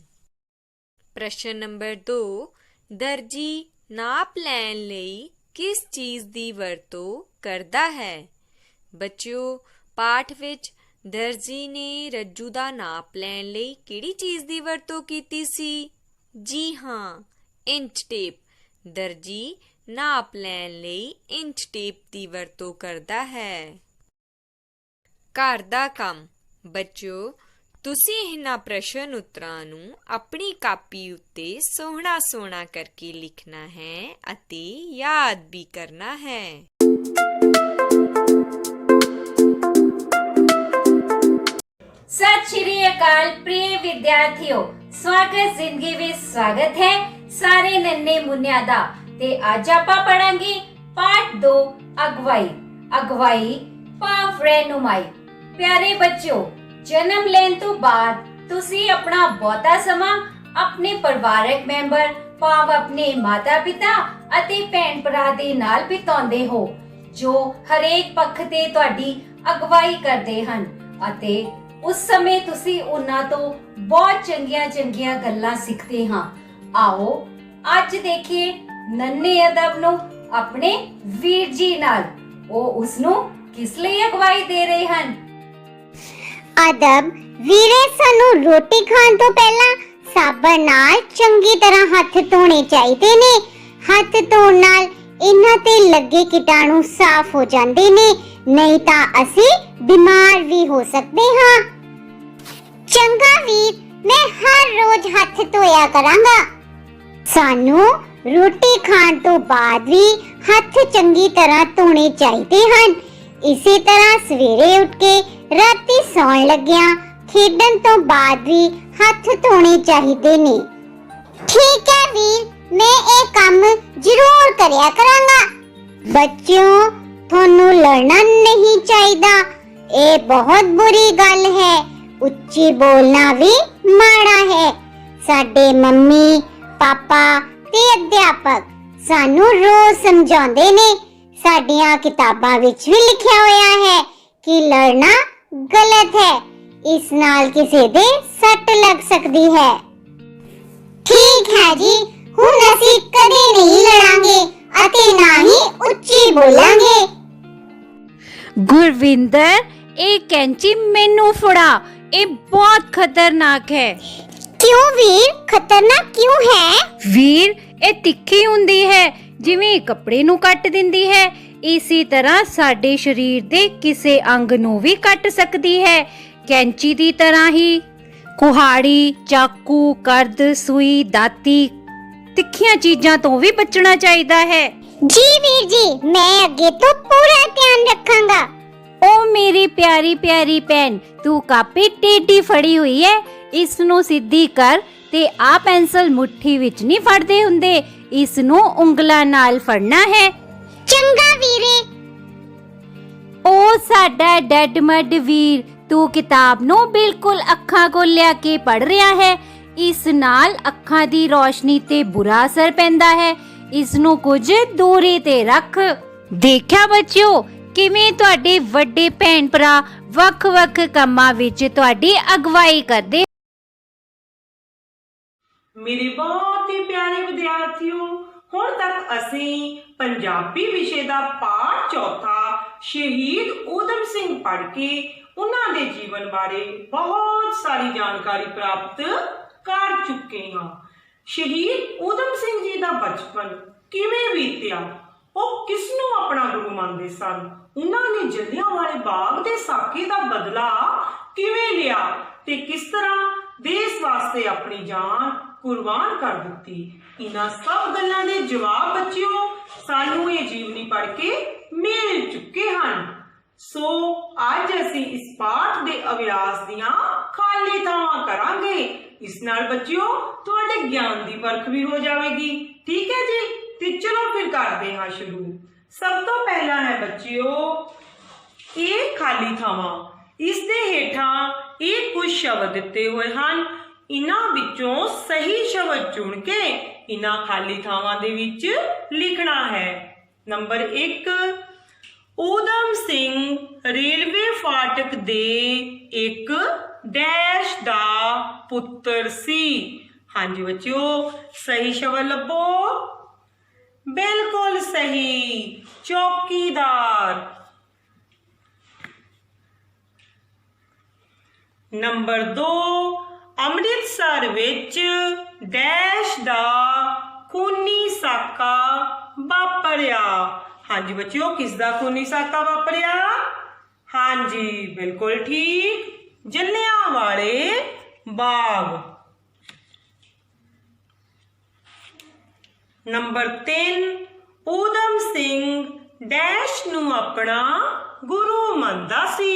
ਪ੍ਰਸ਼ਨ ਨੰਬਰ 2, ਦਰਜੀ ਨਾਪ ਲੈਣ ਲਈ ਕਿਸ ਚੀਜ਼ ਦੀ ਵਰਤੋਂ ਕਰਦਾ ਹੈ? ਬੱਚਿਓ, ਪਾਠ ਵਿੱਚ ਦਰਜੀ ਨੇ ਰੱਜੂ ਦਾ ਨਾਪ ਲੈਣ ਲਈ ਕਿਹੜੀ ਚੀਜ਼ ਦੀ ਵਰਤੋਂ ਕੀਤੀ ਸੀ? ਜੀ ਹਾਂ, ਇੰਚ ਟੇਪ। ਦਰਜੀ ਨਾਪ ਲੈਣ ਲਈ ਇੰਚ ਟੇਪ ਦੀ ਵਰਤੋਂ ਕਰਦਾ ਹੈ। ਘਰ ਦਾ ਕੰਮ। ਬੱਚਿਓ, ਤੁਸੀਂ ਇਹਨਾਂ ਪ੍ਰਸ਼ਨ ਉੱਤਰਾਂ ਨੂੰ ਆਪਣੀ ਕਾਪੀ ਉੱਤੇ ਸੋਹਣਾ ਕਰਕੇ ਲਿਖਣਾ ਹੈ ਅਤੇ ਯਾਦ ਵੀ ਕਰਨਾ ਹੈ। सत श्री अकाल प्रिय विद्यार्थियों, स्वागत जिंदगी ਵਿੱਚ ਸਵਾਗਤ ਹੈ ਸਾਰੇ ਨੰਨੇ ਮੁੰਨਿਆਂ ਦਾ। ਤੇ ਅੱਜ ਆਪਾਂ ਪੜਾਂਗੇ ਪਾਠ 2 ਅਗਵਾਈ ਭਾਵ ਰਹਿਨੁਮਾਈ। ਪਿਆਰੇ ਬੱਚਿਓ, ਜਨਮ ਲੈਣ ਤੋਂ ਬਾਅਦ ਤੁਸੀਂ ਆਪਣਾ ਬਹੁਤਾ ਸਮਾਂ ਆਪਣੇ ਪਰਿਵਾਰਕ ਮੈਂਬਰ ਭਾਵ ਆਪਣੇ ਮਾਤਾ ਪਿਤਾ ਅਤੇ ਭੈਣ ਭਰਾ ਦੇ ਨਾਲ ਬਿਤਾਉਂਦੇ ਹੋ, ਜੋ ਹਰੇਕ ਪੱਖ ਤੇ ਤੁਹਾਡੀ ਅਗਵਾਈ ਕਰਦੇ ਹਨ ਅਤੇ ਉਸ ਸਮੇਂ ਤੁਸੀਂ ਉਹਨਾਂ ਤੋਂ ਬਹੁਤ ਚੰਗੀਆਂ ਗੱਲਾਂ ਸਿੱਖਦੇ ਹਾਂ। ਆਓ ਅੱਜ ਦੇਖੀਏ ਨੰਨੇ ਅਦਬ ਨੂੰ ਆਪਣੇ ਵੀਰ ਜੀ ਨਾਲ। ਉਹ ਉਸ ਨੂੰ ਕਿਸ ਲਈ ਅਗਵਾਈ ਦੇ ਰਹੇ ਹਨ? ਅਦਬ ਵੀਰੇ, ਸਾਨੂੰ ਰੋਟੀ ਖਾਣ ਤੋਂ ਪਹਿਲਾਂ ਸਾਬਣ ਨਾਲ ਚੰਗੀ ਤਰ੍ਹਾਂ ਹੱਥ ਧੋਣੇ ਚਾਹੀਦੇ ਨੇ। ਹੱਥ ਧੋਣ ਨਾਲ ਇਹਨਾਂ ਤੇ ਲੱਗੇ ਕੀਟਾਣੂ ਸਾਫ਼ ਹੋ ਜਾਂਦੇ ਨੇ, ਨਹੀਂ ਤਾਂ ਅਸੀਂ ਬਿਮਾਰ ਵੀ ਹੋ ਸਕਦੇ ਹਾਂ। ਚੰਗਾ ਵੀਰ, ਮੈਂ ਹਰ ਰੋਜ਼ ਹੱਥ ਧੋਇਆ ਕਰਾਂਗਾ। ਸਾਨੂੰ ਰੋਟੀ ਖਾਣ ਤੋਂ ਬਾਅਦ ਵੀ ਹੱਥ ਚੰਗੀ ਤਰ੍ਹਾਂ ਧੋਣੇ ਚਾਹੀਦੇ ਹਨ। ਇਸੇ ਤਰ੍ਹਾਂ ਸਵੇਰੇ ਉੱਠ ਕੇ ਰਾਤੀ ਸੌਣ ਲੱਗਿਆਂ ਖੇਡਣ ਤੋਂ ਬਾਅਦ ਵੀ ਹੱਥ ਧੋਣੇ ਚਾਹੀਦੇ ਨੇ। ਠੀਕ ਹੈ ਵੀਰ, ਮੈਂ ਇਹ ਕੰਮ ਜ਼ਰੂਰ ਕਰਿਆ ਕਰਾਂਗਾ। ਬੱਚਿਓ, ਤੁਹਾਨੂੰ ਲੜਨਾ ਨਹੀਂ ਚਾਹੀਦਾ, ਇਹ ਬਹੁਤ ਬੁਰੀ ਗੱਲ ਹੈ। ਉੱਚੀ ਬੋਲਣਾ ਵੀ ਮਾੜਾ ਹੈ। ਸਾਡੇ ਮੰਮੀ ਪਾਪਾ ਤੇ ਅਧਿਆਪਕ ਸਾਨੂੰ ਰੋਜ਼ ਸਮਝਾਉਂਦੇ ਨੇ। ਸਾਡੀਆਂ ਕਿਤਾਬਾਂ ਵਿੱਚ ਵੀ ਲਿਖਿਆ ਹੋਇਆ ਹੈ ਕਿ ਲੜਨਾ ਗਲਤ ਹੈ। ਇਸ ਨਾਲ ਕਿਸੇ ਦੇ ਸੱਟ ਲੱਗ ਸਕਦੀ ਹੈ। ਠੀਕ ਹੈ ਜੀ, ਹੁਣ ਅਸੀਂ ਕਦੇ ਨਹੀਂ ਲੜਾਂਗੇ ਅਤੇ ਨਾ ਹੀ ਉੱਚੀ ਬੋਲਾਂਗੇ। ਗੁਰਵਿੰਦਰ, ਇਹ ਕੈਂਚੀ ਮੈਨੂੰ ਫੜਾ, ਇਹ ਬਹੁਤ ਖਤਰਨਾਕ ਹੈ। ਕਿਉਂ ਵੀਰ, ਖਤਰਨਾਕ ਕਿਉਂ ਹੈ? ਵੀਰ, ਇਹ ਤਿੱਖੀ ਹੁੰਦੀ ਹੈ, ਜਿਵੇਂ ਕੱਪੜੇ ਨੂੰ ਕੱਟ ਦਿੰਦੀ ਹੈ, ਇਸੇ ਤਰ੍ਹਾਂ ਸਾਡੇ ਸਰੀਰ ਦੇ ਕਿਸੇ ਅੰਗ ਨੂੰ ਵੀ ਕੱਟ ਸਕਦੀ ਹੈ। ਕੈਂਚੀ ਦੀ ਤਰ੍ਹਾਂ ਹੀ ਕੁਹਾੜੀ, ਚਾਕੂ, ਕਰਦ, ਸੂਈ, ਦਾਤੀ, ਤਿੱਖੀਆਂ ਚੀਜ਼ਾਂ ਤੋਂ ਵੀ ਬਚਣਾ ਚਾਹੀਦਾ ਹੈ। ਜੀ ਵੀਰ ਜੀ, ਮੈਂ ਅੱਗੇ ਤੋਂ ਪੂਰਾ ਧਿਆਨ ਰੱਖਾਂਗਾ। ਓ ਮੇਰੀ ਪਿਆਰੀ ਪਿਆਰੀ ਭੈਣ, ਤੂੰ ਕਾਪੀ ਟੇਢੀ ਫੜੀ ਹੋਈ ਹੈ, ਇਸ ਨੂੰ ਸਿੱਧੀ ਕਰ ਤੇ ਆ ਪੈਨਸਲ ਮੁੱਠੀ ਵਿੱਚ ਨਹੀਂ ਫੜਦੇ ਹੁੰਦੇ, ਇਸ ਨੂੰ ਉਂਗਲਾਂ ਨਾਲ ਫੜਨਾ ਹੈ। ਚੰਗਾ ਵੀਰੇ। ਓ ਸਾਡਾ ਡੈਡ ਮੱਡ ਵੀਰ, ਤੂੰ ਕਿਤਾਬ ਨੂੰ ਬਿਲਕੁਲ ਅੱਖਾਂ ਕੋਲ ਲਿਆ ਕੇ ਪੜ ਰਿਹਾ ਹੈ। ਇਸ ਨਾਲ ਅੱਖਾਂ ਦੀ ਰੋਸ਼ਨੀ ਤੇ ਬੁਰਾ ਅਸਰ ਪੈਂਦਾ ਹੈ, ਇਸ ਨੂੰ ਕੁਝ ਦੂਰੀ ਤੇ ਰੱਖ। ਦੇਖਿਆ ਬੱਚਿਓ, ਕਿਵੇਂ ਤੁਹਾਡੇ ਵੱਡੇ ਭੈਣ ਭਰਾ ਵੱਖ-ਵੱਖ ਕੰਮਾਂ ਵਿੱਚ ਤੁਹਾਡੀ ਅਗਵਾਈ ਕਰਦੇ। ਮੇਰੇ ਬਹੁਤ ਹੀ ਪਿਆਰੇ ਵਿਦਿਆਰਥੀਓ, ਹੁਣ ਤੱਕ ਅਸੀਂ ਪੰਜਾਬੀ ਵਿਸ਼ੇ ਦਾ ਪਾਠ ਚੌਥਾ ਸ਼ਹੀਦ ਊਧਮ ਸਿੰਘ ਪੜ੍ਹ ਕੇ ਉਹਨਾਂ ਦੇ ਜੀਵਨ ਬਾਰੇ ਬਹੁਤ ਸਾਰੀ ਜਾਣਕਾਰੀ ਪ੍ਰਾਪਤ ਕਰ ਚੁੱਕੇ ਹਾਂ। ਸ਼ਹੀਦ ਊਧਮ ਸਿੰਘ ਜੀ ਦਾ ਬਚਪਨ ਕਿਵੇਂ ਬੀਤਿਆ, ਉਹ ਕਿਸ ਨੂੰ ਆਪਣਾ ਗੁਰੂ ਮੰਨਦੇ ਸਨ, ਉਹਨਾਂ ਨੇ ਜਲਿਆਂਵਾਲੇ ਬਾਗ ਦੇ ਸਾਕੇ ਦਾ ਬਦਲਾ ਕਿਵੇਂ ਲਿਆ ਤੇ ਕਿਸ ਤਰ੍ਹਾਂ ਦੇਸ਼ ਵਾਸਤੇ ਆਪਣੀ ਜਾਨ ਕੁਰਬਾਨ ਕਰ ਦਿੱਤੀ। ਇਹਨਾਂ ਸਭ ਗੱਲਾਂ ਦੇ ਜਵਾਬ ਬੱਚਿਓ ਸਾਨੂੰ ਇਹ ਜੀਵਨੀ ਪੜ੍ਹ ਕੇ ਮਿਲ ਚੁੱਕੇ ਹਨ। ਸੋ ਅੱਜ ਅਸੀਂ ਇਸ ਪਾਠ ਦੇ ਅਭਿਆਸ ਦੀਆਂ ਖਾਲੀ ਥਾਵਾਂ ਕਰਾਂਗੇ। ਇਸ ਨਾਲ ਬੱਚਿਓ ਤੁਹਾਡੇ ਗਿਆਨ ਦੀ ਪਰਖ ਵੀ ਹੋ ਜਾਵੇਗੀ। ਠੀਕ ਹੈ ਜੀ, ਤੇ ਚਲੋ ਫਿਰ ਕਰਦੇ ਹਾਂ ਸ਼ੁਰੂ। ਸਭ ਤੋਂ ਪਹਿਲਾਂ ਹੈ ਬੱਚਿਓ ਇਹ ਖਾਲੀ ਥਾਵਾਂ। ਇਸ ਦੇ ਹੇਠਾਂ ਇਹ ਕੁਝ ਸ਼ਬਦ ਦਿੱਤੇ ਹੋਏ ਹਨ, ਇਹਨਾਂ ਵਿੱਚੋਂ ਸਹੀ ਸ਼ਬਦ ਚੁਣ ਕੇ ਇਹਨਾਂ ਖਾਲੀ ਥਾਵਾਂ ਦੇ ਵਿੱਚ ਲਿਖਣਾ ਹੈ। ਨੰਬਰ 1, ਊਧਮ ਸਿੰਘ ਰੇਲਵੇ ਫਾਟਕ ਦੇ ਇੱਕ ਡੈਸ਼ ਦਾ ਪੁੱਤਰ ਸੀ। ਹਾਂਜੀ ਬੱਚਿਓ, ਸਹੀ ਸ਼ਬਦ ਲੱਭੋ। ਬਿਲਕੁਲ ਸਹੀ, ਚੌਕੀਦਾਰ। ਨੰਬਰ 2, ਅੰਮ੍ਰਿਤਸਰ ਵਿੱਚ ਡੈਸ਼ ਦਾ ਖੂਨੀ ਸਾਕਾ ਵਾਪਰਿਆ। ਹਾਂਜੀ ਬੱਚਿਓ, ਕਿਸ ਦਾ ਖੂਨੀ ਸਾਕਾ ਵਾਪਰਿਆ? ਹਾਂਜੀ ਬਿਲਕੁਲ ਠੀਕ, ਜਲਿਆਂਵਾਲੇ ਬਾਗ। ਨੰਬਰ 3, ਊਧਮ ਸਿੰਘ ਡੈਸ਼ ਨੂੰ ਆਪਣਾ ਗੁਰੂ ਮੰਨਦਾ ਸੀ।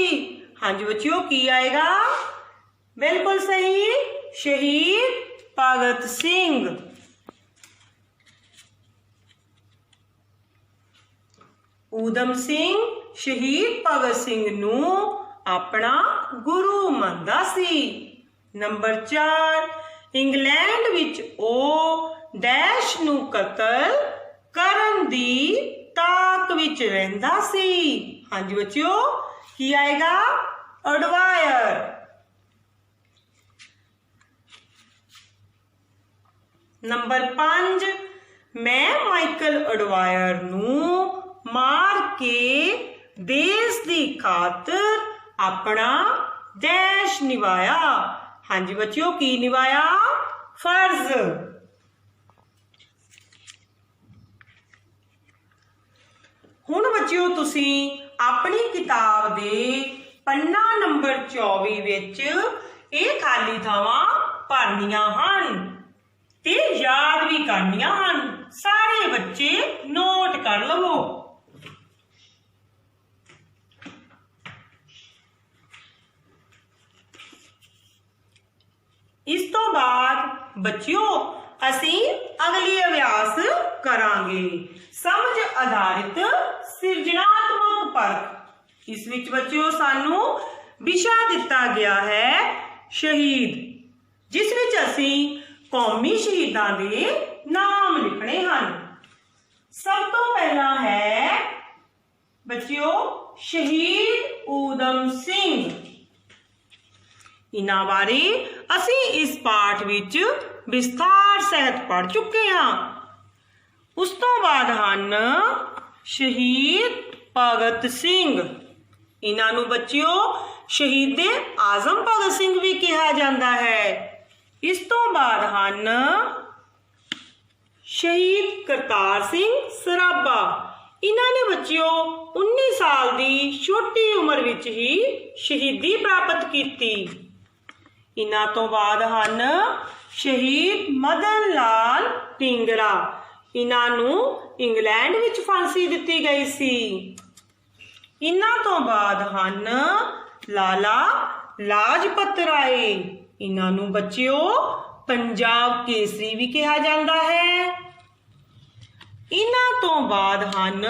ਹਾਂਜੀ ਬੱਚਿਓ, ਕੀ ਆਏਗਾ? ਬਿਲਕੁਲ ਸਹੀ, ਸ਼ਹੀਦ ਭਗਤ ਸਿੰਘ। ਊਧਮ ਸਿੰਘ ਸ਼ਹੀਦ ਭਗਤ ਸਿੰਘ ਨੂੰ ਆਪਣਾ ਗੁਰੂ ਮੰਨਦਾ ਸੀ। ਨੰਬਰ 4, ਇੰਗਲੈਂਡ ਵਿੱਚ ਉਹ ਡੈਸ਼ ਨੂੰ ਕਤਲ ਕਰਨ ਦੀ ਤਾਕ ਵਿੱਚ ਰਹਿੰਦਾ ਸੀ। ਹਾਂਜੀ ਬੱਚਿਓ, ਕੀ ਆਏਗਾ? ਅਡਵਾਇਰ। ਨੰਬਰ 5, ਮੈਂ ਮਾਈਕਲ ਅਡਵਾਇਰ ਨੂੰ ਮਾਰ ਕੇ ਦੇਸ਼ ਦੀ ਖਾਤਰ ਆਪਣਾ ਡੈਸ਼ ਨਿਭਾਇਆ। ਹਾਂਜੀ ਬੱਚਿਓ, ਕੀ ਨਿਭਾਇਆ? ਫਰਜ਼। ਹੁਣ ਬੱਚਿਓ ਤੁਸੀਂ ਆਪਣੀ ਕਿਤਾਬ ਦੇ ਪੰਨਾ ਨੰਬਰ 24 ਵਿੱਚ ਇਹ ਖਾਲੀ ਥਾਵਾਂ ਭਰਨੀਆਂ ਹਨ ਤੇ ਯਾਦ ਵੀ ਕਰਨੀਆਂ ਹਨ। ਸਾਰੇ ਬੱਚੇ ਨੋਟ ਕਰ ਲਵੋ। ਇਸ ਤੋਂ ਬਾਅਦ ਬੱਚਿਓ ਅਸੀਂ ਅਗਲੀ ਅਭਿਆਸ ਕਰਾਂਗੇ, ਸਮਝ ਆਧਾਰਿਤ ਸਿਰਜਣਾਤਮਕ ਪਰਖ। ਇਸ ਵਿੱਚ ਬੱਚਿਓ ਸਾਨੂੰ ਵਿਸ਼ਾ ਦਿੱਤਾ ਗਿਆ ਹੈ ਸ਼ਹੀਦ, ਜਿਸ ਵਿੱਚ ਅਸੀਂ ਕੌਮੀ ਸ਼ਹੀਦਾਂ ਦੇ ਨਾਮ ਲਿਖਣੇ ਹਨ। ਸਭ ਤੋਂ ਪਹਿਲਾਂ ਹੈ ਬੱਚਿਓ ਸ਼ਹੀਦ ਊਧਮ ਸਿੰਘ। ਇਹਨਾਂ ਬਾਰੇ ਅਸੀਂ ਇਸ ਪਾਠ ਵਿੱਚ ਵਿਸਥਾਰ ਸਹਿਤ ਪੜ੍ਹ ਚੁੱਕੇ ਹਾਂ। ਉਸ ਤੋਂ ਬਾਅਦ ਹਨ ਸ਼ਹੀਦ ਭਗਤ ਸਿੰਘ। ਇਹਨਾਂ ਨੂੰ ਬੱਚਿਓ ਸ਼ਹੀਦੇ ਆਜ਼ਮ ਭਗਤ ਸਿੰਘ ਵੀ ਕਿਹਾ ਜਾਂਦਾ ਹੈ। ਇਸ ਤੋਂ ਬਾਅਦ ਹਨ ਸ਼ਹੀਦ ਕਰਤਾਰ ਸਿੰਘ ਸਰਾਭਾ। ਇਹਨਾਂ ਨੇ ਬੱਚਿਓ 19 ਸਾਲ ਦੀ ਛੋਟੀ ਉਮਰ ਵਿੱਚ ਹੀ ਸ਼ਹੀਦੀ ਪ੍ਰਾਪਤ ਕੀਤੀ। ਇਹਨਾਂ ਤੋਂ ਬਾਅਦ ਹਨ ਸ਼ਹੀਦ ਮਦਨ ਲਾਲ ਢੀਂਗਰਾ। ਇਹਨਾਂ ਨੂੰ ਇੰਗਲੈਂਡ ਵਿੱਚ ਫਾਂਸੀ ਦਿੱਤੀ ਗਈ ਸੀ। ਇਹਨਾਂ ਤੋਂ ਬਾਅਦ ਹਨ ਲਾਲਾ ਲਾਜਪਤ ਰਾਏ। ਇਹਨਾਂ ਨੂੰ ਬੱਚਿਓ ਪੰਜਾਬ ਕੇਸਰੀ ਵੀ ਕਿਹਾ ਜਾਂਦਾ ਹੈ। ਇਹਨਾਂ ਤੋਂ ਬਾਅਦ ਹਨ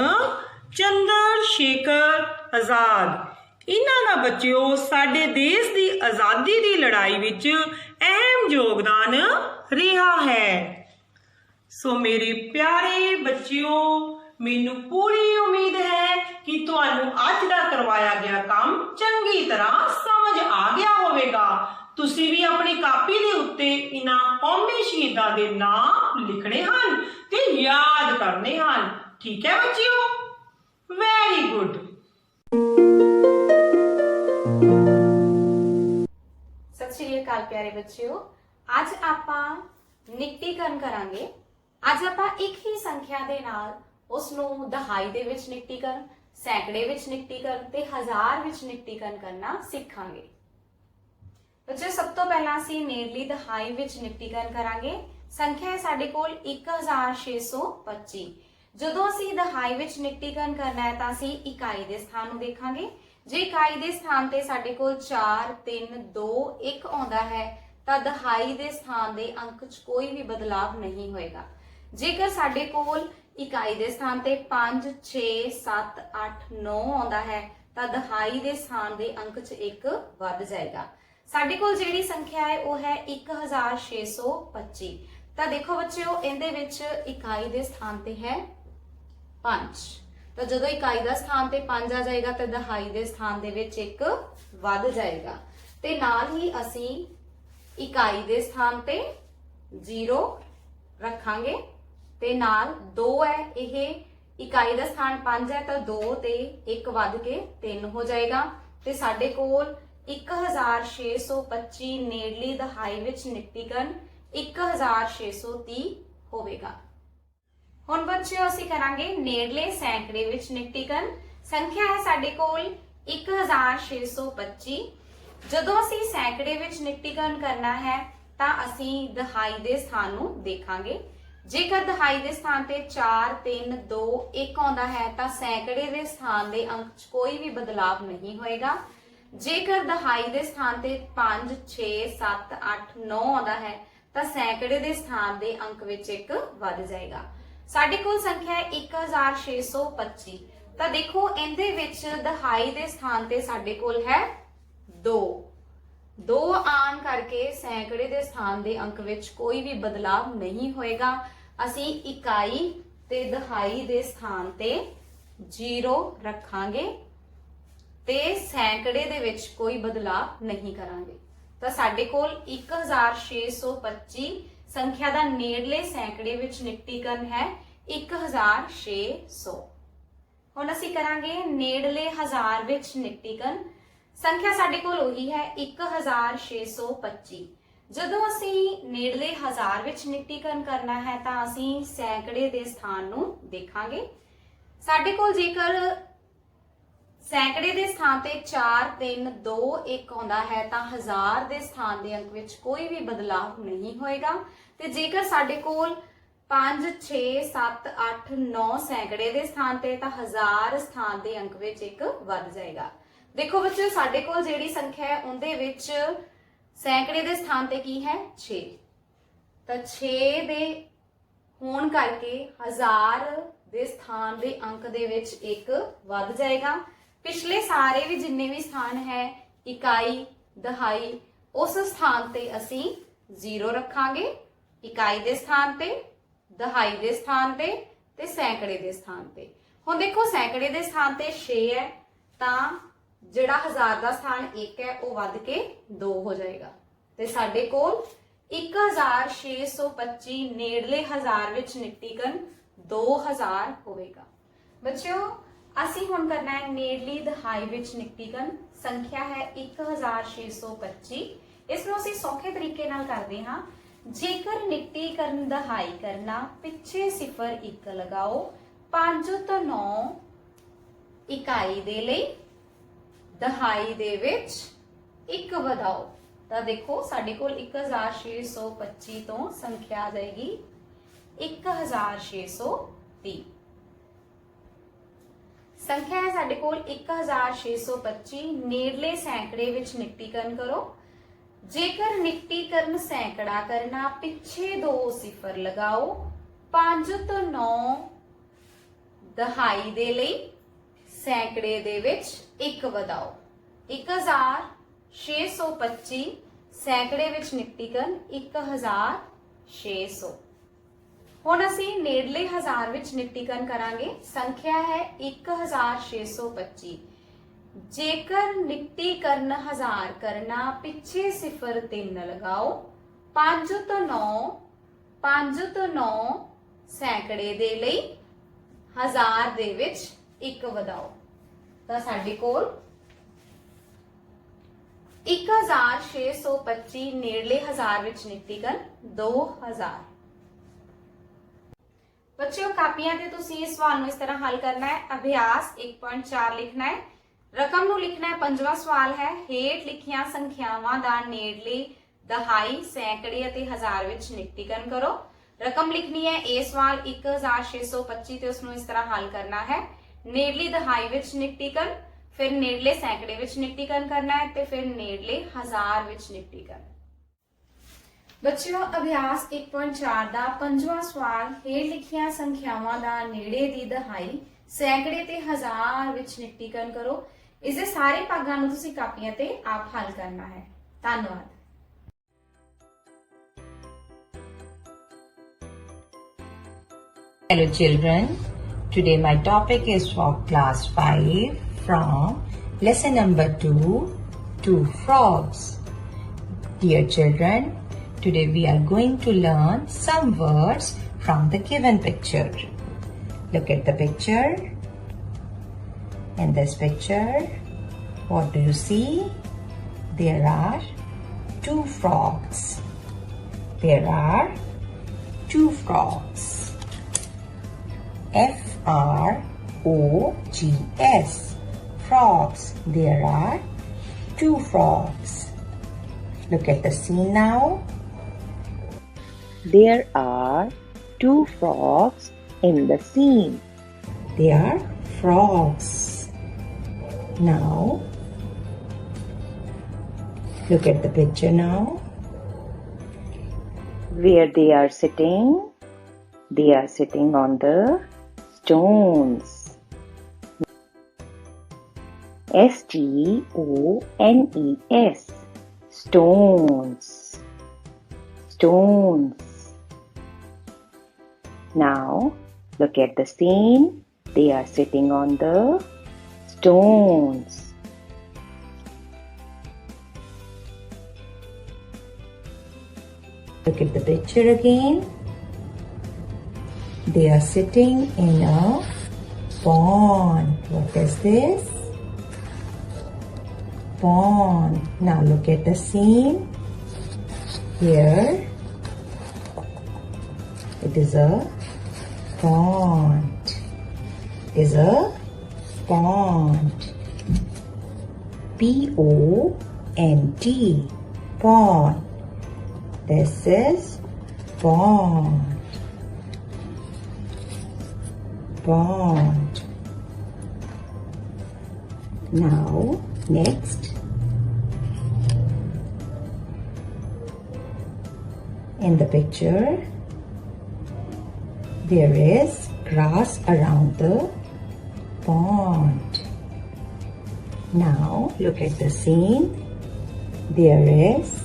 ਚੰਦਰ ਸ਼ੇਖਰ ਆਜ਼ਾਦ। ਇਹਨਾਂ ਦਾ ਬੱਚਿਓ ਸਾਡੇ ਦੇਸ਼ ਦੀ ਆਜ਼ਾਦੀ ਦੀ ਲੜਾਈ ਵਿੱਚ ਅਹਿਮ ਯੋਗਦਾਨ ਰਿਹਾ ਹੈ। ਸੋ ਮੇਰੇ ਪਿਆਰੇ ਬੱਚਿਓ, ਮੈਨੂੰ ਪੂਰੀ ਉਮੀਦ ਹੈ ਕਿ ਤੁਹਾਨੂੰ ਅੱਜ ਦਾ ਕਰਵਾਇਆ ਗਿਆ ਕੰਮ ਚੰਗੀ ਤਰ੍ਹਾਂ ਸਮਝ ਆ ਗਿਆ ਹੋਵੇਗਾ। ਤੁਸੀਂ ਵੀ ਆਪਣੀ ਕਾਪੀ ਦੇ ਉੱਤੇ ਇਹਨਾਂ ਕੌਮੀ ਸ਼ਹੀਦਾਂ ਦੇ ਨਾਮ ਲਿਖਣੇ ਹਨ ਤੇ ਯਾਦ ਕਰਨੇ ਹਨ। ਠੀਕ ਹੈ ਬੱਚਿਓ? Very good. ਸਤਿ ਸ਼੍ਰੀ ਅਕਾਲ ਪਿਆਰੇ ਬੱਚਿਓ, ਅੱਜ ਆਪਾਂ ਨਿਕਟੀਕਰਨ ਕਰਾਂਗੇ। ਅੱਜ ਆਪਾਂ ਇੱਕ ਹੀ ਸੰਖਿਆ ਦੇ ਨਾਲ ਉਸ ਨੂੰ ਦਹਾਈ ਦੇ ਵਿੱਚ ਨਿਕਟੀਕਰਨ, ਸੈਂਕੜੇ ਵਿੱਚ ਨਿਕਟੀਕਰਨ ਤੇ ਹਜ਼ਾਰ ਵਿੱਚ ਨਿਕਟੀਕਰਨ ਕਰਨਾ ਸਿੱਖਾਂਗੇ। ਬੱਚਿਓ, ਸਭ ਤੋਂ ਪਹਿਲਾਂ ਅਸੀਂ ਨੇੜਲੀ ਦਹਾਈ ਵਿੱਚ ਨਿਕਟੀਕਰਨ ਕਰਾਂਗੇ। ਸੰਖਿਆ ਹੈ ਸਾਡੇ ਕੋਲ 1625। ਜਦੋਂ ਅਸੀਂ ਦਹਾਈ ਵਿੱਚ ਨਿਕਟੀਕਰਨ ਕਰਨਾ ਹੈ ਤਾਂ ਅਸੀਂ ਇਕਾਈ ਦੇ ਸਥਾਨ ਨੂੰ ਦੇਖਾਂਗੇ। ਜੇ ਇਕਾਈ ਦੇ ਸਥਾਨ ਤੇ ਸਾਡੇ ਕੋਲ 4, 3, 2, 1 ਆਉਂਦਾ ਹੈ ਤਾਂ ਦਹਾਈ ਦੇ ਸਥਾਨ ਦੇ ਅੰਕ 'ਚ ਕੋਈ ਵੀ ਬਦਲਾਵ ਨਹੀਂ ਹੋਏਗਾ। ਜੇਕਰ ਸਾਡੇ ਕੋਲ ਇਕਾਈ ਦੇ ਸਥਾਨ ਤੇ 5, 6, 7, 8, 9 ਆਉਂਦਾ ਹੈ ਤਾਂ ਦਹਾਈ ਦੇ ਸਥਾਨ ਦੇ ਅੰਕ 'ਚ 1 ਵੱਧ ਜਾਏਗਾ। ਸਾਡੇ ਕੋਲ ਜਿਹੜੀ ਸੰਖਿਆ ਹੈ ਉਹ ਹੈ 1625। ਤਾਂ ਦੇਖੋ ਬੱਚਿਓ, ਇਹਦੇ ਵਿੱਚ ਇਕਾਈ ਦੇ ਸਥਾਨ ਤੇ ਹੈ 5। ਤਾਂ ਜਦੋਂ ਇਕਾਈ ਦਾ ਸਥਾਨ ਤੇ 5 ਆ ਜਾਏਗਾ ਤਾਂ ਦਹਾਈ ਦੇ ਸਥਾਨ ਦੇ ਵਿੱਚ 1 ਵੱਧ ਜਾਏਗਾ। ਤੇ ਨਾਲ ਹੀ ਅਸੀਂ ਇਕਾਈ ਦੇ ਸਥਾਨ ਤੇ 0 ਰੱਖਾਂਗੇ ਤੇ ਨਾਲ 2 ਹੈ। ਇਹ ਇਕਾਈ ਦਾ ਸਥਾਨ 5 ਹੈ ਤਾਂ 2 ਤੇ 1 ਵੱਧ ਕੇ 3 ਹੋ ਜਾਏਗਾ ਤੇ ਸਾਡੇ ਕੋਲ 1625 ਨੇੜਲੀ ਦਹਾਈ ਵਿੱਚ ਨਿਕਟੀਕਰਨ 1630 ਹੋਵੇਗਾ। ਹੁਣ ਬੱਚਿਓ ਅਸੀਂ ਕਰਾਂਗੇ ਨੇੜਲੇ ਸੈਂਕੜੇ ਵਿੱਚ ਨਿਕਟੀਕਰਨ। ਸੰਖਿਆ ਹੈ ਸਾਡੇ ਕੋਲ 1625। ਜਦੋਂ ਅਸੀਂ ਸੈਂਕੜੇ ਵਿੱਚ ਨਿਕਟੀਕਰਨ ਕਰਨਾ ਹੈ ਤਾਂ ਅਸੀਂ ਦਹਾਈ ਦੇ ਸਥਾਨ ਨੂੰ ਦੇਖਾਂਗੇ। ਜੇਕਰ ਦਹਾਈ ਦੇ ਸਥਾਨ ਤੇ 4, 3, 2, 1 ਆਉਂਦਾ ਹੈ ਤਾਂ ਸੈਂਕੜੇ ਦੇ ਸਥਾਨ ਦੇ ਅੰਕ 'ਚ ਕੋਈ ਵੀ ਬਦਲਾਵ ਨਹੀਂ ਹੋਏਗਾ। ਜੇਕਰ ਦਹਾਈ ਦੇ ਸਥਾਨ ਤੇ 5, 6, 7, 8, 9 ਆਉਂਦਾ ਹੈ ਤਾਂ ਸੈਂਕੜੇ ਦੇ ਸਥਾਨ ਦੇ ਅੰਕ ਵਿੱਚ 1 ਵੱਧ ਜਾਏਗਾ। ਸਾਡੇ ਕੋਲ ਸੰਖਿਆ ਹੈ 1625। ਤਾਂ ਦੇਖੋ ਇਹਦੇ ਵਿੱਚ ਦਹਾਈ ਦੇ ਸਥਾਨ ਤੇ ਸਾਡੇ ਕੋਲ ਹੈ 2 ਆਉਣ ਕਰਕੇ ਸੈਂਕੜੇ ਦੇ ਸਥਾਨ ਦੇ ਅੰਕ ਵਿੱਚ ਕੋਈ ਵੀ ਬਦਲਾਵ ਨਹੀਂ ਹੋਏਗਾ। ਅਸੀਂ ਇਕਾਈ ਤੇ ਦਹਾਈ ਦੇ ਸਥਾਨ ਤੇ 0 ਰੱਖਾਂਗੇ ਤੇ ਸੈਂਕੜੇ ਦੇ ਵਿੱਚ ਕੋਈ ਬਦਲਾਵ ਨਹੀਂ ਕਰਾਂਗੇ। ਤਾਂ ਸਾਡੇ ਕੋਲ 1625 ਸੰਖਿਆ ਦਾ ਨੇੜਲੇ ਸੈਂਕੜੇ ਵਿੱਚ ਨਿਕਟੀਕਰਨ ਹੈ 1600। ਹੁਣ ਅਸੀਂ ਕਰਾਂਗੇ ਨੇੜਲੇ ਹਜ਼ਾਰ ਵਿੱਚ ਨਿਕਟੀਕਰਨ। ਸੰਖਿਆ ਸਾਡੇ ਕੋਲ ਉਹੀ ਹੈ 1625। ਜਦੋਂ ਅਸੀਂ ਨੇੜਲੇ ਹਜ਼ਾਰ ਵਿੱਚ ਨਿਕਟੀਕਰਨ ਕਰਨਾ ਹੈ ਤਾਂ ਅਸੀਂ ਸੈਂਕੜੇ ਦੇ ਸਥਾਨ ਨੂੰ ਦੇਖਾਂਗੇ। ਸਾਡੇ ਕੋਲ ਜੇਕਰ ਸੈਂਕੜੇ ਦੇ ਸਥਾਨ ਤੇ 4, 3, 2, 1 ਆਉਂਦਾ ਹੈ ਤਾਂ ਹਜ਼ਾਰ ਦੇ ਸਥਾਨ ਦੇ ਅੰਕ ਵਿੱਚ ਕੋਈ ਵੀ ਬਦਲਾਵ ਨਹੀਂ ਹੋਏਗਾ। ਤੇ ਜੇਕਰ ਸਾਡੇ ਕੋਲ 5, 6, 7, 8, 9 ਸੈਂਕੜੇ ਦੇ ਸਥਾਨ ਤੇ ਤਾਂ ਹਜ਼ਾਰ ਸਥਾਨ ਦੇ ਅੰਕ ਵਿੱਚ 1 ਵੱਧ ਜਾਏਗਾ। ਦੇਖੋ ਬੱਚਿਓ, ਸਾਡੇ ਕੋਲ ਜਿਹੜੀ ਸੰਖਿਆ ਹੈ ਉਹਦੇ ਵਿੱਚ ਸੈਂਕੜੇ ਦੇ ਸਥਾਨ ਤੇ ਕੀ ਹੈ 6। ਤਾਂ 6 ਦੇ ਹੋਣ ਕਰਕੇ ਹਜ਼ਾਰ ਦੇ ਸਥਾਨ ਦੇ ਅੰਕ ਦੇ ਵਿੱਚ 1 ਵੱਧ ਜਾਏਗਾ। ਪਿਛਲੇ ਸਾਰੇ ਵੀ ਜਿੰਨੇ ਵੀ ਸਥਾਨ ਹੈ ਇਕਾਈ, ਦਹਾਈ, ਉਸ ਸਥਾਨ ਤੇ ਅਸੀਂ 0 ਰੱਖਾਂਗੇ। ਇਕਾਈ ਦੇ ਸਥਾਨ ਤੇ, ਦਹਾਈ ਦੇ ਸਥਾਨ ਤੇ ਸੈਂਕੜੇ ਦੇ ਸਥਾਨ ਤੇ। ਹੁਣ ਦੇਖੋ ਸੈਂਕੜੇ ਦੇ ਸਥਾਨ ਤੇ 6 ਹੈ ਤਾਂ ਜਿਹੜਾ 1000 ਦਾ ਸਥਾਨ 1 ਹੈ ਉਹ ਵੱਧ ਕੇ 2 ਹੋ ਜਾਏਗਾ ਤੇ ਸਾਡੇ ਕੋਲ 1625 ਨੇੜਲੇ 1000 ਵਿੱਚ ਨਿਕਟੀਕਰਨ 2000 ਹੋਵੇਗਾ। ਬੱਚਿਓ ਅਸੀਂ ਹੁਣ ਕਰਨਾ ਹੈ ਨੇੜਲੀ ਦਹਾਈ ਵਿੱਚ ਨਿਕਟੀਕਰਨ। ਸੰਖਿਆ ਹੈ 1625। ਇਸ ਨੂੰ ਅਸੀਂ ਸੌਖੇ ਤਰੀਕੇ ਨਾਲ ਕਰਦੇ ਹਾਂ। ਜੇਕਰ ਨਿਕਟੀਕਰਨ ਦਹਾਈ ਕਰਨਾ ਪਿੱਛੇ 0 1 ਲਗਾਓ 5 ਤੋਂ 9 ਇਕਾਈ ਦੇ ਲਈ ਦਹਾਈ ਦੇ ਵਿੱਚ 1 ਵਧਾਓ ਤਾਂ ਦੇਖੋ ਸਾਡੇ ਕੋਲ 1625 ਤੋਂ ਸੰਖਿਆ ਆ ਜਾਏਗੀ 1630। ਸੰਖਿਆ ਹੈ ਸਾਡੇ ਕੋਲ 1625। ਨੇੜਲੇ ਸੈਂਕੜੇ ਵਿੱਚ ਨਿਕਟੀਕਰਨ ਕਰੋ। ਜੇਕਰ ਨਿਕਟੀਕਰਨ ਸੈਂਕੜਾ ਕਰਨਾ ਪਿੱਛੇ 2 0 ਲਗਾਓ 5 ਤੋਂ 9 ਦਹਾਈ ਦੇ ਲਈ ਸੈਂਕੜੇ ਦੇ ਵਿੱਚ 1 ਵਧਾਓ 1625 ਸੈਂਕੜੇ ਵਿੱਚ ਨਿਕਟੀਕਰਨ 1600। ਹੁਣ ਅਸੀਂ ਨੇੜਲੇ 1000 ਵਿੱਚ ਨਿਕਟੀਕਰਨ ਕਰਾਂਗੇ। ਸੰਖਿਆ ਹੈ 1625। ਜੇਕਰ ਨਿਕਟੀਕਰਨ 1000 ਕਰਨਾ ਪਿੱਛੇ 0 3 ਲਗਾਓ 5 ਤੋਂ 9 ਸੈਂਕੜੇ ਦੇ ਲਈ 1000 ਦੇ ਵਿੱਚ 1 ਵਧਾਓ ਤਾਂ ਸਾਡੇ ਕੋਲ 1625 ਨੇੜਲੇ 1000 ਵਿੱਚ ਨਿਕਟੀਕਰਨ 2000। ਬੱਚਿਓ ਕਾਪੀਆਂ ਤੇ ਤੁਸੀਂ ਇਸ ਸਵਾਲ ਨੂੰ ਇਸ ਤਰ੍ਹਾਂ ਹੱਲ ਕਰਨਾ ਹੈ। ਅਭਿਆਸ 1.4 ਲਿਖਣਾ ਹੈ। ਰਕਮ ਨੂੰ ਲਿਖਣਾ ਹੈ। 5ਵਾਂ ਸਵਾਲ ਹੈ ਹੇਠ ਲਿਖੀਆਂ ਸੰਖਿਆਵਾਂ ਦਾ ਨੇੜਲੇ ਦਹਾਈ ਸੈਂਕੜੇ ਅਤੇ 1000 ਵਿੱਚ ਨਿਕਟੀਕਰਨ ਕਰੋ। ਰਕਮ ਲਿਖਣੀ ਹੈ। ਇਹ ਸਵਾਲ 1625 ਤੇ ਉਸ ਨੂੰ ਇਸ ਤਰ੍ਹਾਂ ਹੱਲ ਕਰਨਾ ਹੈ। ਨੇੜਲੀ ਦਹਾਈ ਵਿੱਚ ਨਿਕਟੀਕਰਨ, ਫਿਰ ਨੇੜਲੇ ਸੈਂਕੜੇ ਵਿੱਚ ਨਿਕਟੀਕਰਨ ਕਰਨਾ ਹੈ ਤੇ ਫਿਰ ਨੇੜਲੇ 1000 ਵਿੱਚ ਨਿਕਟੀਕਰਨ। ਬੱਚਿਓ ਅਭਿਆਸ 1.4 ਦਾ 5ਵਾਂ ਸਵਾਲ ਹੇਠ ਲਿਖੀਆਂ ਸੰਖਿਆਵਾਂ ਦਾ ਨੇੜੇ ਦੀ ਦਹਾਈ ਸੈਂਕੜੇ ਤੇ 1000 ਵਿੱਚ ਨਿਕਟੀਕਰਨ ਕਰੋ। ਇਸ ਦੇ ਸਾਰੇ ਭਾਗਾਂ ਨੂੰ ਤੁਸੀਂ ਕਾਪੀਆਂ ਤੇ ਆਪ ਹੱਲ ਕਰਨਾ ਹੈ। ਧੰਨਵਾਦ। Hello children, today my topic is for class 5 from lesson number 2, Two Frogs. Dear children, today we are going to learn some words from the given picture. Look at the picture. In this picture, what do you see? There are 2 frogs. There are 2 frogs. F-R-O-G-S. Frogs. There are 2 frogs. Look at the scene now. There are 2 frogs in the scene. They are frogs. Now, look at the picture now. Where they are sitting on the stones. S-T-O-N-E-S. Stones. Stones. Now, look at the scene. They are sitting on the stones. Look at the picture again. They are sitting in a pond. What is this? Pond. Now look at the scene. Here it is a pond. It is a pond. P-O-N-D. Pond. This is pond. Pond. Now, next. In the picture, there is grass around the pond. Now, look at the scene. There is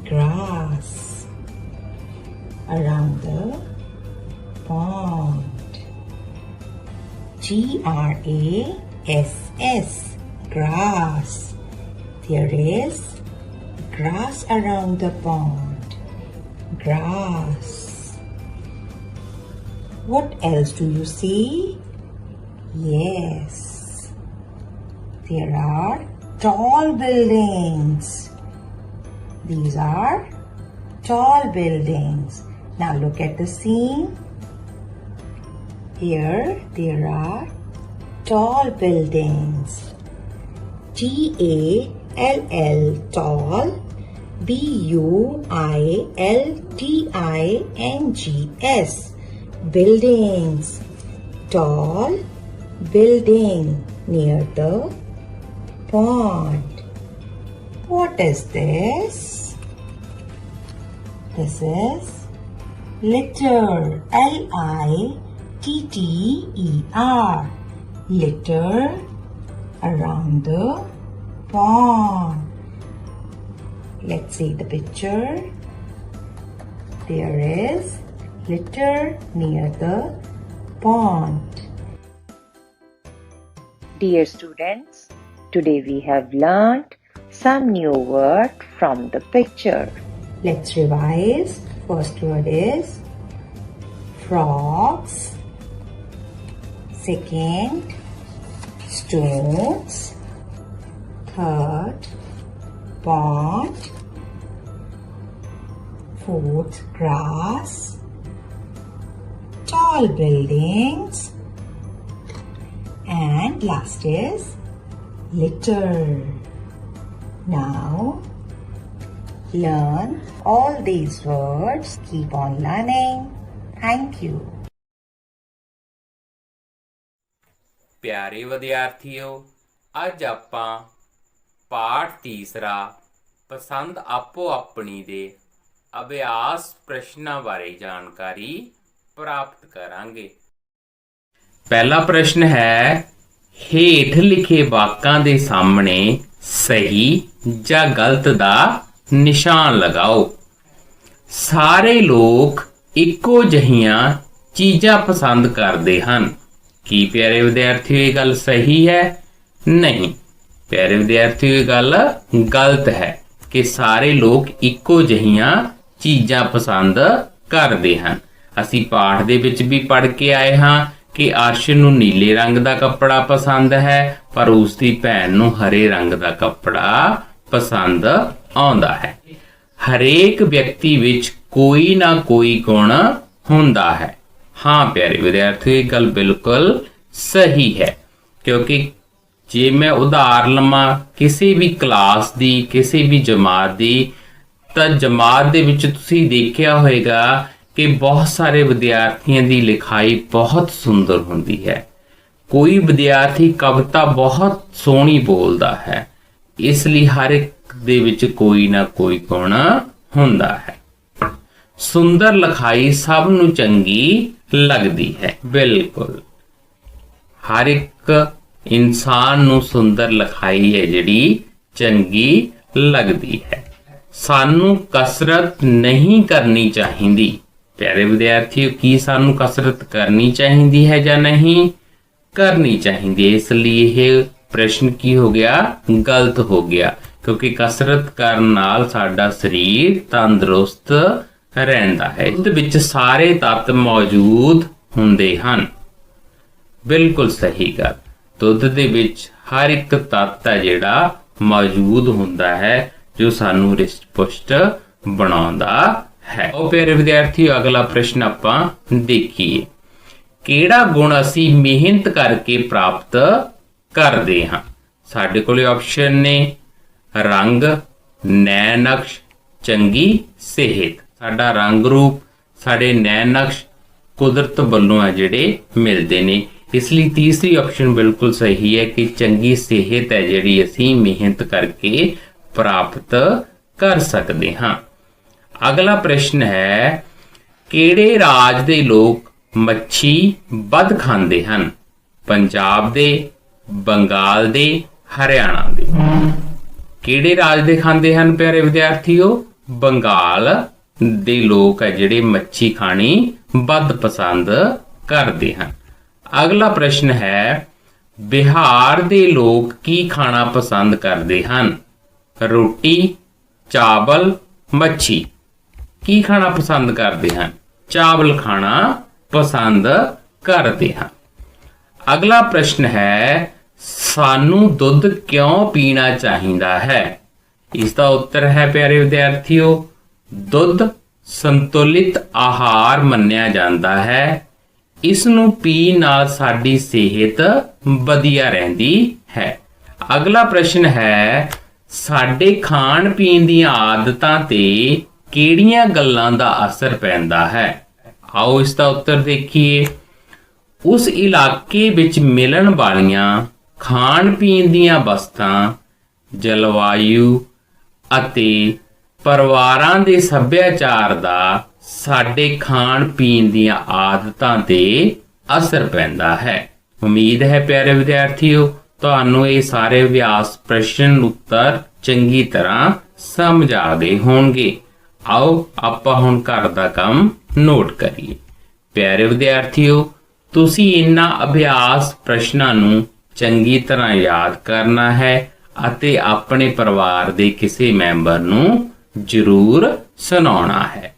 grass around the pond. G-R-A-S-S. grass. There is grass around the pond. Grass. What else do you see? Yes. There are tall buildings. These are tall buildings. Now look at the scene. Here there are tall buildings. T-A-L-L, tall. B-U-I-L-D-I-N-G-S, buildings. Tall building near the pond. What is this? This is litter. L-I-T-T-E-R. Litter around the pond. Let's see the picture. There is litter near the pond. Dear students, today we have learnt some new word from the picture. Let's revise. First word is frogs. Second, stones. Third, pond. Fourth, grass. Tall buildings. And last is litter. Now, learn all these words. Keep on learning. Thank you. ਪਿਆਰੇ ਵਿਦਿਆਰਥੀਓ, ਅੱਜ ਆਪਾਂ ਪਾਠ ਤੀਸਰਾ ਪਸੰਦ ਆਪੋ ਆਪਣੀ ਦੇ ਅਭਿਆਸ ਪ੍ਰਸ਼ਨਾਂ ਬਾਰੇ ਜਾਣਕਾਰੀ ਪ੍ਰਾਪਤ ਕਰਾਂਗੇ। ਪਹਿਲਾ ਪ੍ਰਸ਼ਨ ਹੈ, ਹੇਠ ਲਿਖੇ ਵਾਕਾਂ ਦੇ ਸਾਹਮਣੇ ਸਹੀ ਜਾਂ ਗਲਤ ਦਾ ਨਿਸ਼ਾਨ ਲਗਾਓ। ਸਾਰੇ ਲੋਕ ਇੱਕੋ ਜਿਹੀਆਂ ਚੀਜ਼ਾਂ ਪਸੰਦ ਕਰਦੇ ਹਨ। ਕੀ ਪਿਆਰੇ ਵਿਦਿਆਰਥੀਓ ਇਹ ਗੱਲ ਸਹੀ ਹੈ? ਨਹੀਂ ਪਿਆਰੇ ਵਿਦਿਆਰਥੀਓ, ਇਹ ਗੱਲ ਗਲਤ ਹੈ ਕਿ ਸਾਰੇ ਲੋਕ ਇੱਕੋ ਜਿਹੀਆਂ ਚੀਜ਼ਾਂ ਪਸੰਦ ਕਰਦੇ ਹਨ। ਅਸੀਂ ਪਾਠ ਦੇ ਵਿੱਚ ਵੀ ਪੜ੍ਹ ਕੇ ਆਏ ਹਾਂ ਕਿ ਅਰਸ਼ ਨੂੰ ਨੀਲੇ ਰੰਗ ਦਾ ਕੱਪੜਾ ਪਸੰਦ ਹੈ, ਪਰ ਉਸ ਦੀ ਭੈਣ ਨੂੰ ਹਰੇ ਰੰਗ ਦਾ ਕੱਪੜਾ ਪਸੰਦ ਆਉਂਦਾ ਹੈ। ਹਰੇਕ ਵਿਅਕਤੀ ਵਿੱਚ ਕੋਈ ਨਾ ਕੋਈ ਗੁਣ ਹੁੰਦਾ ਹੈ। ਹਾਂ ਪਿਆਰੇ ਵਿਦਿਆਰਥੀਓ, ਇਹ ਗੱਲ ਬਿਲਕੁਲ ਸਹੀ ਹੈ, ਕਿਉਂਕਿ ਜੇ ਮੈਂ ਉਦਾਹਰਨ ਲਵਾਂ ਕਿਸੇ ਵੀ ਕਲਾਸ ਦੀ, ਕਿਸੇ ਵੀ ਜਮਾਤ ਦੀ, ਤਾਂ ਜਮਾਤ ਦੇ ਵਿੱਚ ਤੁਸੀਂ ਦੇਖਿਆ ਹੋਵੇਗਾ ਕਿ ਬਹੁਤ ਸਾਰੇ ਵਿਦਿਆਰਥੀਆਂ ਦੀ ਲਿਖਾਈ ਬਹੁਤ ਸੁੰਦਰ ਹੁੰਦੀ ਹੈ। ਕੋਈ ਵਿਦਿਆਰਥੀ ਕਵਿਤਾ ਬਹੁਤ ਸੋਹਣੀ ਬੋਲਦਾ ਹੈ, ਇਸ ਲਈ ਹਰ ਇੱਕ ਦੇ ਵਿੱਚ ਕੋਈ ਨਾ ਕੋਈ ਗੁਣ ਹੁੰਦਾ ਹੈ। ਸੁੰਦਰ ਲਿਖਾਈ ਸਭ ਨੂੰ ਚੰਗੀ ਲੱਗਦੀ ਹੈ। ਬਿਲਕੁਲ ਹਰ ਇੱਕ ਇਨਸਾਨ ਨੂੰ ਸੁੰਦਰ ਲਿਖਾਈ ਹੈ ਜਿਹੜੀ ਚੰਗੀ ਲੱਗਦੀ ਹੈ। ਸਾਨੂੰ ਕਸਰਤ ਨਹੀਂ ਕਰਨੀ ਚਾਹੀਦੀ। ਪਿਆਰੇ ਵਿਦਿਆਰਥੀਓ, ਕੀ ਸਾਨੂੰ ਕਸਰਤ ਕਰਨੀ ਚਾਹੀਦੀ ਹੈ ਜਾਂ ਨਹੀਂ ਕਰਨੀ ਚਾਹੀਦੀ? ਇਸ ਲਈ ਇਹ ਪ੍ਰਸ਼ਨ ਕੀ ਹੋ ਗਿਆ? ਗਲਤ ਹੋ ਗਿਆ, ਕਿਉਂਕਿ ਕਸਰਤ ਕਰਨ ਨਾਲ ਸਾਡਾ ਸਰੀਰ ਤੰਦਰੁਸਤ ਰਹਿੰਦਾ ਹੈ। ਇਸ ਵਿੱਚ ਸਾਰੇ ਤੱਤ ਮੌਜੂਦ ਹੁੰਦੇ ਹਨ। ਬਿਲਕੁਲ ਸਹੀ ਗੱਲ। ਦੁੱਧ ਦੇ ਵਿੱਚ ਹਰ ਇੱਕ ਤੱਤ ਹੈ ਜਿਹੜਾ ਮੌਜੂਦ ਹੁੰਦਾ ਹੈ ਜੋ ਸਾਨੂੰ ਰਿਸ਼ਟ ਪੁਸ਼ਟ ਬਣਾਉਂਦਾ ਹੈ। ਉਹ ਪਿਆਰੇ ਵਿਦਿਆਰਥੀਓ, ਅਗਲਾ ਪ੍ਰਸ਼ਨ ਆਪਾਂ ਦੇਖੀਏ। ਕਿਹੜਾ ਗੁਣ ਅਸੀਂ ਮਿਹਨਤ ਕਰਕੇ ਪ੍ਰਾਪਤ ਕਰਦੇ ਹਾਂ? ਸਾਡੇ ਕੋਲ ਆਪਸ਼ਨ ਨੇ ਰੰਗ, ਨੈਣ ਨਕਸ਼, ਚੰਗੀ ਸਿਹਤ। ਸਾਡਾ ਰੰਗ ਰੂਪ, ਸਾਡੇ ਨੈਣ ਨਕਸ਼ ਕੁਦਰਤ ਵੱਲੋਂ ਆ ਜਿਹੜੇ ਮਿਲਦੇ ਨੇ। ਇਸ ਲਈ ਤੀਸਰੀ ਆਪਸ਼ਨ ਬਿਲਕੁਲ ਸਹੀ ਹੈ ਕਿ ਚੰਗੀ ਸਿਹਤ ਹੈ ਜਿਹੜੀ ਅਸੀਂ ਮਿਹਨਤ ਕਰਕੇ ਪ੍ਰਾਪਤ ਕਰ ਸਕਦੇ ਹਾਂ। ਅਗਲਾ ਪ੍ਰਸ਼ਨ ਹੈ, ਕਿਹੜੇ ਰਾਜ ਦੇ ਲੋਕ ਮੱਛੀ ਵੱਧ ਖਾਂਦੇ ਹਨ? ਪੰਜਾਬ ਦੇ, ਬੰਗਾਲ ਦੇ, ਹਰਿਆਣਾ ਦੇ। ਕਿਹੜੇ ਰਾਜ ਦੇ ਖਾਂਦੇ ਹਨ ਪਿਆਰੇ ਵਿਦਿਆਰਥੀਓ? ਬੰਗਾਲ ਦੇ ਲੋਕ ਹੈ ਜਿਹੜੇ ਮੱਛੀ ਖਾਣੀ ਵੱਧ ਪਸੰਦ ਕਰਦੇ ਹਨ। ਅਗਲਾ ਪ੍ਰਸ਼ਨ ਹੈ, ਬਿਹਾਰ ਦੇ ਲੋਕ ਕੀ ਖਾਣਾ ਪਸੰਦ ਕਰਦੇ ਹਨ? ਰੋਟੀ, ਚਾਵਲ, ਮੱਛੀ। ਕੀ ਖਾਣਾ ਪਸੰਦ ਕਰਦੇ ਹਨ? ਚਾਵਲ ਖਾਣਾ ਪਸੰਦ ਕਰਦੇ ਹਨ। ਅਗਲਾ ਪ੍ਰਸ਼ਨ ਹੈ, ਸਾਨੂੰ ਦੁੱਧ ਕਿਉਂ ਪੀਣਾ ਚਾਹੀਦਾ ਹੈ? ਇਸ ਦਾ ਉੱਤਰ ਹੈ ਪਿਆਰੇ ਵਿਦਿਆਰਥੀਓ, ਦੁੱਧ ਸੰਤੁਲਿਤ ਆਹਾਰ ਮੰਨਿਆ ਜਾਂਦਾ ਹੈ। ਇਸ ਨੂੰ ਪੀਣ ਨਾਲ ਸਾਡੀ ਸਿਹਤ ਵਧੀਆ ਰਹਿੰਦੀ ਹੈ। ਅਗਲਾ ਪ੍ਰਸ਼ਨ ਹੈ, ਸਾਡੇ ਖਾਣ ਪੀਣ ਦੀਆਂ ਆਦਤਾਂ ਤੇ ਕਿਹੜੀਆਂ ਗੱਲਾਂ ਦਾ ਅਸਰ ਪੈਂਦਾ ਹੈ? ਆਓ ਇਸ ਦਾ ਉੱਤਰ ਦੇਖੀਏ। ਉਸ ਇਲਾਕੇ ਵਿੱਚ ਮਿਲਣ ਵਾਲੀਆਂ ਖਾਣ ਪੀਣ ਦੀਆਂ ਵਸਤਾਂ, ਜਲਵਾਯੂ ਅਤੇ ਪਰਿਵਾਰਾਂ ਦੇ ਸੱਭਿਆਚਾਰ ਦਾ ਸਾਡੇ ਖਾਣ ਪੀਣ ਦੀਆਂ ਆਦਤਾਂ ਤੇ ਅਸਰ ਪੈਂਦਾ ਹੈ। ਉਮੀਦ ਹੈ ਪਿਆਰੇ ਵਿਦਿਆਰਥੀਓ ਤੁਹਾਨੂੰ ਇਹ ਸਾਰੇ ਅਭਿਆਸ ਪ੍ਰਸ਼ਨ ਉੱਤਰ ਚੰਗੀ ਤਰ੍ਹਾਂ ਸਮਝ ਆ ਗਏ ਹੋਣਗੇ। ਆਓ ਆਪਾਂ ਹੁਣ ਘਰ ਦਾ ਕੰਮ ਨੋਟ ਕਰੀਏ। ਪਿਆਰੇ ਵਿਦਿਆਰਥੀਓ ਤੁਸੀਂ ਇਹਨਾਂ ਅਭਿਆਸ ਪ੍ਰਸ਼ਨਾਂ ਨੂੰ ਚੰਗੀ ਤਰ੍ਹਾਂ ਯਾਦ ਕਰਨਾ ਹੈ ਅਤੇ ਆਪਣੇ ਪਰਿਵਾਰ ਦੇ ਕਿਸੇ ਮੈਂਬਰ ਨੂੰ ਜ਼ਰੂਰ ਸੁਣਾਉਣਾ ਹੈ।